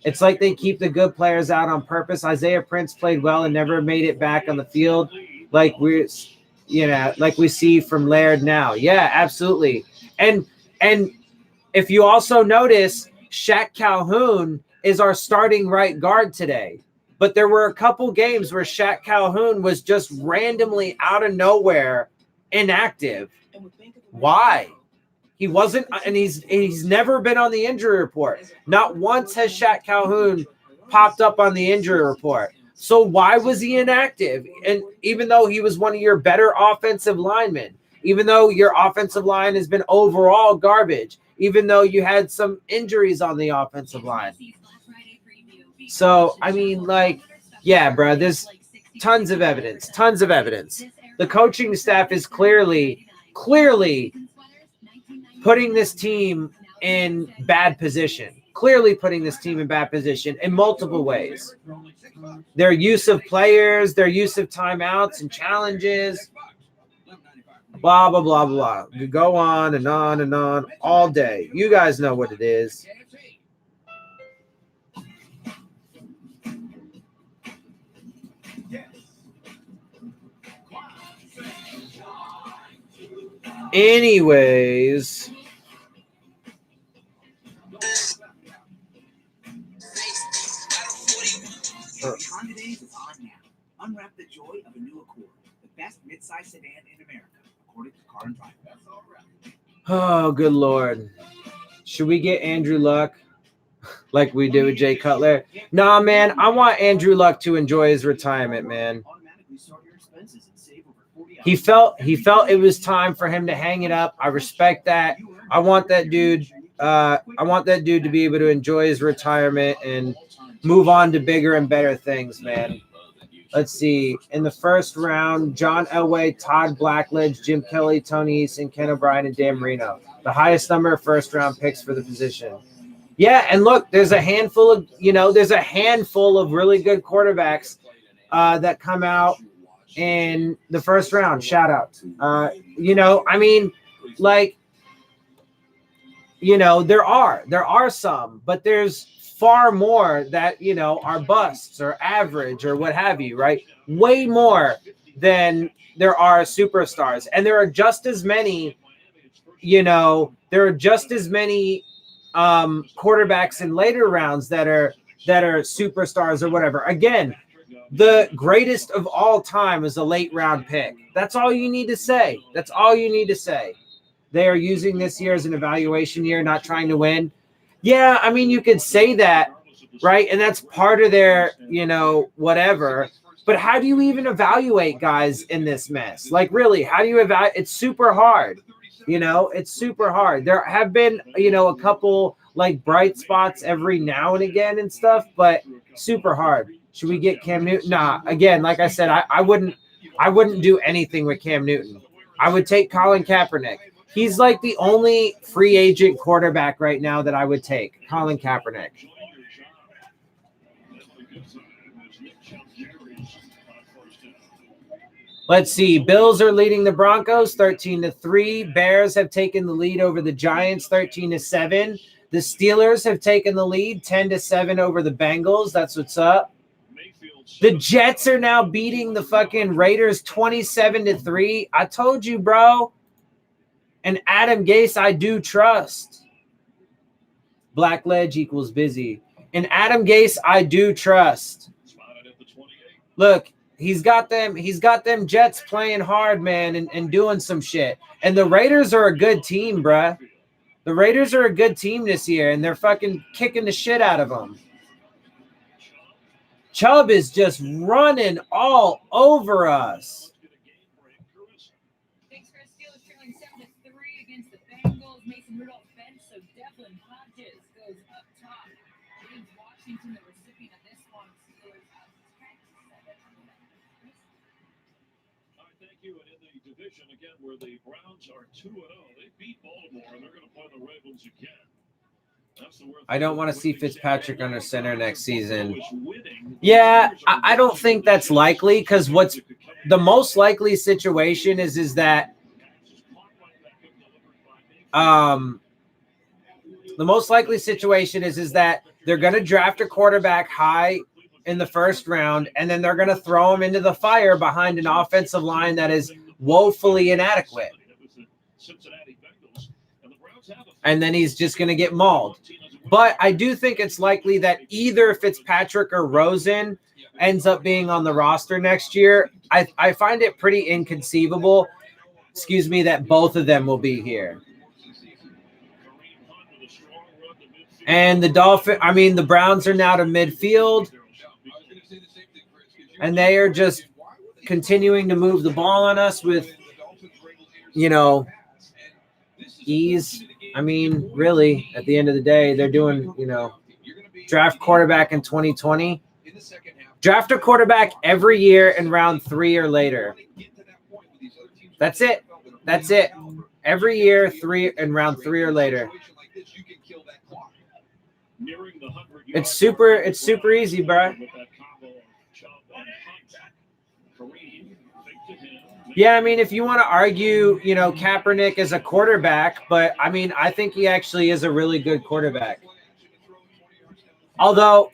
It's like they keep the good players out on purpose. Isaiah Prince played well and never made it back on the field, like we see from Laird now. Yeah, absolutely. And if you also notice, Shaq Calhoun is our starting right guard today. But there were a couple games where Shaq Calhoun was just randomly out of nowhere inactive. Why? He wasn't, and he's never been on the injury report. Not once has Shaq Calhoun popped up on the injury report. So why was he inactive? And even though he was one of your better offensive linemen, even though your offensive line has been overall garbage, even though you had some injuries on the offensive line. So, I mean, like, yeah, bro, there's tons of evidence. The coaching staff is clearly putting this team in bad position. Clearly putting this team in bad position in multiple ways. Their use of players, their use of timeouts and challenges, blah, blah, blah, blah. You go on and on and on all day. You guys know what it is. Anyways. Honda Days is on now. Unwrap the joy of a new Accord, the best midsize sedan in America, according to Car and Driver. That's all right. Oh, good Lord. Should we get Andrew Luck? like we did with Jay Cutler. Nah, man, I want Andrew Luck to enjoy his retirement, man. He felt it was time for him to hang it up. I respect that. I want that dude to be able to enjoy his retirement and move on to bigger and better things, man. Let's see. In the first round, John Elway, Todd Blackledge, Jim Kelly, Tony Easton, Ken O'Brien, and Dan Marino. The highest number of first-round picks for the position. Yeah, and look, there's a handful of really good quarterbacks that come out in the first round. Shout out. There are some, but there's far more that, are busts or average or what have you, right? Way more than there are superstars. And there are just as many, quarterbacks in later rounds that are superstars or whatever. Again, the greatest of all time is a late round pick. That's all you need to say. They are using this year as an evaluation year, not trying to win. Yeah, I mean, you could say that, right? And that's part of their, whatever. But how do you even evaluate guys in this mess? Like, really, how do you evaluate? It's super hard. It's super hard. There have been, a couple like bright spots every now and again and stuff, but super hard. Should we get Cam Newton? Nah, again, like I said, I wouldn't do anything with Cam Newton. I would take Colin Kaepernick. He's like the only free agent quarterback right now that I would take, Colin Kaepernick. Let's see. Bills are leading the Broncos 13-3. Bears have taken the lead over the Giants 13-7. The Steelers have taken the lead 10-7 over the Bengals. That's what's up. The Jets are now beating the fucking Raiders 27-3. I told you, bro. And Adam Gase, I do trust. Blackledge equals busy. And Adam Gase, I do trust. Look, he's got them Jets playing hard, man, and doing some shit. And the Raiders are a good team, bruh. The Raiders are a good team this year, and they're fucking kicking the shit out of them. Chubb is just running all over us. Again, where the Browns are 2-0, they beat Baltimore, and they're going to play the Ravens again. I don't want to see Fitzpatrick under center next season. Yeah, I don't think that's likely, because what's the most likely situation is that they're going to draft a quarterback high in the first round, and then they're going to throw him into the fire behind an offensive line that is woefully inadequate. And then he's just going to get mauled. But I do think it's likely that either Fitzpatrick or Rosen ends up being on the roster next year. I find it pretty inconceivable, that both of them will be here. And the Browns are now to midfield. And they are just continuing to move the ball on us with, ease. I mean, really, at the end of the day, they're doing, draft quarterback in 2020. Draft a quarterback every in round 3 or later. That's it. Every year, in round 3 or later. It's super easy, bro. Yeah, I mean, if you want to argue, Kaepernick is a quarterback, but I mean, I think he actually is a really good quarterback. Although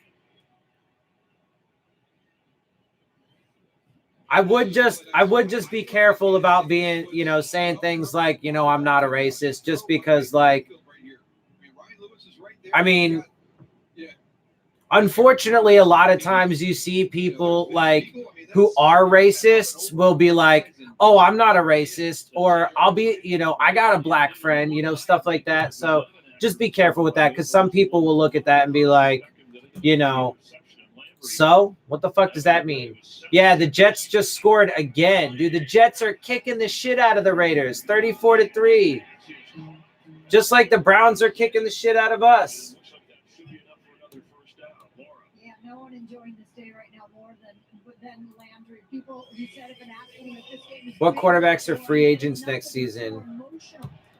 I would just be careful about being, saying things like, I'm not a racist, just because, like, I mean, unfortunately, a lot of times you see people like who are racists will be like, oh, I'm not a racist, or I'll be, I got a black friend, stuff like that. So just be careful with that because some people will look at that and be like, so what the fuck does that mean? Yeah, the Jets just scored again. Dude, the Jets are kicking the shit out of the Raiders, 34-3. Just like the Browns are kicking the shit out of us. Yeah, no one enjoying this day right now more than Landry. People who said if an accident, if this game is What quarterbacks are free agents next season?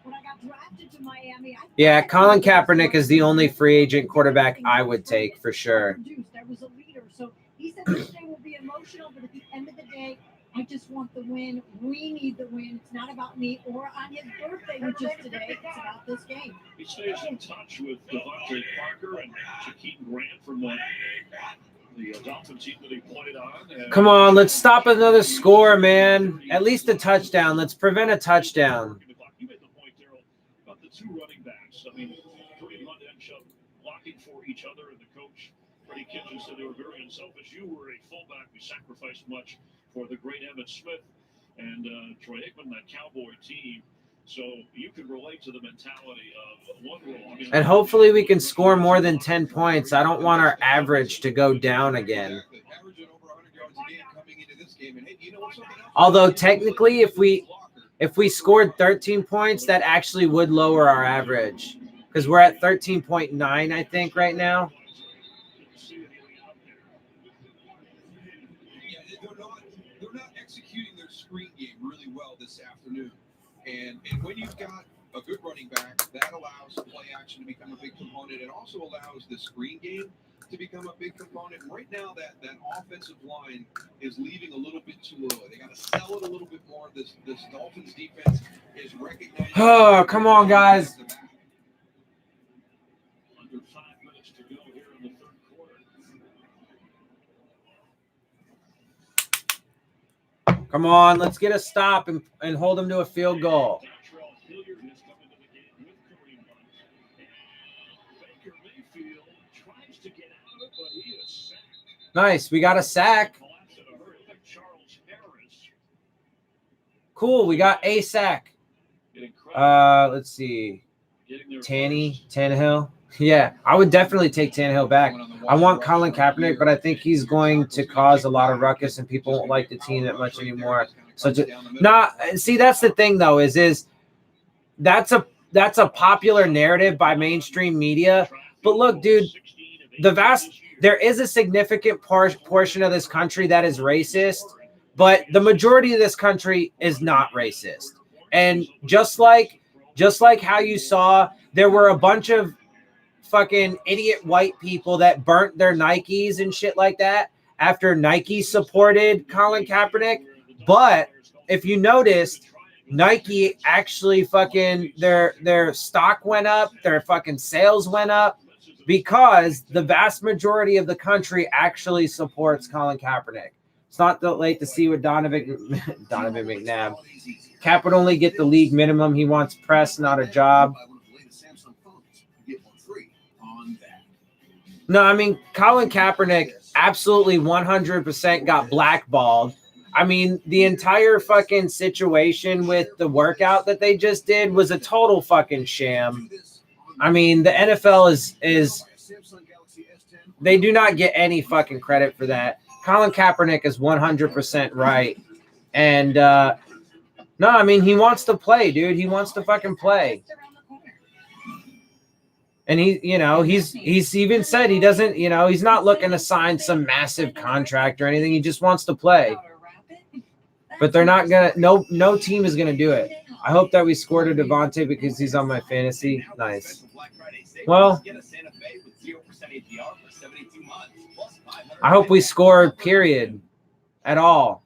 when I got drafted to Miami, Yeah, Colin Kaepernick is the only free agent quarterback I would take for sure. I was a leader, so he said this day will be emotional, but at the end of the day, I just want the win. We need the win. It's not about me or on his birthday, which is today. It's about this game. He stays in touch with Devontae Parker and Shaquem Grant from the Dolphins team that he played on. Come on, let's stop another score, man. At least a touchdown. Let's prevent a touchdown. You made the point, Daryl, about the two running backs. I mean, Kareem Hunt and Chubb blocking for each other, and the coach, Freddie Kitchens, said they were very unselfish. You were a fullback. We sacrificed much for the great Emmitt Smith and Troy Aikman, that Cowboy team. So you could relate to the mentality of one role. I mean, And hopefully we can score more than 10 points. I don't want our average to go down again. Although technically, if we scored 13 points, that actually would lower our average because we're at 13.9, I think, right now. They're not executing their screen game really well this afternoon. And when you've got a good running back, that allows play action to become a big component. It also allows the screen game to become a big component. Right now, that offensive line is leaving a little bit too early. They got to sell it a little bit more. This Dolphins defense is recognizing. Oh, come on, guys. Under 5 minutes to go here in the third quarter. Come on, let's get a stop and hold them to a field goal. Hilliard has come into the game with Kareem Hunt. Baker Mayfield tries to get out of it, but he is sacked. Nice, we got a sack. Cool, we got a sack. Let's see. Tannehill. Yeah, I would definitely take Tannehill back. I want Colin Kaepernick, but I think he's going to cause a lot of ruckus and people won't like the team that much anymore. See, that's the thing though, is that's a popular narrative by mainstream media. But look, dude, there is a significant portion of this country that is racist, but the majority of this country is not racist. And just like how you saw, there were a bunch of fucking idiot white people that burnt their Nikes and shit like that after Nike supported Colin Kaepernick. But if you noticed, Nike actually fucking their stock went up, their fucking sales went up because the vast majority of the country actually supports Colin Kaepernick. It's not that late to see what Donovan McNabb. Cap would only get the league minimum. He wants press, not a job. No, I mean, Colin Kaepernick absolutely 100% got blackballed. I mean, the entire fucking situation with the workout that they just did was a total fucking sham. I mean, the NFL is they do not get any fucking credit for that. Colin Kaepernick is 100% right. And no, I mean, he wants to play, dude. He wants to fucking play. And he's even said he doesn't, he's not looking to sign some massive contract or anything. He just wants to play. But they're not gonna. No team is gonna do it. I hope that we scored a Devontae because he's on my fantasy. Nice. Well, I hope we score. Period. At all.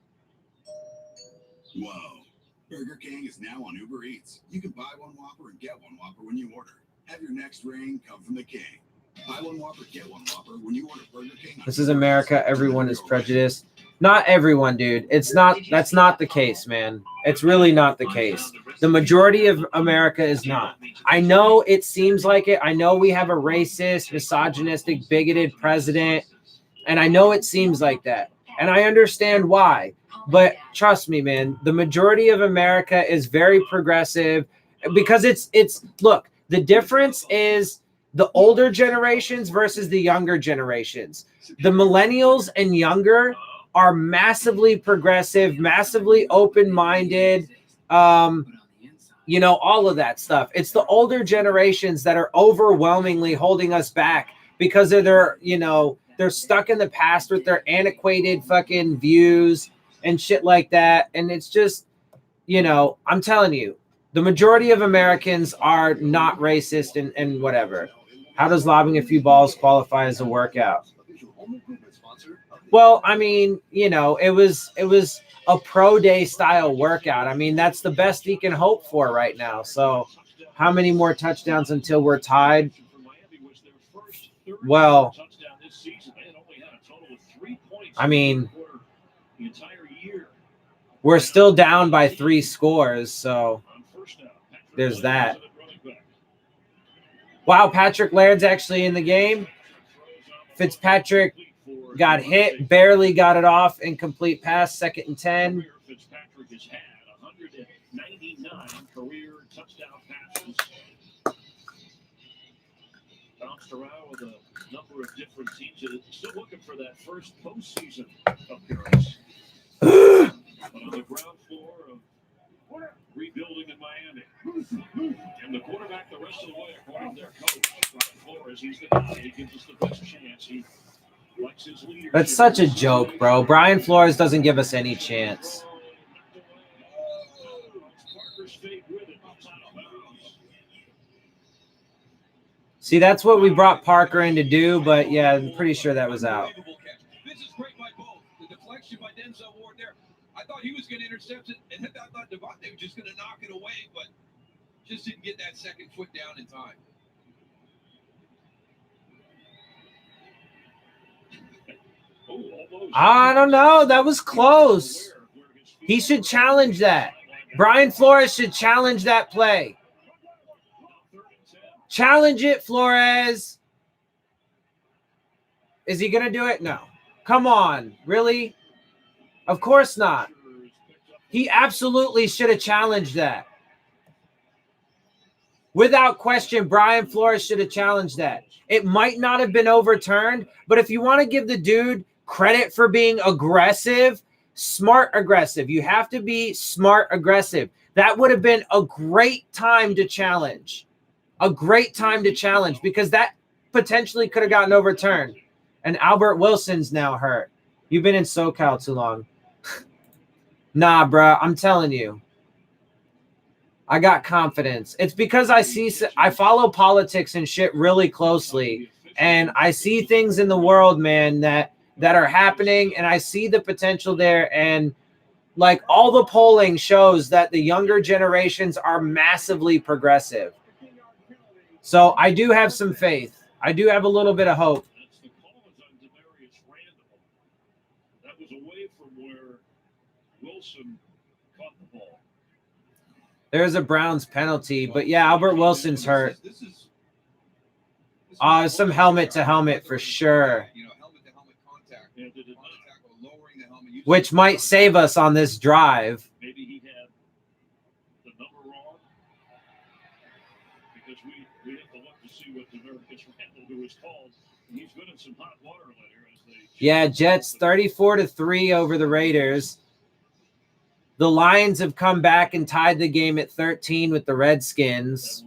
Whoa! Burger King is now on Uber Eats. You can buy one Whopper and get one Whopper when you order. Have your next ring come from the King. Buy one Whopper, get one Whopper when you order Burger King. This is America. Everyone is prejudiced. Not everyone, dude. It's not. That's not the case, man. It's really not the case. The majority of America is not. I know it seems like it. I know we have a racist, misogynistic, bigoted president, and I know it seems like that. And I understand why. But trust me, man, the majority of America is very progressive because it's look, The difference is the older generations versus the younger generations. The millennials and younger are massively progressive, massively open-minded, you know, all of that stuff. It's the older generations that are overwhelmingly holding us back because of their, you know, they're stuck in the past with their antiquated fucking views and shit like that. And it's just, you know, I'm telling you, the majority of Americans are not racist and whatever. How does lobbing a few balls qualify as a workout? Well, I mean, you know, it was a pro day style workout. I mean, that's the best he can hope for right now. So how many more touchdowns until we're tied? Well, I mean, we're still down by 3 scores, so there's that. Wow, Patrick Laird's actually in the game. Fitzpatrick got hit, barely got it off, incomplete pass, 2nd and 10. Fitzpatrick has had 199 career touchdown passes. Bounced around with a number of different teams. Still looking for that first postseason appearance. But on the ground floor of rebuilding in Miami. And the quarterback the rest of the way, according to their coach, Brian Flores, he's the guy. He gives us the best chance. He likes his leadership. That's such a joke, bro. Brian Flores doesn't give us any chance. See, that's what we brought Parker in to do, but yeah, I'm pretty sure that was out. This is great by both. The deflection by Denzel Ward there. I thought he was going to intercept it, and I thought Devontae was just going to knock it away, but just didn't get that second foot down in time. I don't know. That was close. He should challenge that. Brian Flores should challenge that play. Challenge it, Flores. Is he going to do it? No. Come on. Really? Of course not. He absolutely should have challenged that. Without question, Brian Flores should have challenged that. It might not have been overturned, but if you want to give the dude credit for being aggressive, smart aggressive, you have to be smart aggressive. That would have been a great time to challenge. A great time to challenge because that potentially could have gotten overturned. And Albert Wilson's now hurt. You've been in SoCal too long. Nah, bro, I'm telling you. I got confidence. It's because I follow politics and shit really closely. And I see things in the world, man, that are happening. And I see the potential there. And like all the polling shows that the younger generations are massively progressive. So I do have some faith. I do have a little bit of hope. That was away from where Wilson caught the ball. There's a Browns penalty, but yeah, Albert Wilson's hurt. Some helmet to helmet for sure. Which might save us on this drive. Maybe he had the number wrong. Because we have to look to see what Demarcus Randall, who was called. He's been in some hot water later as they. Yeah, Jets 34-3 over the Raiders. The Lions have come back and tied the game at 13 with the Redskins.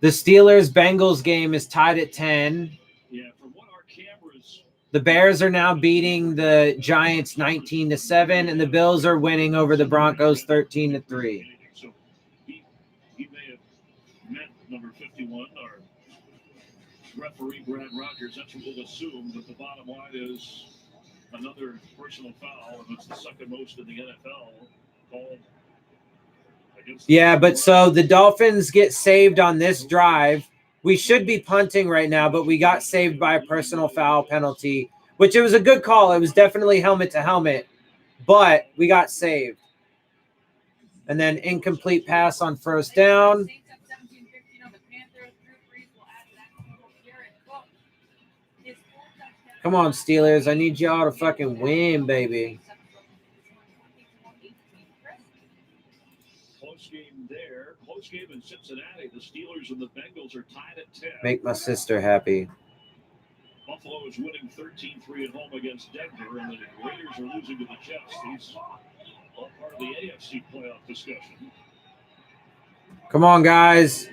The Steelers-Bengals game is tied at 10. Yeah, from what our cameras. The Bears are now beating the Giants 19-7, and the Bills are winning over the Broncos 13-3. So he may have met number 51, our referee Brad Rogers. That's what we'll assume. But the bottom line is another personal foul, and it's the second most in the NFL called. Yeah, but so the Dolphins get saved on this drive. We should be punting right now, but we got saved by a personal foul penalty, which it was a good call. It was definitely helmet to helmet, but we got saved. And then incomplete pass on first down. Come on, Steelers. I need y'all to fucking win, baby. Close game there. Close game in Cincinnati. The Steelers and the Bengals are tied at 10. Make my sister happy. Buffalo is winning 13-3 at home against Denver, and the Raiders are losing to the Jets. These all part of the AFC playoff discussion. Come on, guys.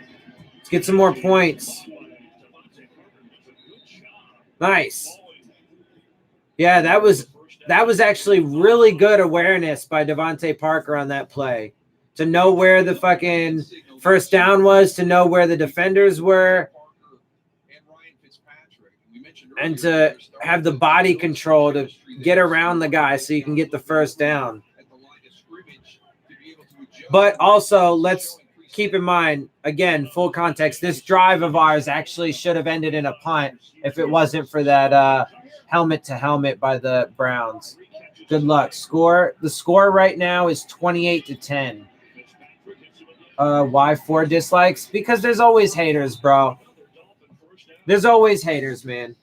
Let's get some more points. Nice. Yeah, that was actually really good awareness by Devontae Parker on that play. To know where the fucking first down was, to know where the defenders were, and to have the body control to get around the guy so you can get the first down. But also, let's keep in mind, again, full context, this drive of ours actually should have ended in a punt if it wasn't for that helmet-to-helmet by the Browns. Good luck. The score right now is 28-10. Why 4 dislikes? Because there's always haters, bro. There's always haters, man.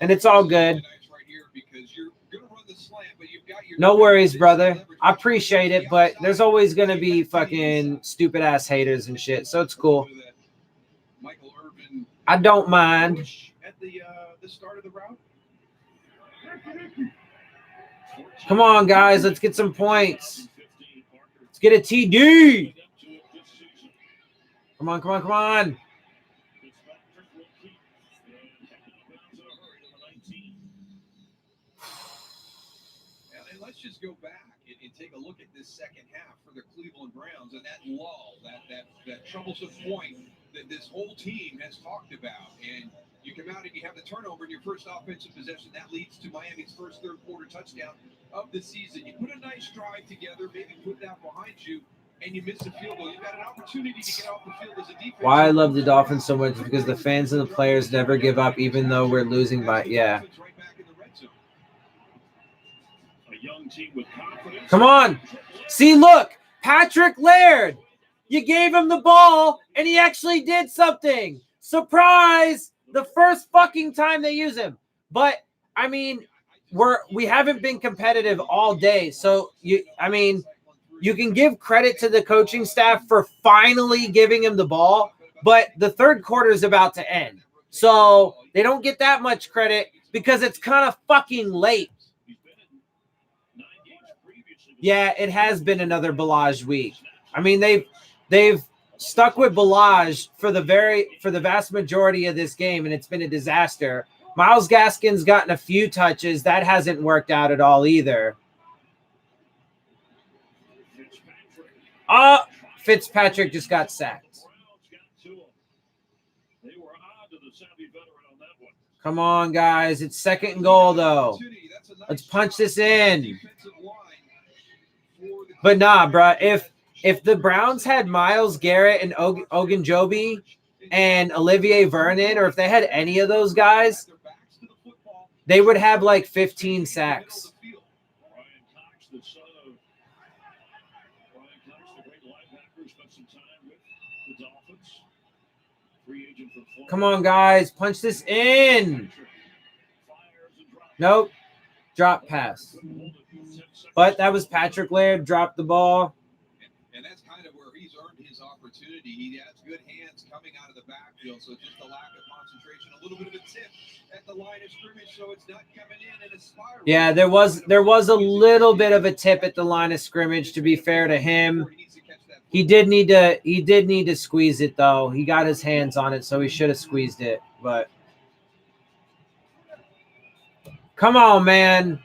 And it's all good. No worries, brother. I appreciate it, but there's always going to be fucking stupid-ass haters and shit, so it's cool. I don't mind. At the start of the route. Come on, guys. Let's get some points. Let's get a TD. Come on, come on, come on. And let's just go back and take a look at this second half for the Cleveland Browns and that lull, that troublesome point that this whole team has talked about. And you come out and you have the turnover in your first offensive possession. That leads to Miami's first third quarter touchdown of the season. You put a nice drive together, maybe put that behind you, and you miss the field goal. You've got an opportunity to get off the field as a defense. Why I love the Dolphins so much is because the fans and the players never give up, even though we're losing by, yeah. Come on. See, look, Patrick Laird. You gave him the ball, and he actually did something. Surprise! The first fucking time they use him. But, I mean, we haven't been competitive all day. So, you can give credit to the coaching staff for finally giving him the ball, but the third quarter is about to end. So, they don't get that much credit because it's kind of fucking late. Yeah, it has been another Balaj week. I mean, they've stuck with Balaj for the vast majority of this game, and it's been a disaster. Myles Gaskin's gotten a few touches. That hasn't worked out at all either. Fitzpatrick just got sacked. Come on, guys. It's second and goal, though. Let's punch this in. But nah, bro. If the Browns had Myles Garrett and Ogunjobi and Olivier Vernon, or if they had any of those guys, they would have like 15 sacks. Come on, guys. Punch this in. Nope. Drop pass. But that was Patrick Laird. Dropped the ball. And that's kind of where he's earned his opportunity. He has good hands coming out of the backfield, so just a lack of concentration, a little bit of a tip at the line of scrimmage, so it's not coming in a spiral. Yeah, there was a little bit of a tip at the line of scrimmage, to be fair to him. He did need to squeeze it, though. He got his hands on it, so he should have squeezed it. But come on, man.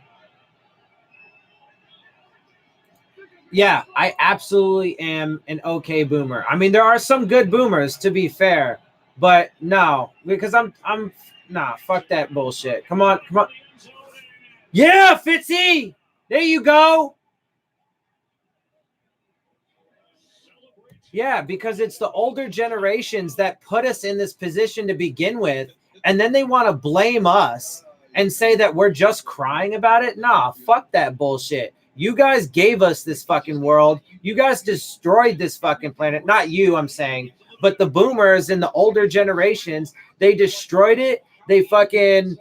Yeah, I absolutely am an okay boomer. I mean, there are some good boomers, to be fair, but no, because I'm fuck that bullshit. Come on. Yeah, Fitzy, there you go. Yeah, because it's the older generations that put us in this position to begin with, and then they want to blame us and say that we're just crying about it. Nah, fuck that bullshit. You guys gave us this fucking world. You guys destroyed this fucking planet. Not you, I'm saying, but the boomers and the older generations, they destroyed it. They fucking,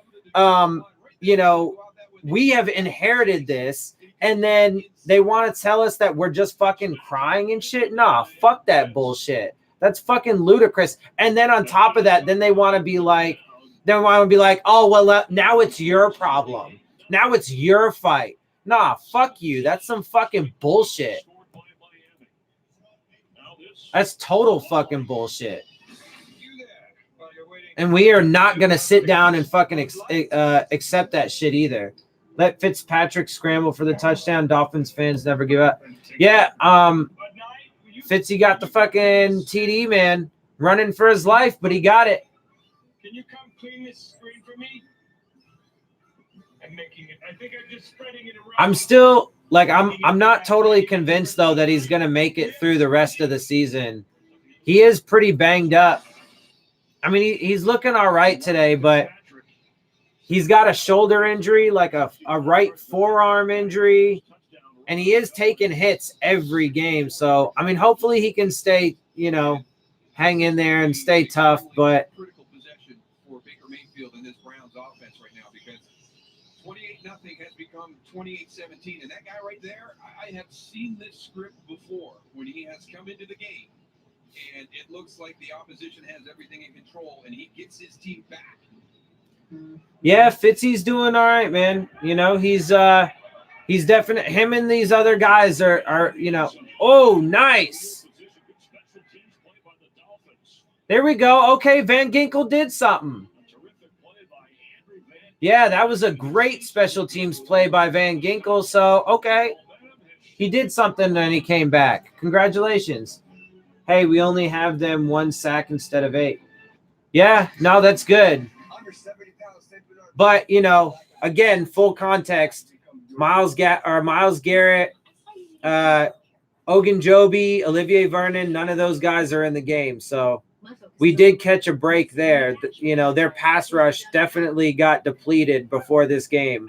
we have inherited this, and then they want to tell us that we're just fucking crying and shit. Nah, fuck that bullshit. That's fucking ludicrous. And then on top of that, then they want to be like, oh, well, now it's your problem. Now it's your fight. Nah, fuck you. That's some fucking bullshit. That's total fucking bullshit. And we are not going to sit down and fucking accept that shit either. Let Fitzpatrick scramble for the touchdown. Dolphins fans never give up. Yeah, Fitzy got the fucking TD, man, running for his life, but he got it. Can you come clean this screen for me? I'm making it. I think I'm just spreading it around. I'm still like I'm not totally convinced though that he's gonna make it through the rest of the season. He is pretty banged up. I mean, he's looking all right today, but he's got a shoulder injury, like a right forearm injury, and he is taking hits every game. So, I mean, hopefully he can stay, hang in there and stay tough. But critical possession for Baker Mayfield in this Browns offense right now, because 28-0 has become 28-17, and that guy right there, I have seen this script before when he has come into the game. And it looks like the opposition has everything in control, and he gets his team back. yeah, Fitzy's doing all right, man. He's definite. Him and these other guys are oh, nice. There we go. Okay, Van Ginkel did something. Yeah, that was a great special teams play by Van Ginkel. So, okay, he did something and he came back. Congratulations. Hey, we only have them 1 sack instead of 8. Yeah, no, that's good. But, again, full context, Myles Garrett, Ogunjobi, Olivier Vernon, none of those guys are in the game. So we did catch a break there. Their pass rush definitely got depleted before this game.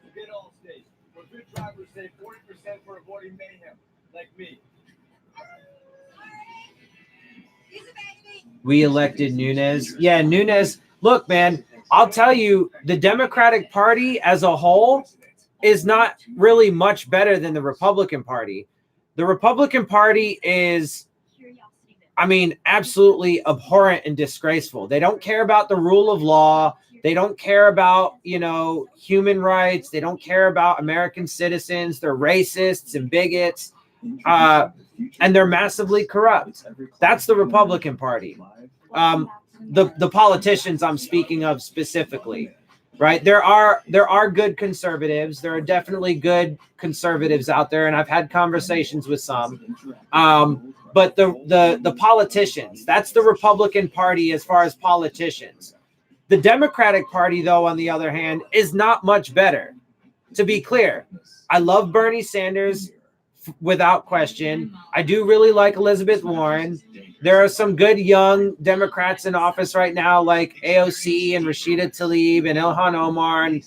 Forget Allstate. Where good drivers save 40% for avoiding mayhem, like me. We elected Nunes. Yeah, Nunes. Look, man, I'll tell you, the Democratic Party as a whole is not really much better than the Republican Party. The Republican Party is, absolutely abhorrent and disgraceful. They don't care about the rule of law. They don't care about, human rights. They don't care about American citizens. They're racists and bigots. And they're massively corrupt. That's the Republican Party. The politicians I'm speaking of specifically, right? There are good conservatives. There are definitely good conservatives out there, and I've had conversations with some. But the politicians, that's the Republican Party as far as politicians. The Democratic Party, though, on the other hand, is not much better. To be clear, I love Bernie Sanders without question. I do really like Elizabeth Warren. There are some good young Democrats in office right now, like AOC and Rashida Tlaib and Ilhan Omar and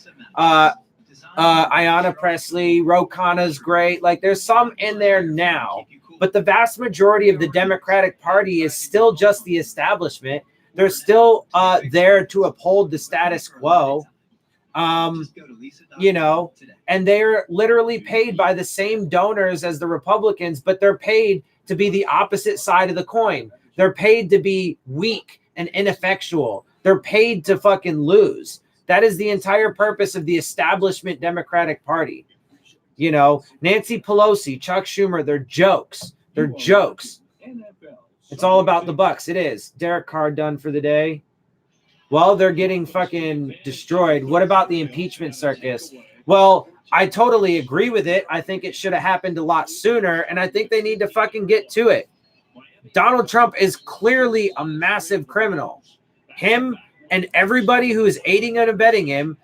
Ayanna Pressley. Ro Khanna's great. Like, there's some in there now. But the vast majority of the Democratic Party is still just the establishment. They're still there to uphold the status quo. And they're literally paid by the same donors as the Republicans, but they're paid to be the opposite side of the coin. They're paid to be weak and ineffectual. They're paid to fucking lose. That is the entire purpose of the establishment Democratic Party. Nancy Pelosi, Chuck Schumer, they're jokes. They're jokes. It's all about the bucks. It is. Derek Carr done for the day. Well, they're getting fucking destroyed. What about the impeachment circus? Well, I totally agree with it. I think it should have happened a lot sooner, and I think they need to fucking get to it. Donald Trump is clearly a massive criminal. Him and everybody who is aiding and abetting him,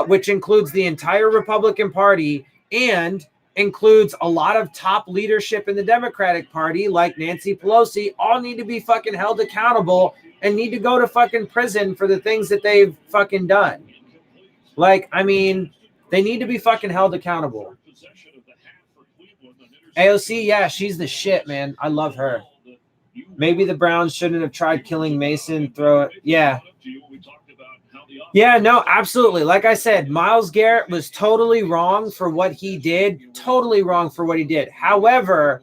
which includes the entire Republican Party and includes a lot of top leadership in the Democratic Party, like Nancy Pelosi, all need to be fucking held accountable and need to go to fucking prison for the things that they've fucking done. They need to be fucking held accountable. AOC, yeah, she's the shit, man. I love her. Maybe the Browns shouldn't have tried killing Mason. Throw it. Yeah. Yeah, no, absolutely. Like I said, Myles Garrett was totally wrong for what he did. Totally wrong for what he did. However,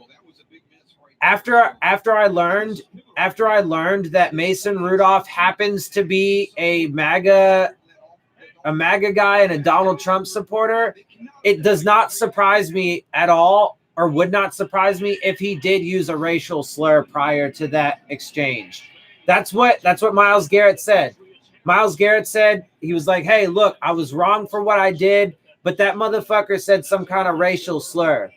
after I learned that Mason Rudolph happens to be a MAGA guy and a Donald Trump supporter, it does not surprise me at all, or would not surprise me if he did use a racial slur prior to that exchange. That's what Myles Garrett said. Myles Garrett said, he was like, hey, look, I was wrong for what I did, but that motherfucker said some kind of racial slur.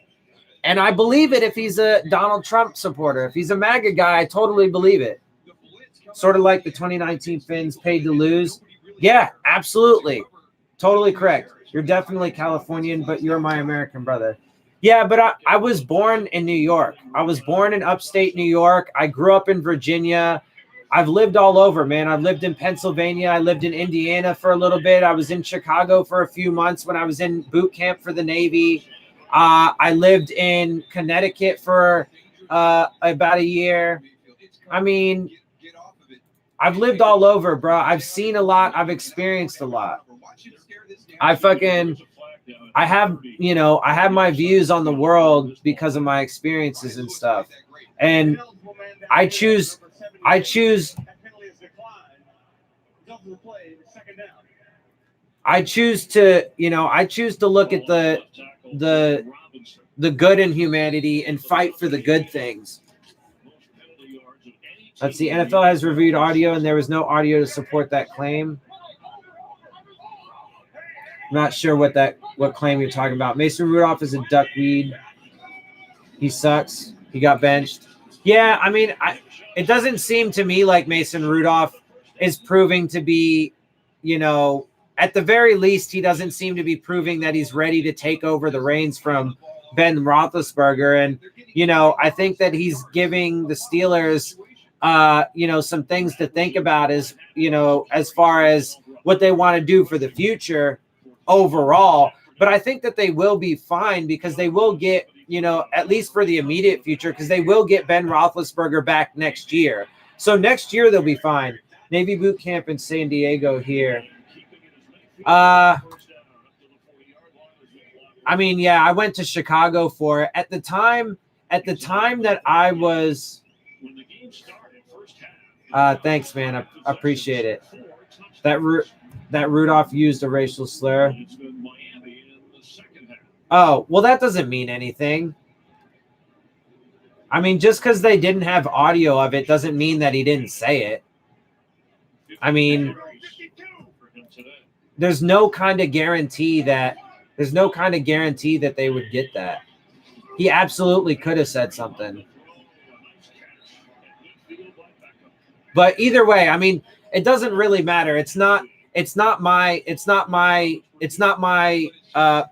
And I believe it if he's a Donald Trump supporter. If he's a MAGA guy, I totally believe it. Sort of like the 2019 Finns paid to lose. Yeah, absolutely. Totally correct. You're definitely Californian, but you're my American brother. Yeah, but I was born in New York. I was born in upstate New York. I grew up in Virginia. I've lived all over, man. I've lived in Pennsylvania. I lived in Indiana for a little bit. I was in Chicago for a few months when I was in boot camp for the Navy. I lived in Connecticut for about a year. I mean, I've lived all over, bro. I've seen a lot. I've experienced a lot. I have my views on the world because of my experiences and stuff. And I choose to look at the good in humanity and fight for the good things. Let's see. NFL has reviewed audio, and there was no audio to support that claim. I'm not sure what claim you're talking about. Mason Rudolph is a duckweed. He sucks. He got benched. Yeah, I mean, it doesn't seem to me like Mason Rudolph is proving to be, at the very least, he doesn't seem to be proving that he's ready to take over the reins from Ben Roethlisberger. And, I think that he's giving the Steelers, some things to think about as far as what they want to do for the future overall. But I think that they will be fine because they will get, at least for the immediate future, because they will get Ben Roethlisberger back next year. So next year they'll be fine. Navy boot camp in San Diego here. I mean, yeah, I went to Chicago for it. At the time that I was thanks, man. I appreciate it. That Rudolph used a racial slur. Oh, well, that doesn't mean anything. I mean, just because they didn't have audio of it doesn't mean that he didn't say it. I mean, there's no kind of guarantee that they would get that. He absolutely could have said something. But either way, I mean, it doesn't really matter. It's not my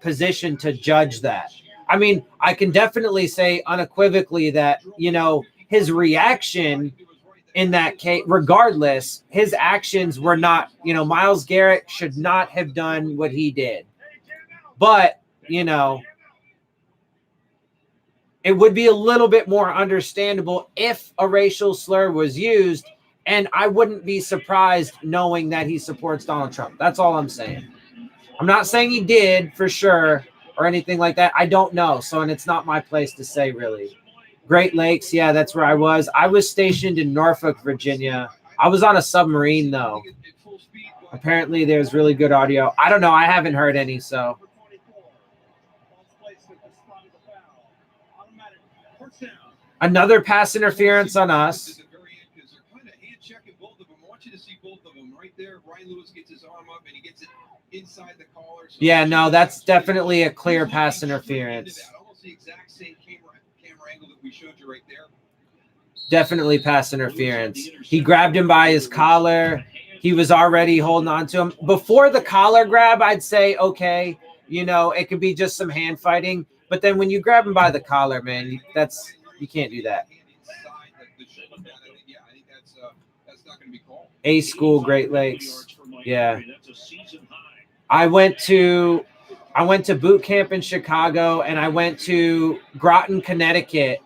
position to judge that. I mean, I can definitely say unequivocally that, his reaction in that case, regardless, his actions were not, Myles Garrett should not have done what he did. But, it would be a little bit more understandable if a racial slur was used, and I wouldn't be surprised knowing that he supports Donald Trump. That's all I'm saying. I'm not saying he did for sure or anything like that. I don't know. So, and it's not my place to say, really. Great Lakes, yeah, that's where I was. I was stationed in Norfolk, Virginia. I was on a submarine, though. Apparently, there's really good audio. I don't know. I haven't heard any, so. Another pass interference on us. Yeah, no, that's definitely a clear pass interference. Definitely pass interference. He grabbed him by his collar. He was already holding on to him. Before the collar grab, I'd say, okay, it could be just some hand fighting. But then when you grab him by the collar, man, you can't do that. A school, Great Lakes. Yeah. I went to boot camp in Chicago, and I went to Groton, Connecticut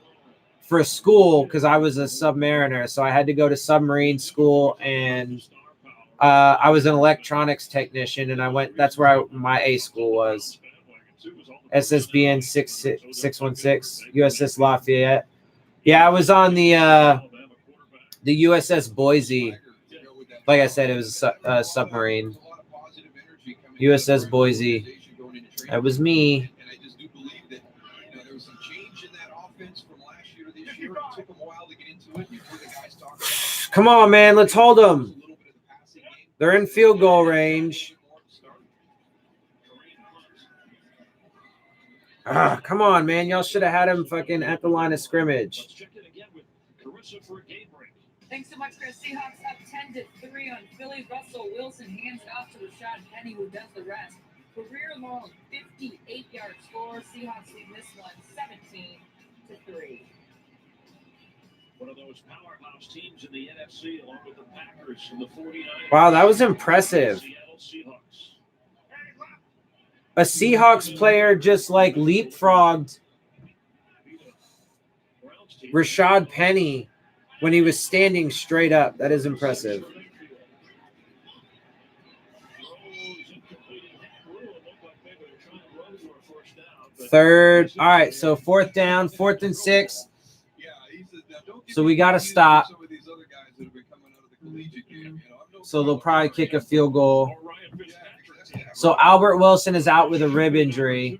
for school because I was a submariner. So I had to go to submarine school and I was an electronics technician, and I went. That's where my A school was. SSBN 616 USS Lafayette. Yeah, I was on the USS Boise. Like I said, it was a submarine. USS Boise. That was me. And I just do believe that there was some change in that offense from last year to this year. It took them a while to get into it. You hear the guys talking about Come on, man. Let's hold them. They're in field goal range. Come on, man. Y'all should have had him fucking at the line of scrimmage. Thanks so much, Chris. Seahawks up 10-3 on Philly. Russell Wilson hands it off to Rashad Penny, who does the rest. Career-long 58-yard score. Seahawks lead this one 17-3. One of those powerhouse teams in the NFC, along with the Packers and the 49ers. Wow, that was impressive. A Seahawks player just like leapfrogged Rashad Penny when he was standing straight up. That is impressive. Third. All right, so 4th down, 4th and 6. So we got to stop. So they'll probably kick a field goal. So Albert Wilson is out with a rib injury.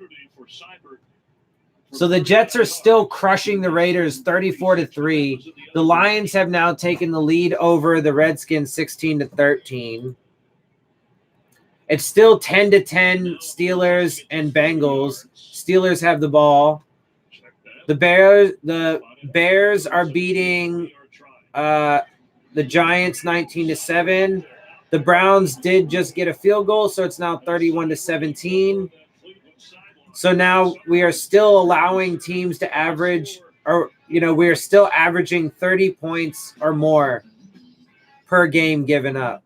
So the Jets are still crushing the Raiders 34-3. The Lions have now taken the lead over the Redskins 16-13. It's still 10-10 Steelers and Bengals. Steelers have the ball. The Bears are beating the Giants 19-7. The Browns did just get a field goal, so it's now 31-17. So now we are still allowing teams to average, or we are still averaging 30 points or more per game given up.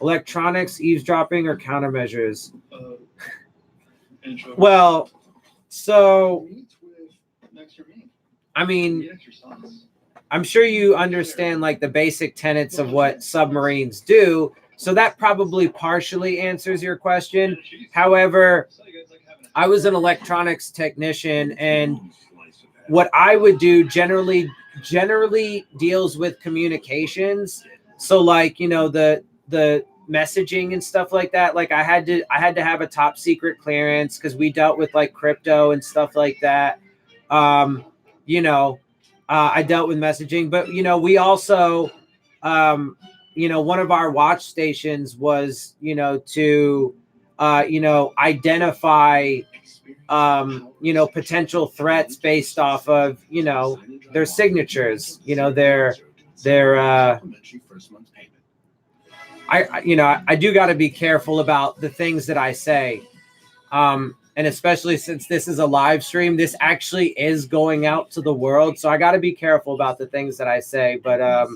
Electronics, eavesdropping, or countermeasures? Well, so I mean, I'm sure you understand like the basic tenets of what submarines do. So that probably partially answers your question. However, I was an electronics technician, and what I would do generally deals with communications. So like, the messaging and stuff like that. Like I had to have a top secret clearance because we dealt with like crypto and stuff like that. I dealt with messaging, but we also, one of our watch stations was, to, identify, potential threats based off of, their signatures, I do got to be careful about the things that I say. And especially since this is a live stream, this actually is going out to the world. So I got to be careful about the things that I say. But,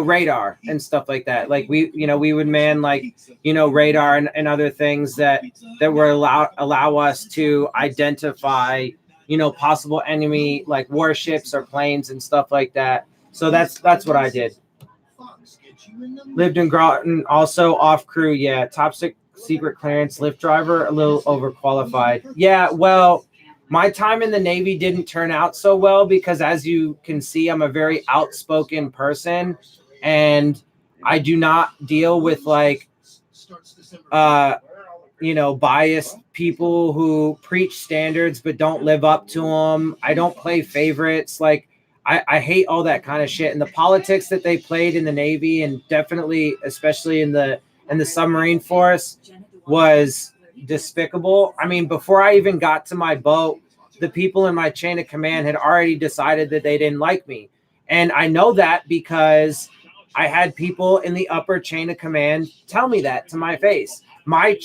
radar and stuff like that. Like we would man like, radar and other things that were allow us to identify, possible enemy like warships or planes and stuff like that. So that's what I did. Lived in Groton, also off crew. Yeah, top secret clearance, lift driver, a little overqualified. Yeah, well, my time in the Navy didn't turn out so well because, as you can see, I'm a very outspoken person, and I do not deal with like, biased people who preach standards but don't live up to them. I don't play favorites. Like, I hate all that kind of shit. And the politics that they played in the Navy, and definitely, especially in the submarine force, was despicable. I mean, before I even got to my boat, the people in my chain of command had already decided that they didn't like me. And I know that because I had people in the upper chain of command tell me that to my face. My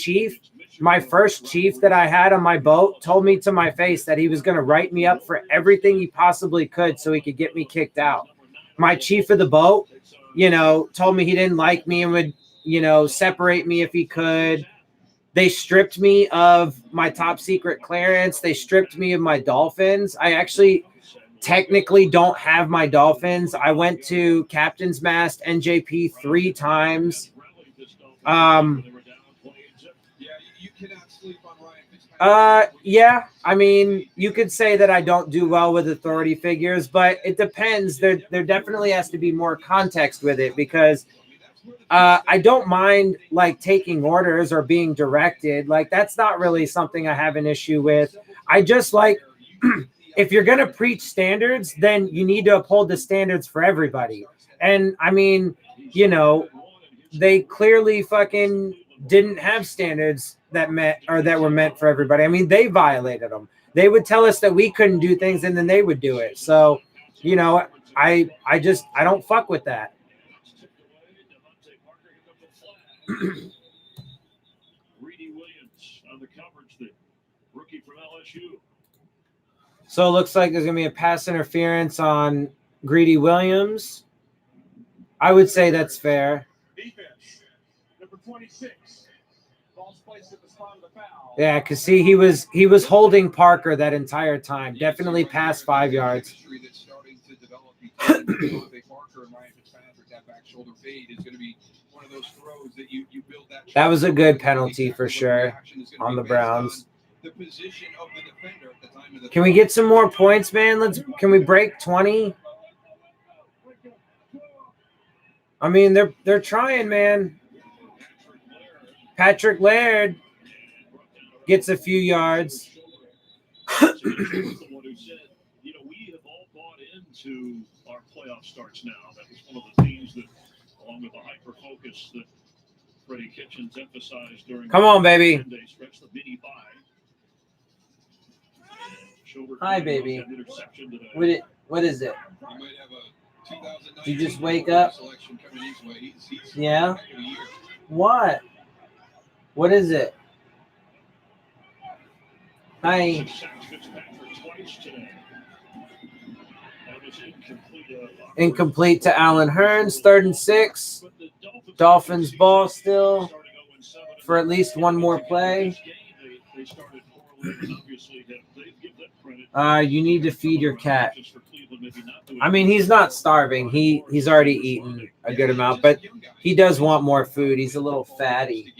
first chief that I had on my boat told me to my face that he was going to write me up for everything he possibly could so he could get me kicked out. My chief of the boat, told me he didn't like me and would, separate me if he could. They stripped me of my top secret clearance. They stripped me of my Dolphins. I actually technically don't have my Dolphins. I went to Captain's Mast NJP 3 times. Yeah, I mean, you could say that I don't do well with authority figures, but it depends. There definitely has to be more context with it, because I don't mind like taking orders or being directed. Like, that's not really something I have an issue with. I just like, if you're going to preach standards, then you need to uphold the standards for everybody. And I mean, you know, they clearly fucking didn't have standards that were meant for everybody. I mean, they violated them. They would tell us that we couldn't do things, and then they would do it. So, you know, I don't fuck with that. Greedy Williams on the coverage, the rookie from LSU. So it looks like there's going to be a pass interference on Greedy Williams. I would say that's fair. Defense, number 26. Ball's placed at the spot of the foul. Yeah, because see, he was holding Parker that entire time. Definitely past 5 yards. Parker and Ryan Fitzpatrick, that back shoulder fade is going to be one of those throws that you build that. That was a good penalty for sure on the Browns. The position of the defender at the time of the Can we get some more points, man? Can we break 20? I mean, they're trying, man. Patrick Laird gets a few yards. You know, we have all bought into our playoff starts now. That was one of the themes that, along with the hyper focus that Freddie Kitchens emphasized during Come on, baby. 10-day stretch, the mini bye. Hi, baby. What is it? Did you just wake up? Yeah. What? What is it? Hi. Incomplete to Allen Hearns. 3rd and 6. Dolphins ball still for at least one more play. You need to feed your cat. I mean, he's not starving. He's already eaten a good amount, but he does want more food. He's a little fatty.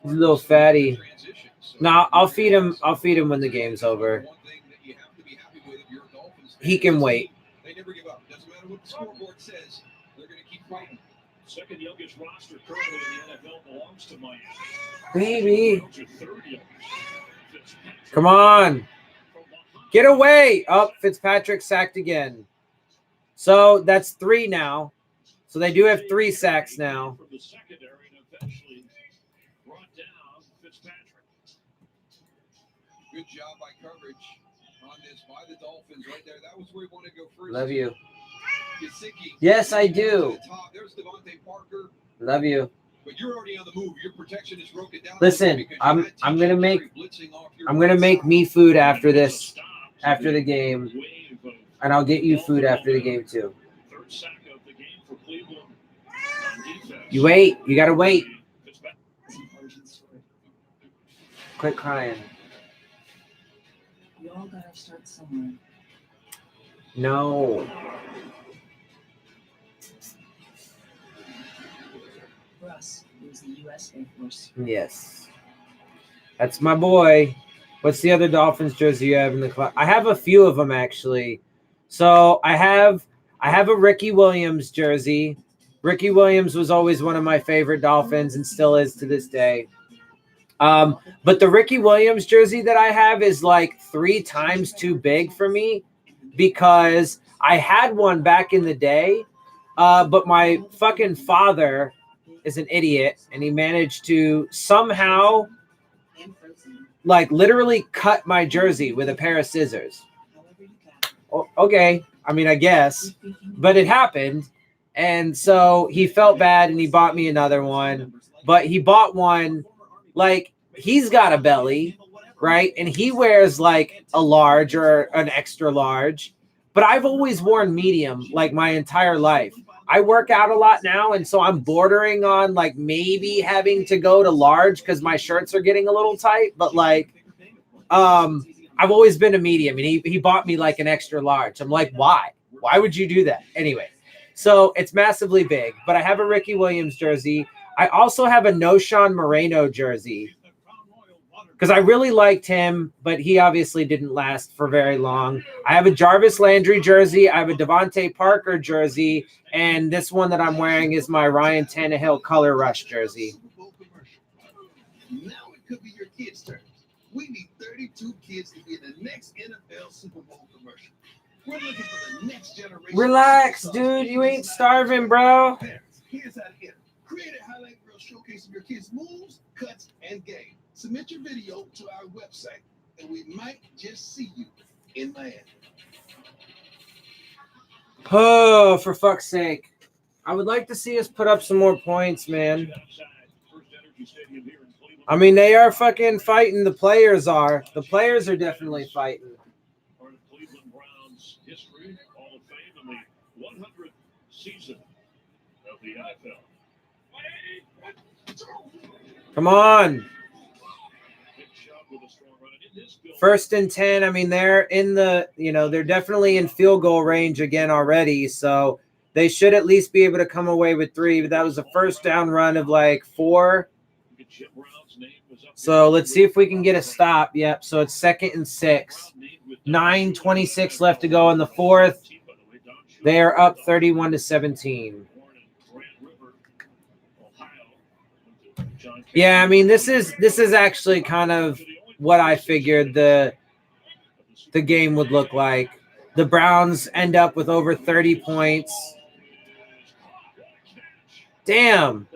He's a little fatty. No, I'll feed him. I'll feed him when the game's over. He can wait. They never give up. Doesn't matter what the scoreboard says. They're going to keep fighting. Second youngest roster currently in the NFL belongs to Miami. Baby. Come on. Get away. Oh, Fitzpatrick sacked again. So that's 3 now. So they do have 3 sacks now. From the secondary and eventually brought down Fitzpatrick. Good job by coverage on this by the Dolphins right there. That was where we wanted to go first. Love you. Gesicki. Yes, I do. There's Devontae Parker. Love you. But you're already on the move. Your protection is broken down. Listen, I'm gonna make me food after this, after the game, and I'll get you food after the game too. You wait. You gotta wait. Quit crying. You all gotta start somewhere. No. Russ was the U.S. Air Force. Yes. That's my boy. What's the other Dolphins jersey you have in the club? I have a few of them, actually. So I have a Ricky Williams jersey. Ricky Williams was always one of my favorite Dolphins and still is to this day. But the Ricky Williams jersey that I have is like 3 times too big for me because I had one back in the day, but my fucking father is an idiot, and he managed to somehow, like, literally cut my jersey with a pair of scissors. Okay, I mean, I guess, but it happened, and so he felt bad, and he bought me another one, but he bought one, like, he's got a belly, right, and he wears, like, a large or an extra large, but I've always worn medium, like, my entire life. I work out a lot now, and so I'm bordering on, like, maybe having to go to large because my shirts are getting a little tight. But, like, I've always been a medium, and he bought me like an extra large. I'm like, why? Why would you do that? Anyway, so it's massively big, but I have a Ricky Williams jersey. I also have a Noshawn Moreno jersey because I really liked him, but he obviously didn't last for very long. I have a Jarvis Landry jersey. I have a Devontae Parker jersey, and this one that I'm wearing is my Ryan Tannehill Color Rush jersey. Now it could be your kids' turn. We need 32 kids to be in the next NFL Super Bowl commercial. We're looking for the next generation. Relax, dude. You ain't starving, bro. Parents, here's how to enter. Create a highlight reel showcasing your kids' moves, cuts, and game. Submit your video to our website, and we might just see you in Miami. Oh, for fuck's sake. I would like to see us put up some more points, man. I mean, they are fucking fighting. The players are. The players are definitely fighting. Part of Cleveland Browns history, Hall of Fame, in the 100th season of the NFL. Come on. 1st and 10. I mean, they're in the, they're definitely in field goal range again already. So they should at least be able to come away with 3. But that was a first down run of like 4. So let's see if we can get a stop. Yep. So it's 2nd and 6. 9:26 left to go in the 4th. They are up 31-17. Yeah, I mean, this is actually kind of what I figured the game would look like. The Browns end up with over 30 points. Damn.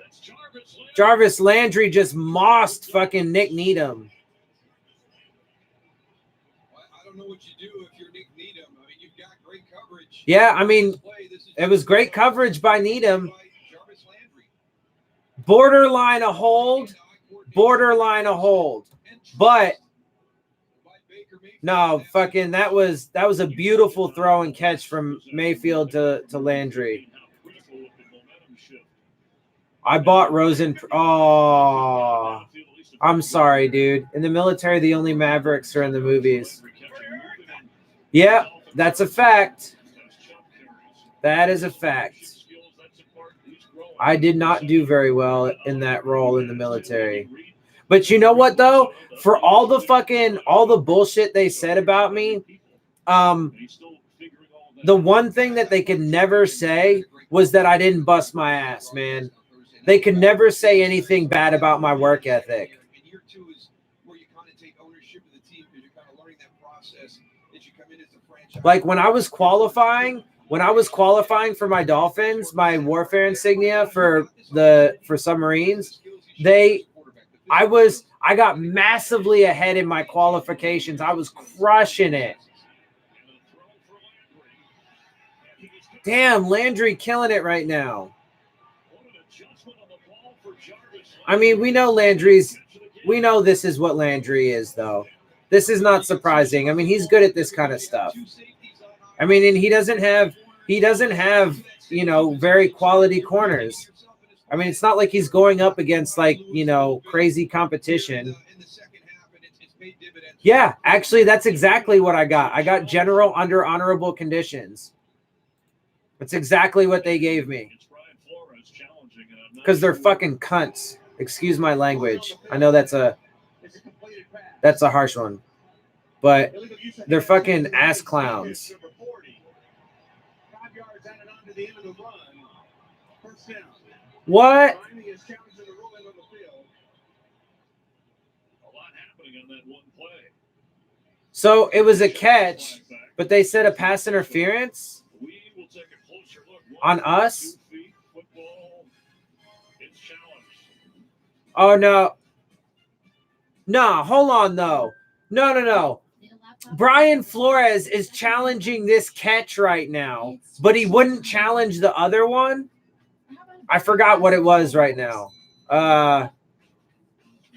Jarvis Landry just mossed fucking Nick Needham. I don't know what you do if you're Nick Needham. I mean, you've got great coverage. Yeah, I mean, it was great coverage by Needham. Borderline a hold. But no, fucking that was a beautiful throw and catch from Mayfield to Landry. I bought Rosen. Oh, I'm sorry, dude. In the military, the only Mavericks are in the movies. Yeah, that's a fact. That is a fact. I did not do very well in that role in the military. But you know what, though? For all the bullshit they said about me, the one thing that they could never say was that I didn't bust my ass, man. They could never say anything bad about my work ethic. Like when I was qualifying for my Dolphins, my warfare insignia for submarines, I got massively ahead in my qualifications. I was crushing it. Damn, Landry killing it right now. I mean, we know this is what Landry is, though. This is not surprising. I mean, he's good at this kind of stuff. I mean, and he doesn't have, very quality corners. I mean, it's not like he's going up against crazy competition. Yeah, actually, that's exactly what I got. I got general under honorable conditions. That's exactly what they gave me. Because they're fucking cunts. Excuse my language. I know that's a harsh one. But they're fucking ass clowns. What? So it was a catch, but they said a pass interference on us? Oh, no. No, hold on, though. No. Brian Flores is challenging this catch right now, but he wouldn't challenge the other one? I forgot what it was right now. The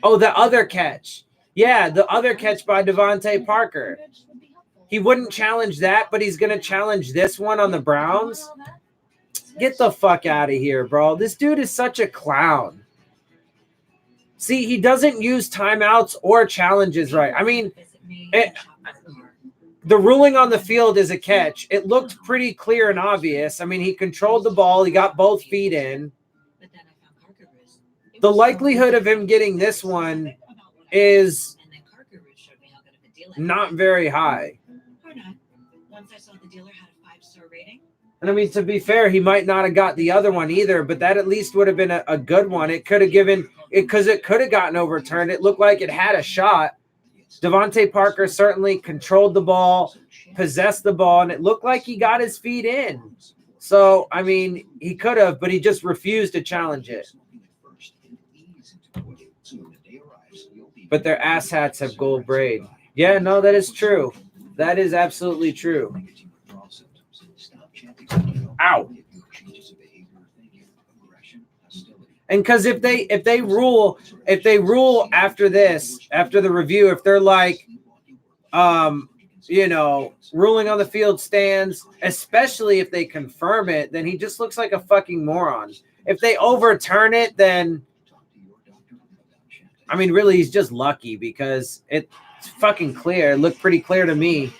other catch. Yeah, the other catch by Devontae Parker. He wouldn't challenge that, but he's going to challenge this one on the Browns? Get the fuck out of here, bro. This dude is such a clown. See, he doesn't use timeouts or challenges right. I mean, the ruling on the field is a catch. It looked pretty clear and obvious. I mean, he controlled the ball. He got both feet in. The likelihood of him getting this one is not very high. Once I saw the dealer had a 5-star rating. And I mean, to be fair, he might not have got the other one either, but that at least would have been a good one. It could have given it because it could have gotten overturned. It looked like it had a shot. Devontae Parker certainly controlled the ball, possessed the ball, and it looked like he got his feet in. So, I mean, he could have, but he just refused to challenge it. But their asshats have gold braid. Yeah, no, that is true. That is absolutely true. Ow. And because if they rule after this, after the review, if they're like, ruling on the field stands, especially if they confirm it, then he just looks like a fucking moron. If they overturn it, then I mean, really, he's just lucky because it's fucking clear. It looked pretty clear to me.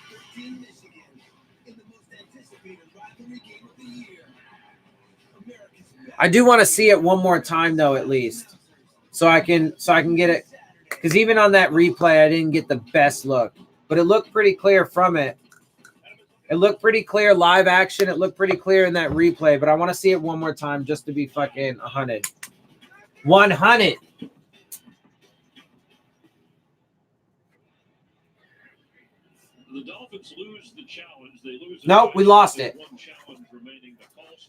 I do want to see it one more time though, at least, so I can get it. Because even on that replay, I didn't get the best look, but it looked pretty clear from it. It looked pretty clear live action. It looked pretty clear in that replay, but I want to see it one more time just to be fucking 100. 100. The Dolphins lose the challenge. They lose. Nope, we lost it.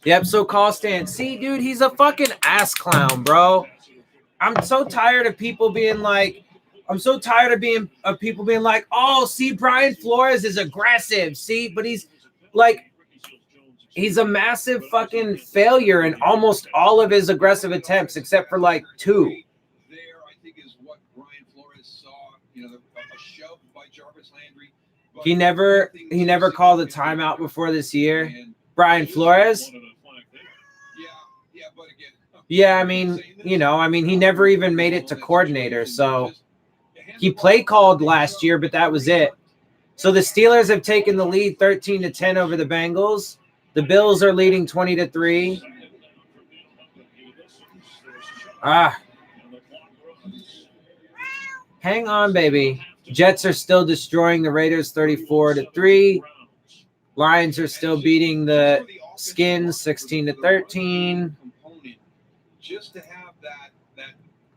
Yep, so call stand. See, dude, he's a fucking ass clown, bro. I'm so tired of people being like, people being like, oh, see, Brian Flores is aggressive. See, but he's a massive fucking failure in almost all of his aggressive attempts, except for like 2. There, I think, is what Brian Flores saw. A shove by Jarvis Landry. He never called a timeout before this year. Brian Flores. Yeah, I mean, he never even made it to coordinator. So he play called last year, but that was it. So the Steelers have taken the lead 13-10 over the Bengals. The Bills are leading 20-3. Hang on, baby. Jets are still destroying the Raiders 34-3. Lions are still beating the Skins 16-13. Just to have that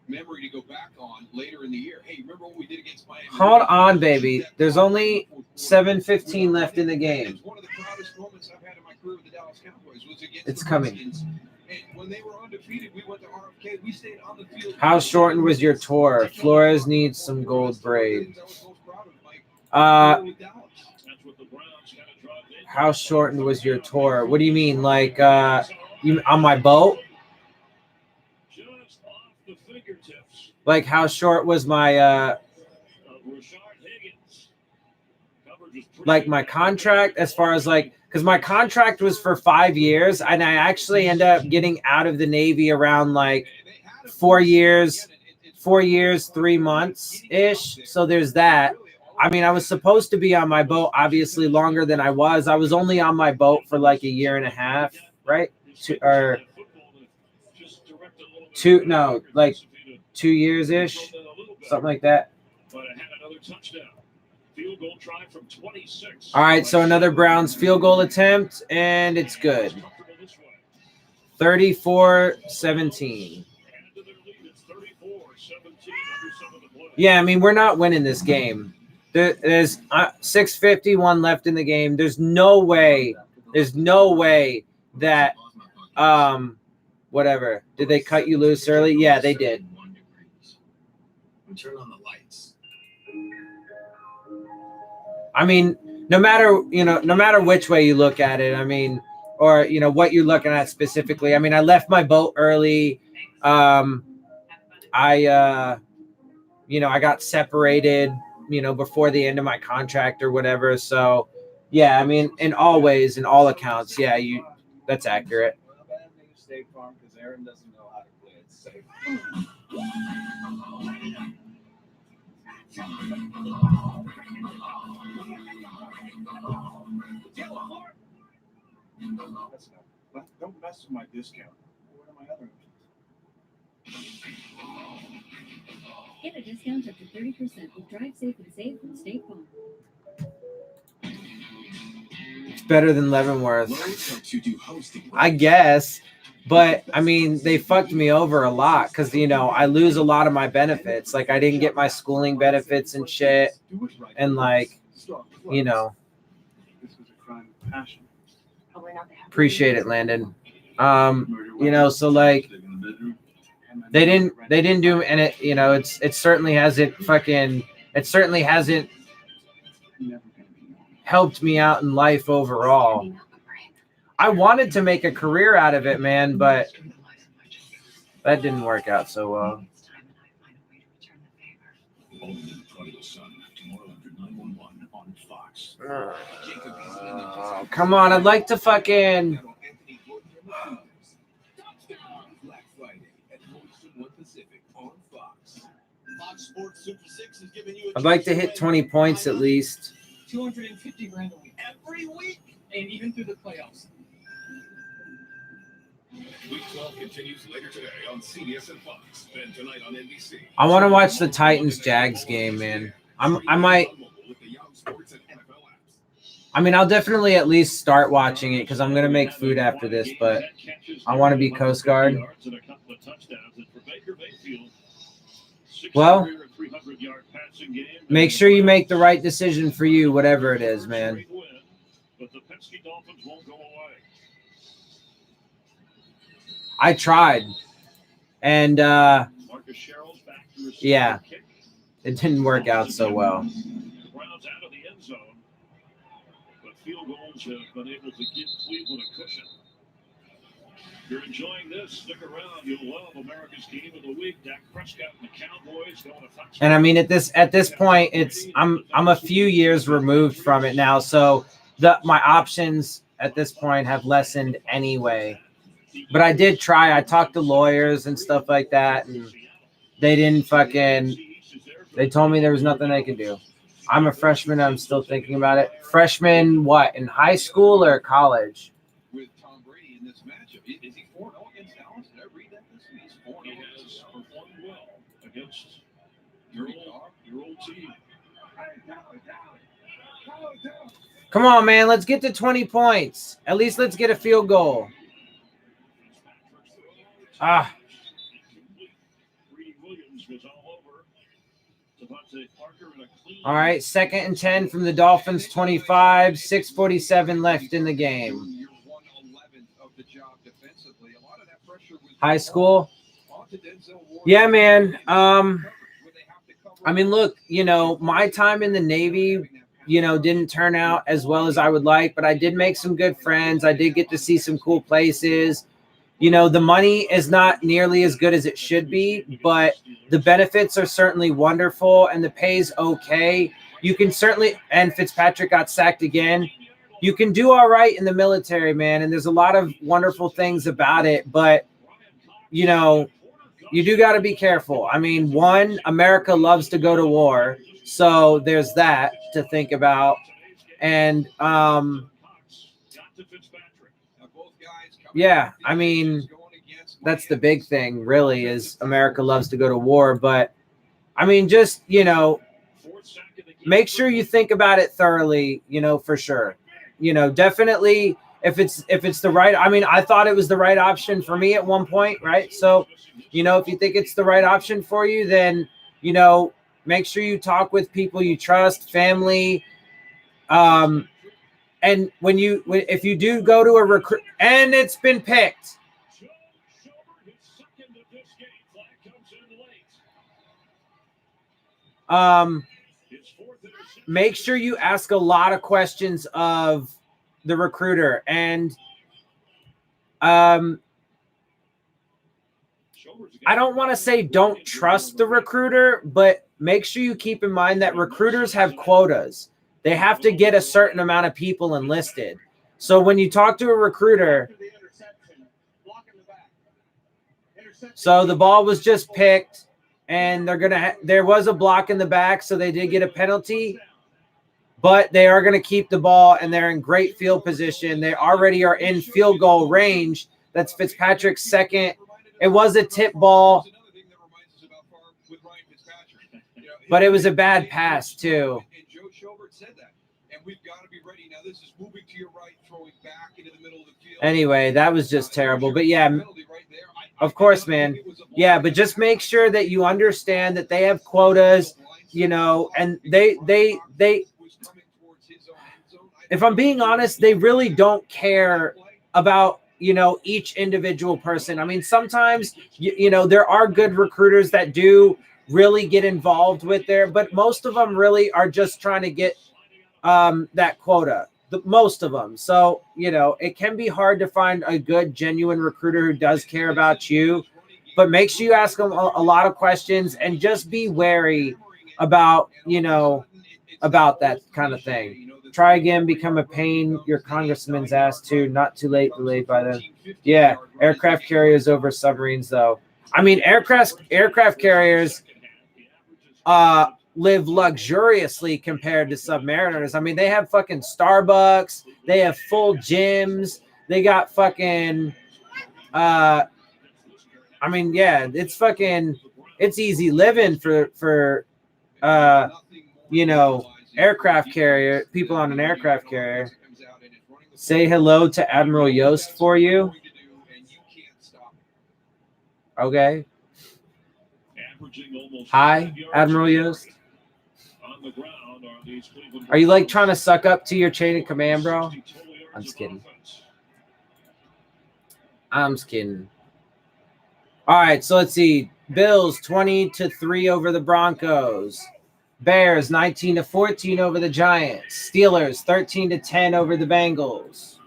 memory to go back on later in the year. Hey, remember what we did against Miami? Hold on, baby. There's only 7:15 left in the game. One of the proudest moments I've had in my career with the Dallas Cowboys was against it's the coming. Redskins. And when they were undefeated, we went to RFK. We stayed on the field. How shortened was your tour? Flores needs some gold braid. How shortened was your tour? What do you mean? Like you on my boat? Like how short was my like my contract as far as like, because my contract was for 5 years and I actually ended up getting out of the Navy around like 4 years, 3 months ish. So there's that. I mean, I was supposed to be on my boat obviously longer than I was. I was only on my boat for like 1.5 years, right? 2 years ish, something like that. Field goal try from 26. All right, so another Browns field goal attempt, and it's good. 34-17. Yeah, I mean, we're not winning this game. There's 6:51 left in the game. There's no way that whatever. Did they cut you loose early? Yeah, they did. Turn on the lights. I mean, no matter which way you look at it, I mean, or, what you're looking at specifically. I mean, I left my boat early. I got separated, before the end of my contract or whatever. So, yeah, I mean, in all ways, in all accounts, yeah, that's accurate. State Farm because Aaron doesn't know how to play it safe. That's enough. Don't mess with my discount. What are my other Get a discount up to 30% with Drive Safe and Save from State Farm. It's better than Leavenworth. I guess. But, I mean, they fucked me over a lot because, you know, I lose a lot of my benefits. Like, I didn't get my schooling benefits and shit. And, like, you know. This was a crime of passion. Appreciate it, Landon. You know, so, like, they didn't do, and it, you know, it certainly hasn't helped me out in life overall. I wanted to make a career out of it, man, but that didn't work out so well. Come on, I'd like to fucking. Black Friday at Moisture One Pacific on Fox. Fox Sports Super 6 is giving you I'd like to hit 20 points at least. 250 grand a week. Every week. And even through the playoffs. Week 12 continues later today on CBS and Fox. Then tonight on NBC. I want to watch the Titans-Jags game, man. I might. I mean, I'll definitely at least start watching it because I'm going to make food after this, but I want to be Coast Guard. Well, make sure you make the right decision for you, whatever it is, man. I tried. And, yeah, it didn't work out so well. Field goals have been able to give Cleveland a cushion. If you're enjoying this, stick around. You'll love America's Game of the Week. Dak Prescott and the Cowboys going to touch. And I mean, at this point, I'm a few years removed from it now, so my options at this point have lessened anyway. But I did try. I talked to lawyers and stuff like that, and they didn't fucking. They told me there was nothing they could do. I'm a freshman. I'm still thinking about it. Freshman, what, in high school or college? With Tom Brady in this matchup, is he 4-0 against Dallas? Did I read that this week? He's 4-0. He has performed well against your old team. Come on, man. Let's get to 20 points. At least let's get a field goal. Ah. All right, 2nd and 10 from the Dolphins, 25, 6:47 left in the game. High school? Yeah, man. I mean, look, you know, my time in the Navy, you know, didn't turn out as well as I would like, but I did make some good friends. I did get to see some cool places. You know, the money is not nearly as good as it should be, but the benefits are certainly wonderful and the pay's okay. You can certainly, and Fitzpatrick got sacked again. You can do all right in the military, man, and there's a lot of wonderful things about it, but, you know, you do got to be careful. I mean, one, America loves to go to war, so there's that to think about. And, yeah, I mean, that's the big thing, really, is America loves to go to war. But, I mean, just, you know, make sure you think about it thoroughly, you know, for sure. You know, definitely, if it's the right – I mean, I thought it was the right option for me at one point, right? So, you know, if you think it's the right option for you, then, you know, make sure you talk with people you trust, family, and if you do go to a recruit, and it's been picked. Make sure you ask a lot of questions of the recruiter, and I don't want to say don't trust the recruiter, but make sure you keep in mind that recruiters have quotas. They have to get a certain amount of people enlisted. So when you talk to a recruiter, so the ball was just picked, and there was a block in the back, so they did get a penalty. But they are going to keep the ball, and they're in great field position. They already are in field goal range. That's Fitzpatrick's second. It was a tip ball, but it was a bad pass too. And Joe Schobert said that. And we've got to be ready. Now this is moving to your right, throwing back into the middle of the field. Anyway, that was just terrible. But yeah, of course, man. Yeah, but just make sure that you understand that they have quotas, and they if I'm being honest, they really don't care about, each individual person. I mean, sometimes, there are good recruiters that do really get involved with there, but most of them really are just trying to get that quota, most of them. So, it can be hard to find a good, genuine recruiter who does care about you, but make sure you ask them a lot of questions and just be wary about, about that kind of thing. Try again, become a pain your congressman's ass too. Not too late, delayed by then. Yeah, aircraft carriers over submarines, though. I mean, aircraft carriers live luxuriously compared to submariners. I mean, they have fucking Starbucks. They have full gyms. They got fucking it's easy living for aircraft carrier, people on an aircraft carrier. Say hello to Admiral Yost for you. Okay. Hi, Admiral Yost. Are you like trying to suck up to your chain of command, bro? I'm just kidding. All right, so let's see. Bills 20-3 over the Broncos. Bears 19-14 over the Giants. Steelers 13-10 over the Bengals.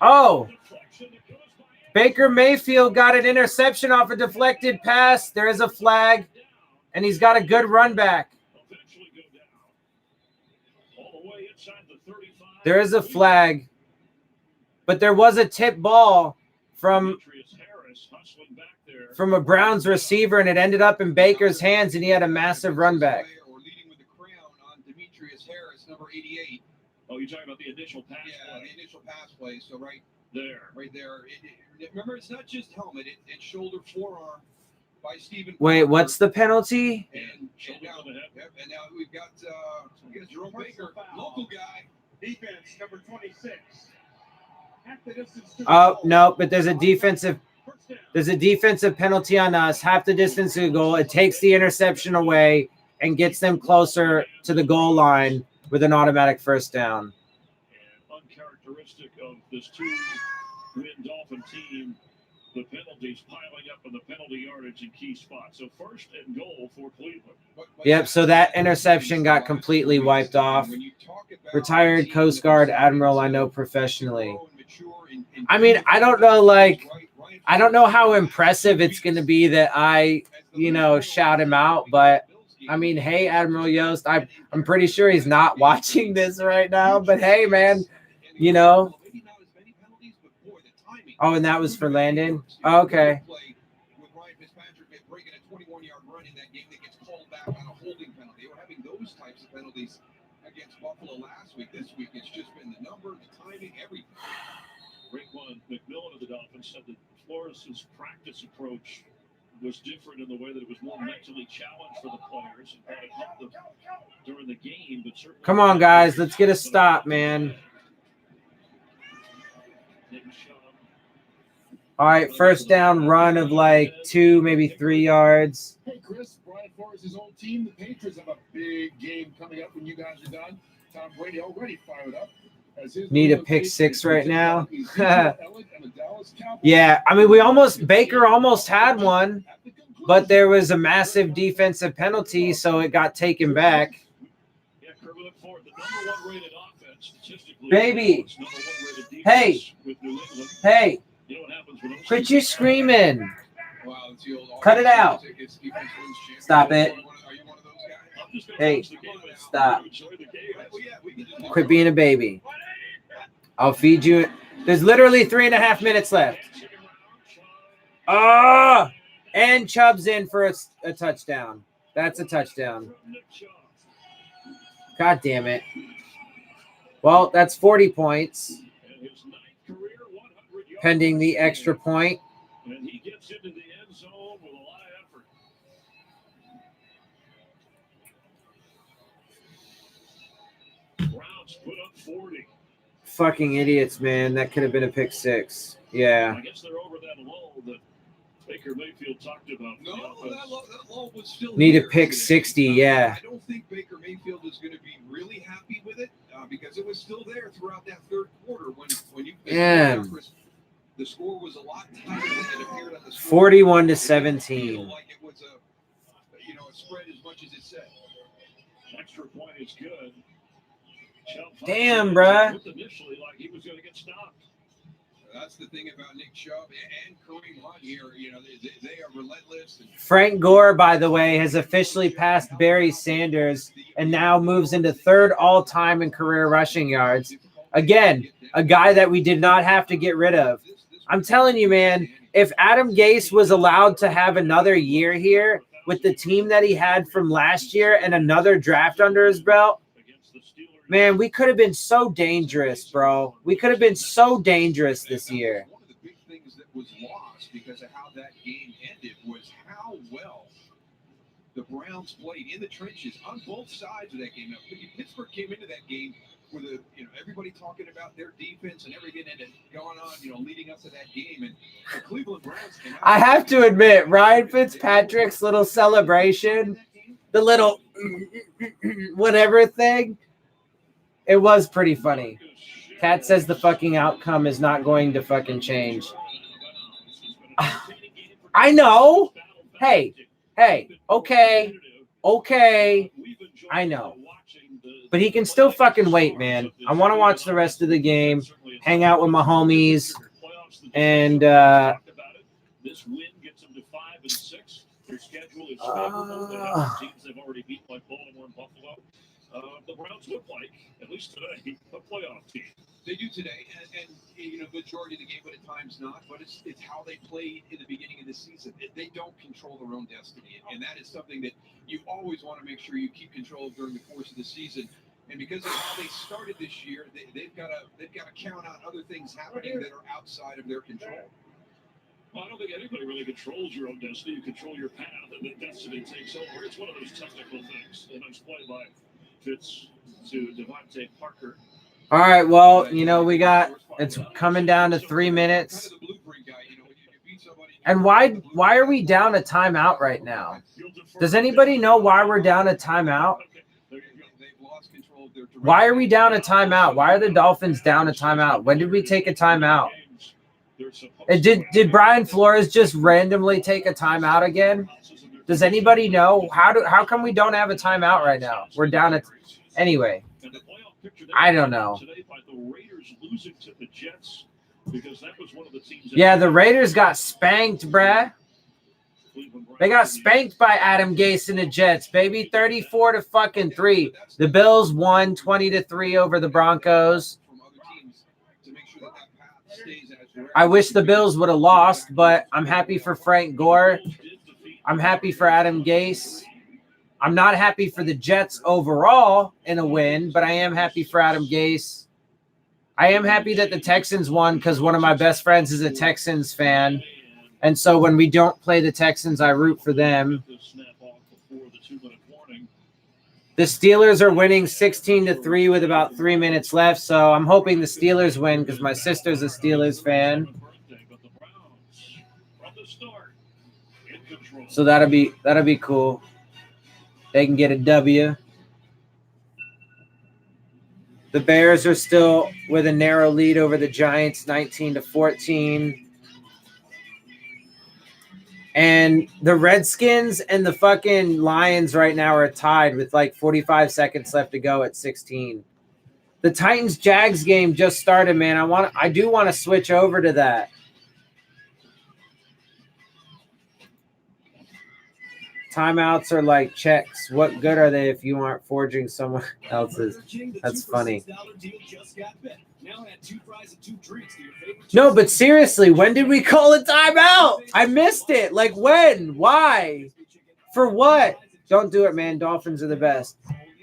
Oh, Baker Mayfield got an interception off a deflected pass. There is a flag, and he's got a good run back. There is a flag, but there was a tip ball from a Browns receiver, and it ended up in Baker's hands, and he had a massive run back. Oh, you're talking about the initial pass play. Yeah, the initial pass play. So right there. Remember, it's not just helmet. It's shoulder, forearm by Stephen. Wait, what's the penalty? And now we've got Jerome Baker, local guy. Defense, number 26. Oh, no, but there's a defensive penalty on us. Half the distance to the goal. It takes the interception away and gets them closer to the goal line with an automatic first down. And uncharacteristic of this two-win Dolphin team, the penalties piling up in the penalty yardage in key spots. So first and goal for Cleveland. Yep, so that interception got completely wiped off. Retired Coast Guard Admiral I know professionally. I mean, I don't know how impressive it's going to be that I, shout him out, but I mean, hey, Admiral Yost, I'm pretty sure he's not watching this right now, but hey, man, Oh, and that was for Landon? Oh, okay. With Ryan Fitzpatrick breaking a 21-yard run in that game that gets called back on a holding penalty. They were having those types of penalties against Buffalo last week. This week, it's just been the number, the timing, everything. Raekwon McMillan of the Dolphins said that Flores' practice approach was different in the way that it was more mentally challenged for the players and thought it helped them during the game. But certainly, come on, guys, let's get a stop, man. All right, first down run of like 2, maybe 3 yards. Hey, Chris, Brian Flores' old team, the Patriots, have a big game coming up when you guys are done. Tom Brady already fired up. Need a pick 6 right now. Yeah, I mean, Baker almost had one, but there was a massive defensive penalty, so it got taken back. Baby, hey, quit you screaming. Cut it out. Stop it. Hey, stop. Quit being a baby. I'll feed you. There's literally 3.5 minutes left. And Chubb's in for a touchdown. That's a touchdown. God damn it. Well, that's 40 points. Pending the extra point. And he gets into the end zone with a lot of effort. Browns put up 40. Fucking idiots, man. That could have been a pick six. Yeah. I guess they're over that lull that Baker Mayfield talked about. No, that lull was still Need a here pick today. 60, yeah. I don't think Baker Mayfield is going to be really happy with it because it was still there throughout that third quarter when you Yeah. the score was a lot tighter than it appeared on the score. 41 to It didn't 17. feel like it was a spread as much as it said. Extra point is good. Damn, bruh. Looked initially like he was going to get stopped. That's the thing about Nick Chubb and Kareem Hunt here. You know, they are relentless. Frank Gore, by the way, has officially passed Barry Sanders and now moves into third all-time in career rushing yards. Again, a guy that we did not have to get rid of. I'm telling you, man, if Adam Gase was allowed to have another year here with the team that he had from last year and another draft under his belt, man, we could have been so dangerous, bro. We could have been so dangerous this year. One of the big things that was lost because of how that game ended was how well the Browns played in the trenches on both sides of that game. Now, Pittsburgh came into that game with everybody talking about their defense and everything that had gone on, leading up to that game. And the Cleveland Browns came out. I have to admit, Ryan Fitzpatrick's little celebration, the little whatever thing, it was pretty funny. Kat says the fucking outcome is not going to fucking change. I know. Hey, okay. I know. But he can still fucking wait, man. I want to watch the rest of the game, hang out with my homies, and this win gets them to 5-6. Their schedule is favorable. They have teams they've already beat, like Baltimore and Buffalo. The Browns look like, at least today, a playoff team. They do today, and majority of the game, but at times not. But it's how they played in the beginning of the season. They don't control their own destiny, and that is something that you always want to make sure you keep control of during the course of the season. And because of how they started this year, they've got to count on other things happening that are outside of their control. Well, I don't think anybody really controls your own destiny. You control your path, and then destiny takes over. It's one of those technical things. And it's played by Fitz to Devontae Parker. all right, well, it's coming down to 3 minutes. And why are we down a timeout right now? Does anybody know why we're down a timeout? Why are we down a timeout? Why are the Dolphins down a timeout? When did we take a timeout? And did Brian Flores just randomly take a timeout again? Does anybody know? How come we don't have a timeout right now? We're down at anyway. I don't know. Yeah, the Raiders got spanked, bruh. They got spanked by Adam Gase and the Jets, baby. 34-3. The Bills won 20-3 over the Broncos. I wish the Bills would have lost, but I'm happy for Frank Gore. I'm happy for Adam Gase. I'm not happy for the Jets overall in a win, but I am happy for Adam Gase. I am happy that the Texans won because one of my best friends is a Texans fan. And so when we don't play the Texans, I root for them. The Steelers are winning 16-3 with about 3 minutes left, so I'm hoping the Steelers win because my sister's a Steelers fan. So that'll be cool. They can get a W. The Bears are still with a narrow lead over the Giants, 19-14. And the Redskins and the fucking Lions right now are tied with like 45 seconds left to go at 16. The Titans-Jags game just started, man. I do want to switch over to that. Timeouts are like checks. What good are they if you aren't forging someone else's? That's funny. No, but seriously, when did we call a timeout? I missed it. Like when? Why? For what? Don't do it, man. Dolphins are the best.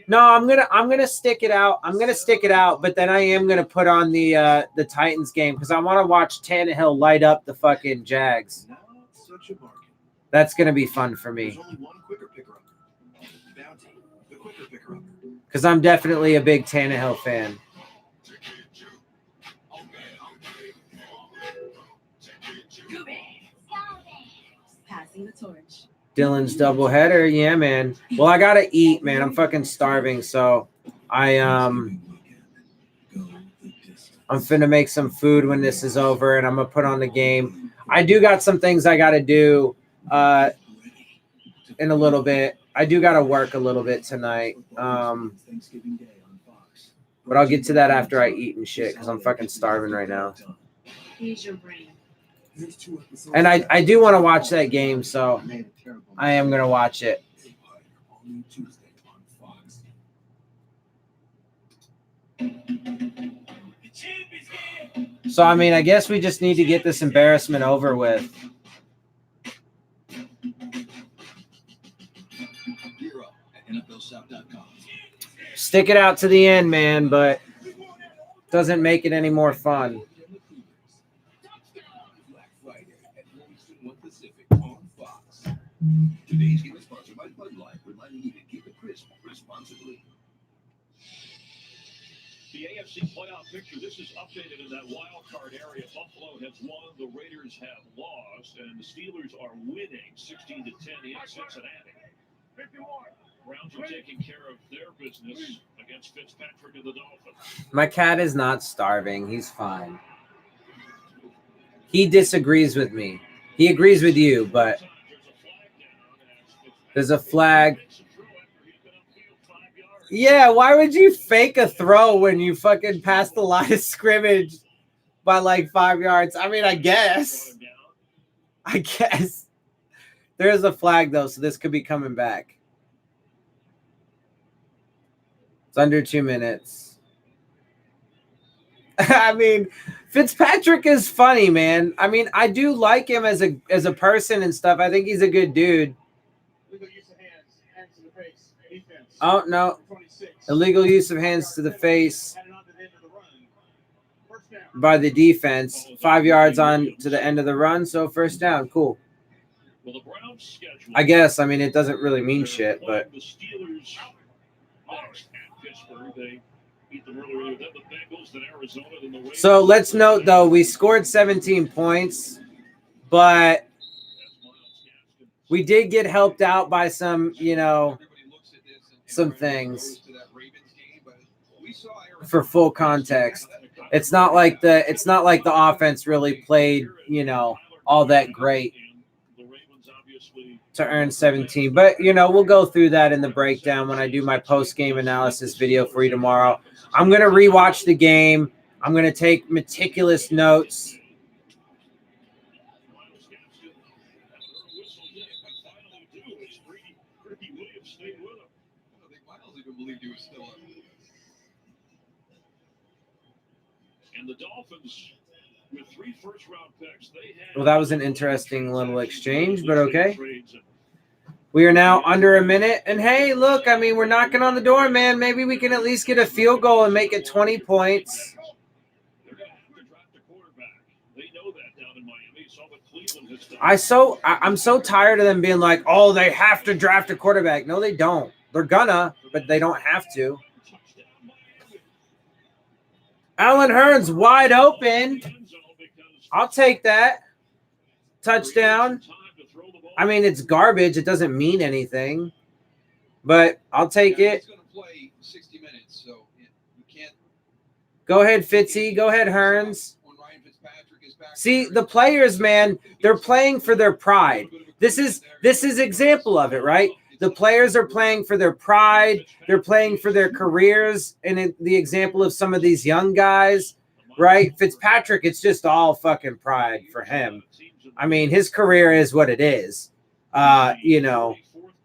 No, I'm gonna stick it out. I'm gonna stick it out, but then I am gonna put on the Titans game because I want to watch Tannehill light up the fucking Jags. That's gonna be fun for me. Because I'm definitely a big Tannehill fan. Passing the torch. Dylan's doubleheader, yeah, man. Well, I gotta eat, man. I'm fucking starving, so I'm finna make some food when this is over, and I'm gonna put on the game. I do got some things I gotta do in a little bit. I do gotta work a little bit tonight, but I'll get to that after I eat and shit because I'm fucking starving right now. Use your brain. And I do want to watch that game, so I am going to watch it. So, I mean, I guess we just need to get this embarrassment over with. Stick it out to the end, man, but doesn't make it any more fun. Today's game is sponsored by Bud Light, reminding you to keep it crisp responsibly. The AFC playoff picture, this is updated in that wild card area. Buffalo has won, the Raiders have lost, and the Steelers are winning 16-10 in Cincinnati. Browns are taking care of their business against Fitzpatrick and the Dolphins. My cat is not starving. He's fine. He disagrees with me. He agrees with you, but there's a flag. Yeah, why would you fake a throw when you fucking pass the line of scrimmage by like 5 yards? I mean, I guess. There is a flag, though, so this could be coming back. It's under 2 minutes. I mean, Fitzpatrick is funny, man. I mean, I do like him as a person and stuff. I think he's a good dude. Oh, no. Illegal use of hands to the face by the defense. 5 yards on to the end of the run, so first down. Cool. I guess. I mean, it doesn't really mean shit, but. So let's note, though, we scored 17 points, but we did get helped out by some, some things. For full context, it's not like the offense really played, all that great to earn 17. But we'll go through that in the breakdown when I do my post-game analysis video for you tomorrow. I'm gonna rewatch the game. I'm gonna take meticulous notes. And the Dolphins, with 3 first-round picks, Well, that was an interesting little exchange, but okay. We are now under a minute, and hey, look, I mean, we're knocking on the door, man. Maybe we can at least get a field goal and make it 20 points. I'm so tired of them being like, oh, they have to draft a quarterback. No, they don't. They're gonna, but they don't have to. Allen Hurns wide open. I'll take that. Touchdown. I mean, it's garbage. It doesn't mean anything, but I'll take it. Go ahead, Fitzy. Go ahead, Hurns. See, the players, man, they're playing for their pride. This is example of it, right? The players are playing for their pride. They're playing for their careers. And the example of some of these young guys, right? Fitzpatrick, it's just all fucking pride for him. I mean, his career is what it is,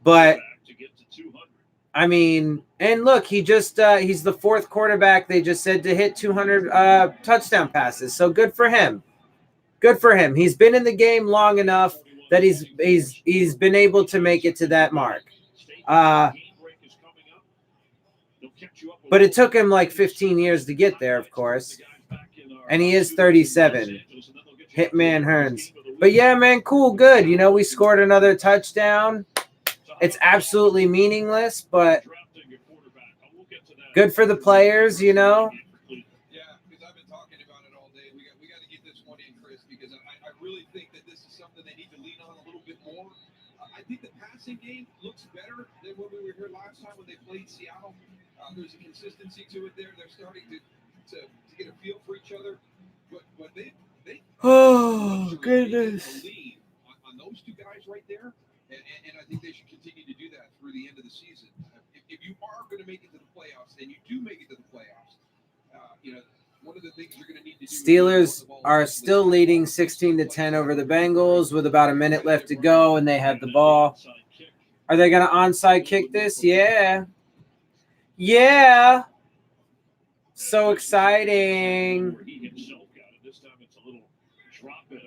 But I mean, and look, he just he's the fourth quarterback they just said to hit 200 touchdown passes. So good for him. Good for him. He's been in the game long enough that he's been able to make it to that mark. But it took him like 15 years to get there, of course. And he is 37. Hitman Hearns. But yeah, man, cool, good. You know, we scored another touchdown. It's absolutely meaningless, but good for the players, you know. Yeah, because I've been talking about it all day. We got to get this one in, Chris, because I really think that this is something they need to lean on a little bit more. I think the passing game looks better than when we were here last time when they played Seattle. There's a consistency to it there. They're starting to get a feel for each other. But they oh goodness. On those two guys right there, and I think they should continue to do that through the end of the season. If you are going to make it to the playoffs, and you do make it to the playoffs, you know, one of the things you're going to need to do. Steelers are still leading 16-10 over the Bengals with about a minute left to go, and they have the ball. Are they going to onside kick this? Yeah. Yeah. So exciting.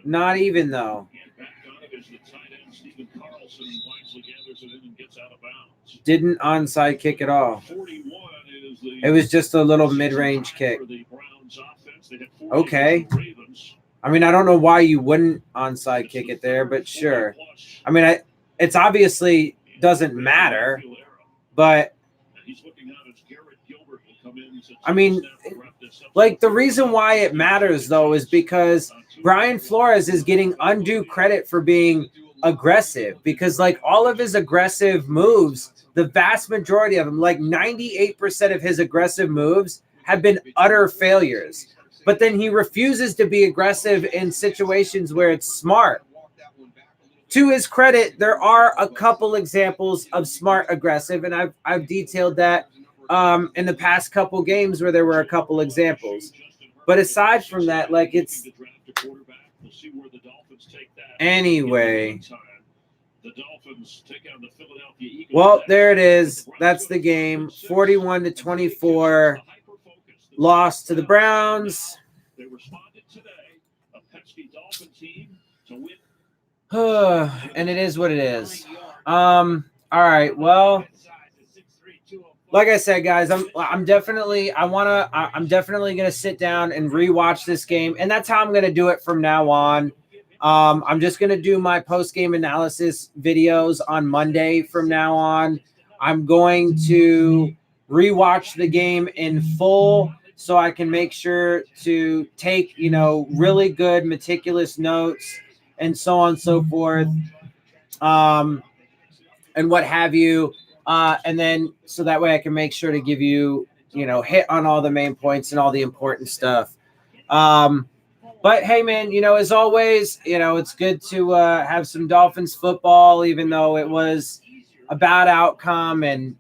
Not even, though. Didn't onside kick at all. It was just a little mid-range kick. Okay. I mean, I don't know why you wouldn't onside kick it there, but sure. I mean, it's obviously doesn't matter, but I mean, like the reason why it matters though is because Brian Flores is getting undue credit for being aggressive, because like all of his aggressive moves, the vast majority of them, like 98% of his aggressive moves have been utter failures. But then he refuses to be aggressive in situations where it's smart. To his credit, there are a couple examples of smart aggressive, and I've detailed that in the past couple games where there were a couple examples. But aside from that, like it's anyway. Well, there it is. That's the game. 41-24. Loss to the Browns. And it is what it is. All right. Well, like I said, guys, I'm definitely gonna sit down and rewatch this game, and that's how I'm gonna do it from now on. I'm just gonna do my post-game analysis videos on Monday from now on. I'm going to rewatch the game in full so I can make sure to take, you know, really good, meticulous notes and so on and so forth, and what have you. And then so that way I can make sure to give you, you know, hit on all the main points and all the important stuff. But hey, man, you know, as always, you know, it's good to have some Dolphins football, even though it was a bad outcome and,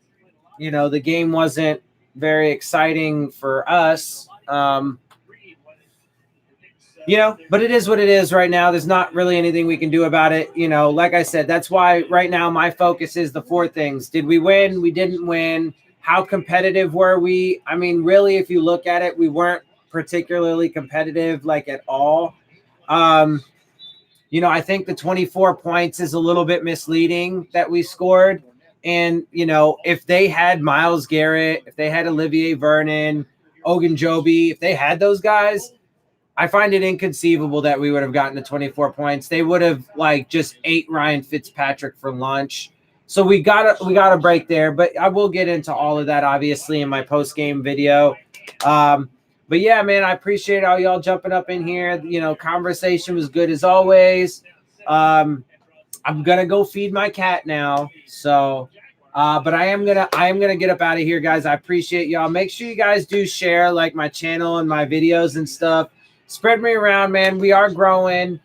you know, the game wasn't very exciting for us. You know, but it is what it is right now. There's not really anything we can do about it. You know, like I said, that's why right now my focus is the four things. Did we win? We didn't win. How competitive were we? I mean, really, if you look at it, we weren't particularly competitive, like at all. You know, I think the 24 points is a little bit misleading that we scored. And, you know, if they had Myles Garrett, if they had Olivier Vernon, Ogunjobi, if they had those guys, I find it inconceivable that we would have gotten to 24 points. They would have like just ate Ryan Fitzpatrick for lunch. So we got a break there, but I will get into all of that obviously in my post-game video. But yeah, man, I appreciate all y'all jumping up in here. You know, conversation was good as always. I'm gonna go feed my cat now. So but I am gonna get up out of here, guys. I appreciate y'all. Make sure you guys do share like my channel and my videos and stuff. Spread me around, man. We are growing.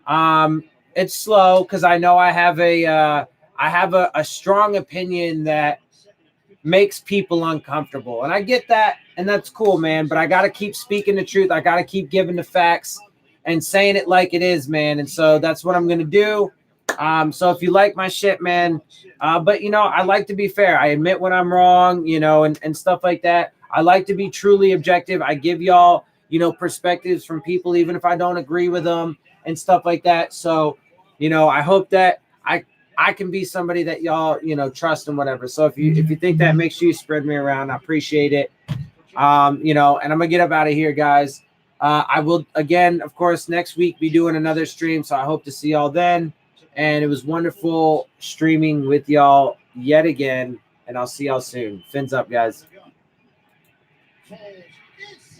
It's slow because I know I have a strong opinion that makes people uncomfortable, and I get that, and that's cool, man. But I gotta keep speaking the truth. I gotta keep giving the facts and saying it like it is, man. And so that's what I'm gonna do. So if you like my shit, man, but I like to be fair. I admit when I'm wrong, and stuff like that. I like to be truly objective. I give y'all, perspectives from people, even if I don't agree with them and stuff like that. So, I hope that I can be somebody that y'all, trust and whatever. So if you think that, make sure you spread me around. I appreciate it. And I'm gonna get up out of here, guys. I will again, of course, next week be doing another stream. So I hope to see y'all then. And it was wonderful streaming with y'all yet again. And I'll see y'all soon. Fins up, guys.